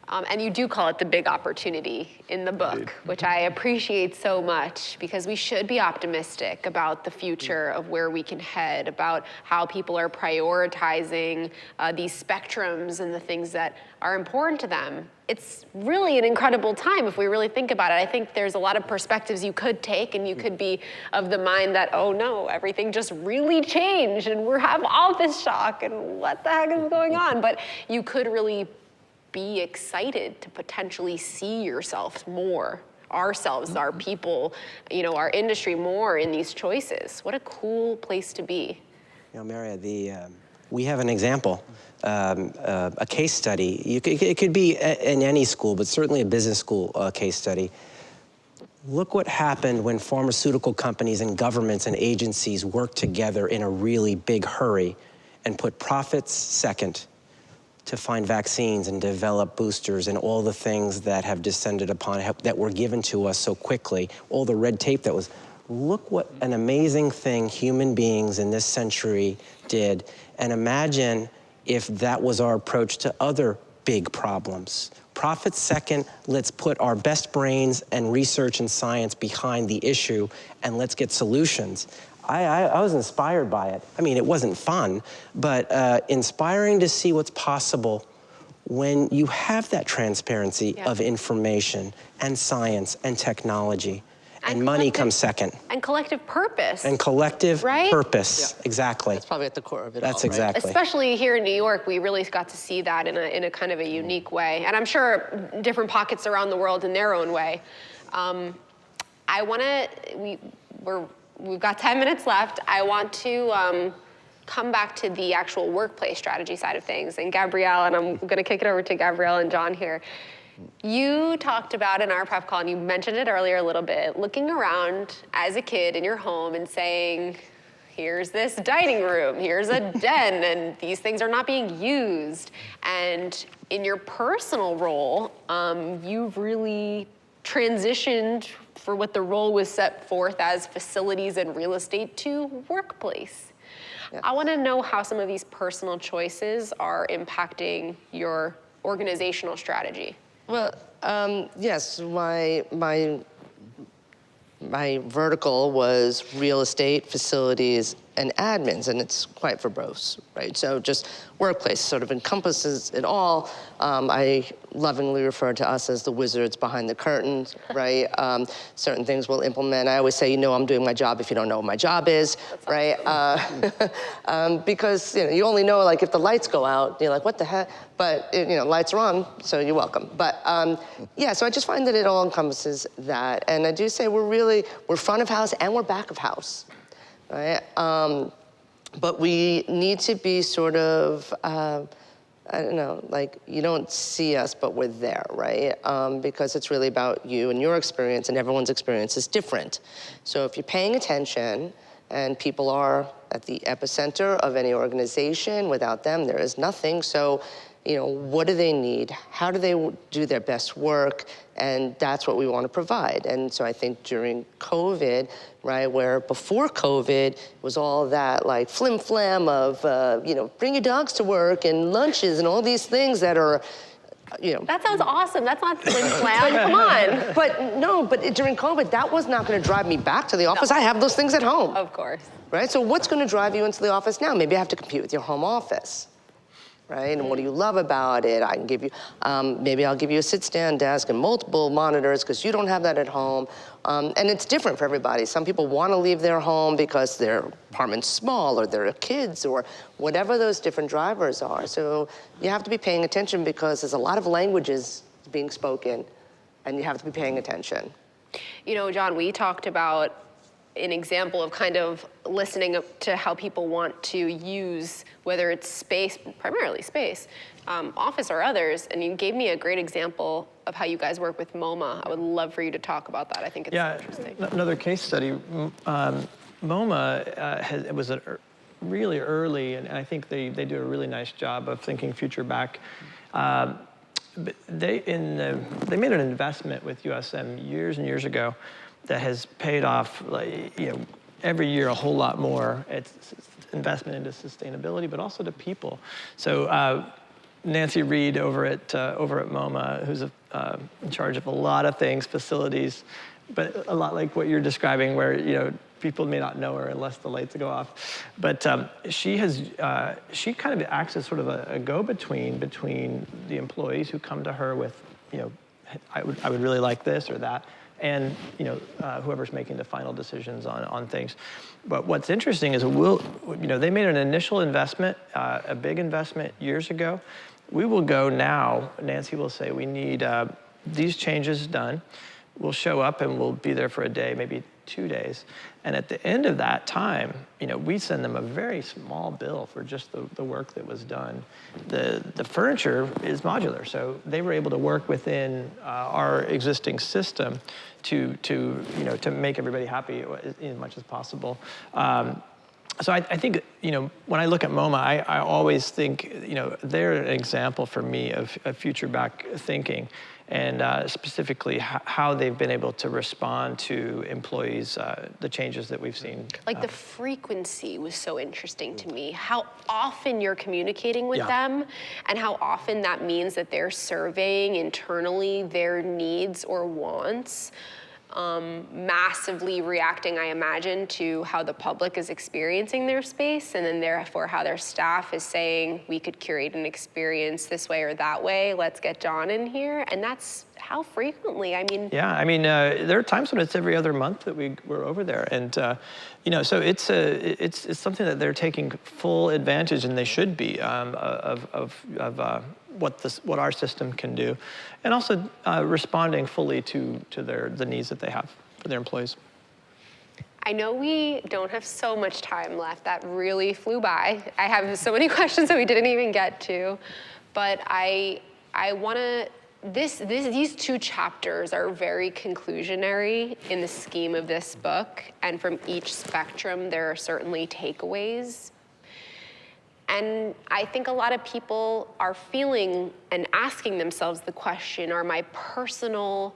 And you do call it the big opportunity in the book, which I appreciate so much, because we should be optimistic about the future of where we can head, about how people are prioritizing these spectrums and the things that are important to them. It's really an incredible time if we really think about it. I think there's a lot of perspectives you could take, and you could be of the mind that, oh no, everything just really changed and we have office shock and what the heck is going on? But you could really be excited to potentially see yourself more, ourselves, our people, our industry more in these choices. What a cool place to be. Maria, we have an example, a case study. It could be in any school, but certainly a business school case study. Look what happened when pharmaceutical companies and governments and agencies worked together in a really big hurry and put profits second to find vaccines and develop boosters and all the things that have descended upon, that were given to us so quickly, all the red tape that was. Look what an amazing thing human beings in this century did, and imagine if that was our approach to other big problems. Profit second, let's put our best brains and research and science behind the issue, and let's get solutions. I was inspired by it. I mean, it wasn't fun, but inspiring to see what's possible when you have that transparency of information and science and technology. And money comes second. And collective purpose. And collective right? purpose, exactly. That's probably at the core of it That's all, right? exactly. Especially here in New York, we really got to see that in a kind of a unique way. And I'm sure different pockets around the world in their own way. We've got 10 minutes left. I want to come back to the actual workplace strategy side of things. And Gabrielle, and I'm gonna kick it over to Gabrielle and John here. You talked about in our prep call, and you mentioned it earlier a little bit, looking around as a kid in your home and saying, here's this dining room, here's a den, and these things are not being used. And in your personal role, you've really transitioned for what the role was set forth as facilities and real estate to workplace. Yeah. I want to know how some of these personal choices are impacting your organizational strategy. Well, yes, my vertical was real estate, facilities, and admins, and it's quite verbose, right? So just workplace sort of encompasses it all. I lovingly refer to us as the wizards behind the curtains, right? Certain things we'll implement. I always say, you know, I'm doing my job if you don't know what my job is, right? Because you only know like if the lights go out, you're like, what the heck? But lights are on, so you're welcome. But yeah, so I just find that it all encompasses that, and I do say we're front of house and we're back of house. Right? But we need to be sort of, I don't know, like you don't see us, but we're there, right? Because it's really about you and your experience, and everyone's experience is different. So if you're paying attention, and people are at the epicenter of any organization, without them, there is nothing. So, what do they need? How do they do their best work? And that's what we want to provide. And so I think during COVID, right, where before COVID it was all that like flim flam of, bring your dogs to work and lunches and all these things that are, That sounds awesome. That's not flim flam. Come on. But during COVID, that was not going to drive me back to the office. No. I have those things at home. Of course. Right? So what's going to drive you into the office now? Maybe I have to compete with your home office. Right? And what do you love about it? I can give you, maybe I'll give you a sit-stand desk and multiple monitors because you don't have that at home. And it's different for everybody. Some people want to leave their home because their apartment's small or there are kids or whatever those different drivers are. So you have to be paying attention because there's a lot of languages being spoken and you have to be paying attention. John, we talked about an example of kind of listening to how people want to use, whether it's space, primarily space, office or others, and you gave me a great example of how you guys work with MoMA. I would love for you to talk about that. I think it's interesting. Another case study, MoMA it was really early, and I think they do a really nice job of thinking future back. They made an investment with USM years and years ago that has paid off, every year a whole lot more. It's investment into sustainability, but also to people. So Nancy Reed over at MoMA, who's in charge of a lot of things, facilities, but a lot like what you're describing, where people may not know her unless the lights go off. But she kind of acts as sort of a go-between between the employees who come to her with, I would really like this or that, and whoever's making the final decisions on things. But what's interesting is they made an initial investment, a big investment years ago. We will go now, Nancy will say, we need these changes done. We'll show up and we'll be there for a day, maybe 2 days. And at the end of that time, we send them a very small bill for just the work that was done. The furniture is modular, so they were able to work within our existing system to make everybody happy as much as possible. So I think, when I look at MoMA, I always think, they're an example for me of future back thinking, and specifically how they've been able to respond to employees, the changes that we've seen. Like the frequency was so interesting to me. How often you're communicating with them, and how often that means that they're surveying internally their needs or wants. Massively reacting, I imagine, to how the public is experiencing their space, and then therefore how their staff is saying, we could curate an experience this way or that way, let's get John in here. And that's how frequently? I mean, yeah, I mean, there are times when it's every other month that we're over there, and so it's something that they're taking full advantage, and they should be of what our system can do, and also responding fully to the needs that they have for their employees. I know we don't have so much time left. That really flew by. I have so many questions that we didn't even get to, but I want to. These 2 chapters are very conclusionary in the scheme of this book, and from each spectrum, there are certainly takeaways. And I think a lot of people are feeling and asking themselves the question, are my personal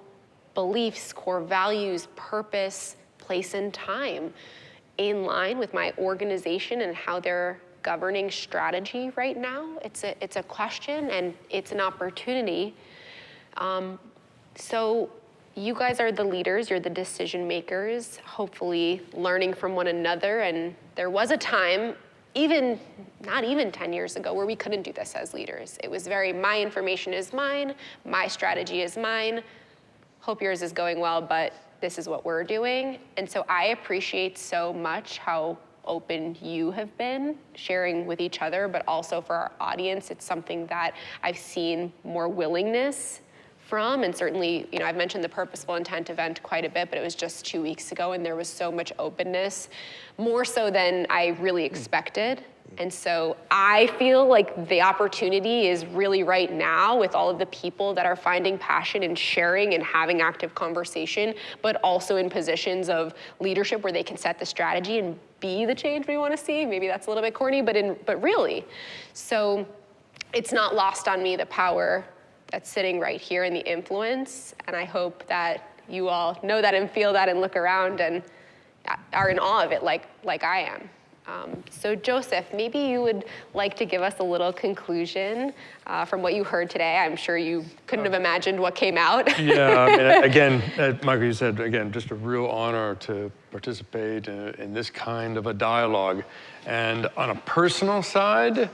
beliefs, core values, purpose, place and time in line with my organization and how they're governing strategy right now? It's a question, and it's an opportunity. So you guys are the leaders, you're the decision makers, hopefully learning from one another. And there was a time, not even 10 years ago, where we couldn't do this as leaders. It was very, my information is mine, my strategy is mine, hope yours is going well, but this is what we're doing. And so I appreciate so much how open you have been sharing with each other, but also for our audience, it's something that I've seen more willingness from. And certainly, I've mentioned the Purposeful Intent event quite a bit, but it was just 2 weeks ago, and there was so much openness, more so than I really expected. And so I feel like the opportunity is really right now with all of the people that are finding passion and sharing and having active conversation, but also in positions of leadership where they can set the strategy and be the change we want to see. Maybe that's a little bit corny, but really. So it's not lost on me, the power that's sitting right here and the influence. And I hope that you all know that and feel that and look around and are in awe of it like I am. So Joseph, maybe you would like to give us a little conclusion from what you heard today. I'm sure you couldn't have imagined what came out. Yeah, I mean, again, Michael, you said, again, just a real honor to participate in this kind of a dialogue. And on a personal side,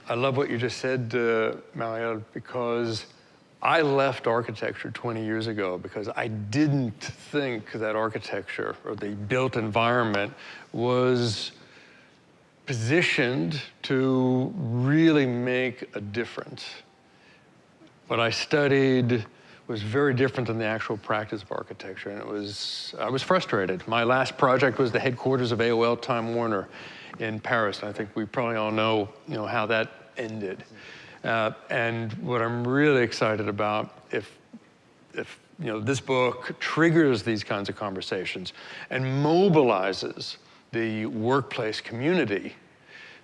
I love what you just said, Marielle, because I left architecture 20 years ago because I didn't think that architecture or the built environment was positioned to really make a difference. What I studied was very different than the actual practice of architecture, and I was frustrated. My last project was the headquarters of AOL Time Warner in Paris, and I think we probably all know, how that ended. And what I'm really excited about, if this book triggers these kinds of conversations and mobilizes the workplace community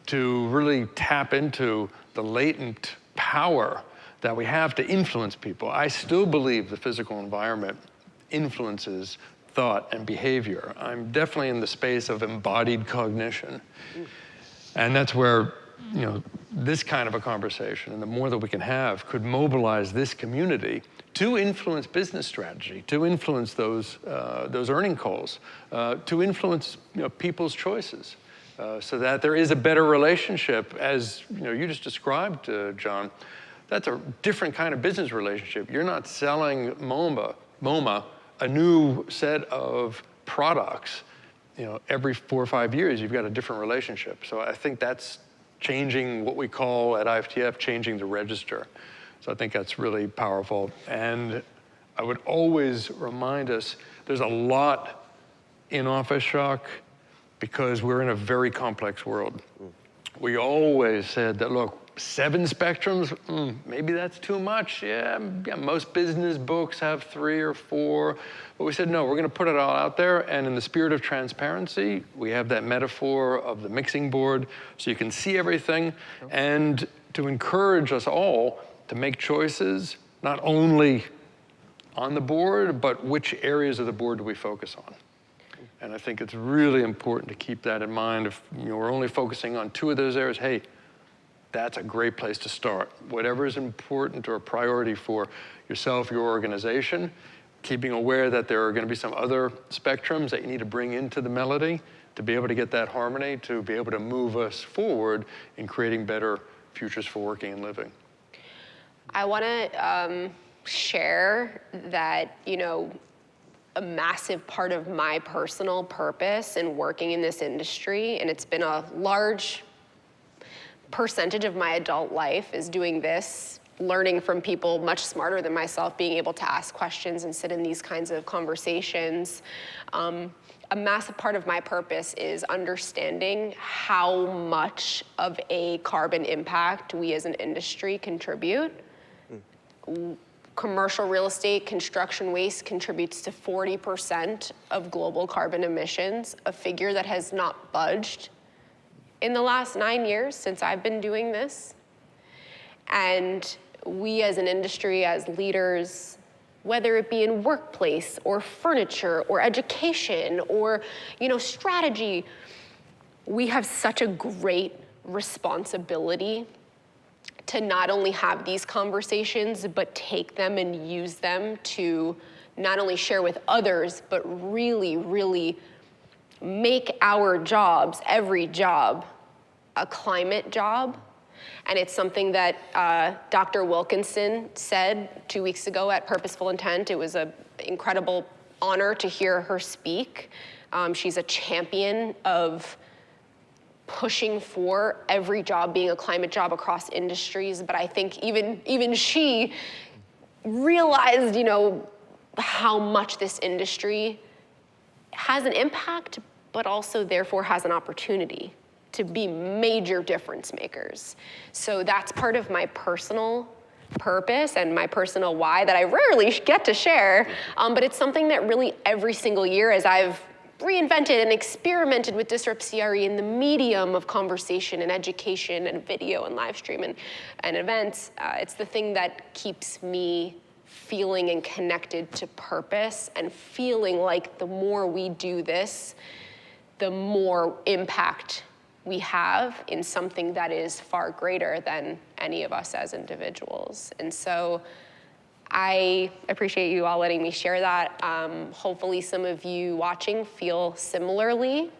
to really tap into the latent power that we have to influence people. I still believe the physical environment influences thought and behavior. I'm definitely in the space of embodied cognition. And that's where this kind of a conversation, and the more that we can have, could mobilize this community to influence business strategy, to influence those earning calls, to influence people's choices, so that there is a better relationship, as you just described, John. That's a different kind of business relationship. You're not selling MoMA a new set of products. Every 4 or 5 years, you've got a different relationship. So I think that's changing what we call at IFTF, changing the register. So I think that's really powerful. And I would always remind us, there's a lot in office shock because we're in a very complex world. We always said that, look, 7 spectrums, maybe that's too much. Yeah, most business books have 3 or 4. But we said, no, we're going to put it all out there. And in the spirit of transparency, we have that metaphor of the mixing board so you can see everything. And to encourage us all to make choices, not only on the board, but which areas of the board do we focus on. And I think it's really important to keep that in mind. If we're only focusing on 2 of those areas, hey, that's a great place to start. Whatever is important or a priority for yourself, your organization, keeping aware that there are going to be some other spectrums that you need to bring into the melody to be able to get that harmony, to be able to move us forward in creating better futures for working and living. I want to share that, a massive part of my personal purpose in working in this industry, and it's been a large percentage of my adult life, is doing this, learning from people much smarter than myself, being able to ask questions and sit in these kinds of conversations. A massive part of my purpose is understanding how much of a carbon impact we as an industry contribute. Commercial real estate construction waste contributes to 40% of global carbon emissions, a figure that has not budged in the last 9 years since I've been doing this. And we as an industry, as leaders, whether it be in workplace or furniture or education or strategy, we have such a great responsibility to not only have these conversations, but take them and use them to not only share with others, but really, really make our jobs, every job, a climate job. And it's something that Dr. Wilkinson said 2 weeks ago at Purposeful Intent. It was an incredible honor to hear her speak. She's a champion of pushing for every job being a climate job across industries, but I think even she realized, how much this industry has an impact, but also therefore has an opportunity to be major difference makers. So that's part of my personal purpose and my personal why that I rarely get to share, but it's something that really every single year, as I've reinvented and experimented with Disrupt CRE in the medium of conversation and education and video and live stream and events, it's the thing that keeps me feeling and connected to purpose and feeling like the more we do this, the more impact we have in something that is far greater than any of us as individuals. And so I appreciate you all letting me share that. Hopefully some of you watching feel similarly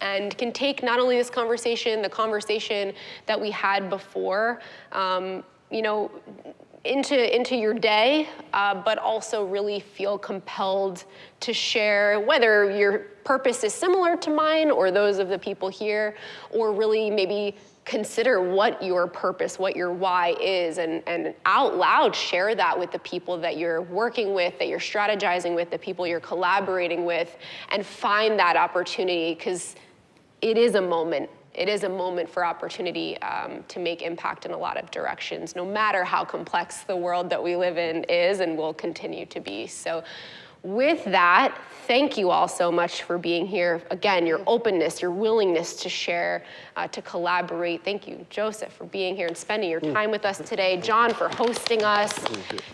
and can take not only this conversation, the conversation that we had before, into your day, but also really feel compelled to share whether your purpose is similar to mine or those of the people here, or really maybe consider what your purpose, what your why is, and out loud share that with the people that you're working with, that you're strategizing with, the people you're collaborating with, and find that opportunity, because it is a moment. It is a moment for opportunity to make impact in a lot of directions, no matter how complex the world that we live in is and will continue to be. So with that, thank you all so much for being here. Again, your openness, your willingness to share, to collaborate. Thank you, Joseph, for being here and spending your time with us today. John, for hosting us.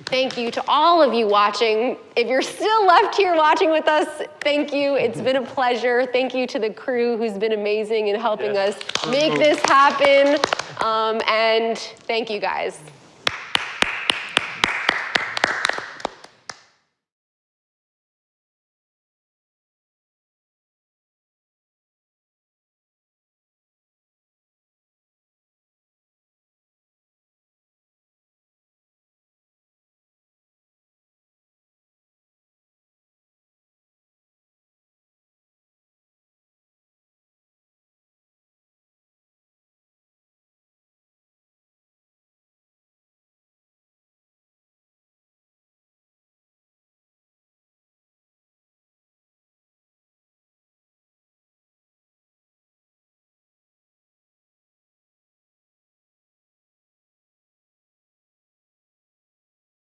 Thank you to all of you watching. If you're still left here watching with us, thank you. It's been a pleasure. Thank you to the crew who's been amazing in helping us make this happen. And thank you, guys.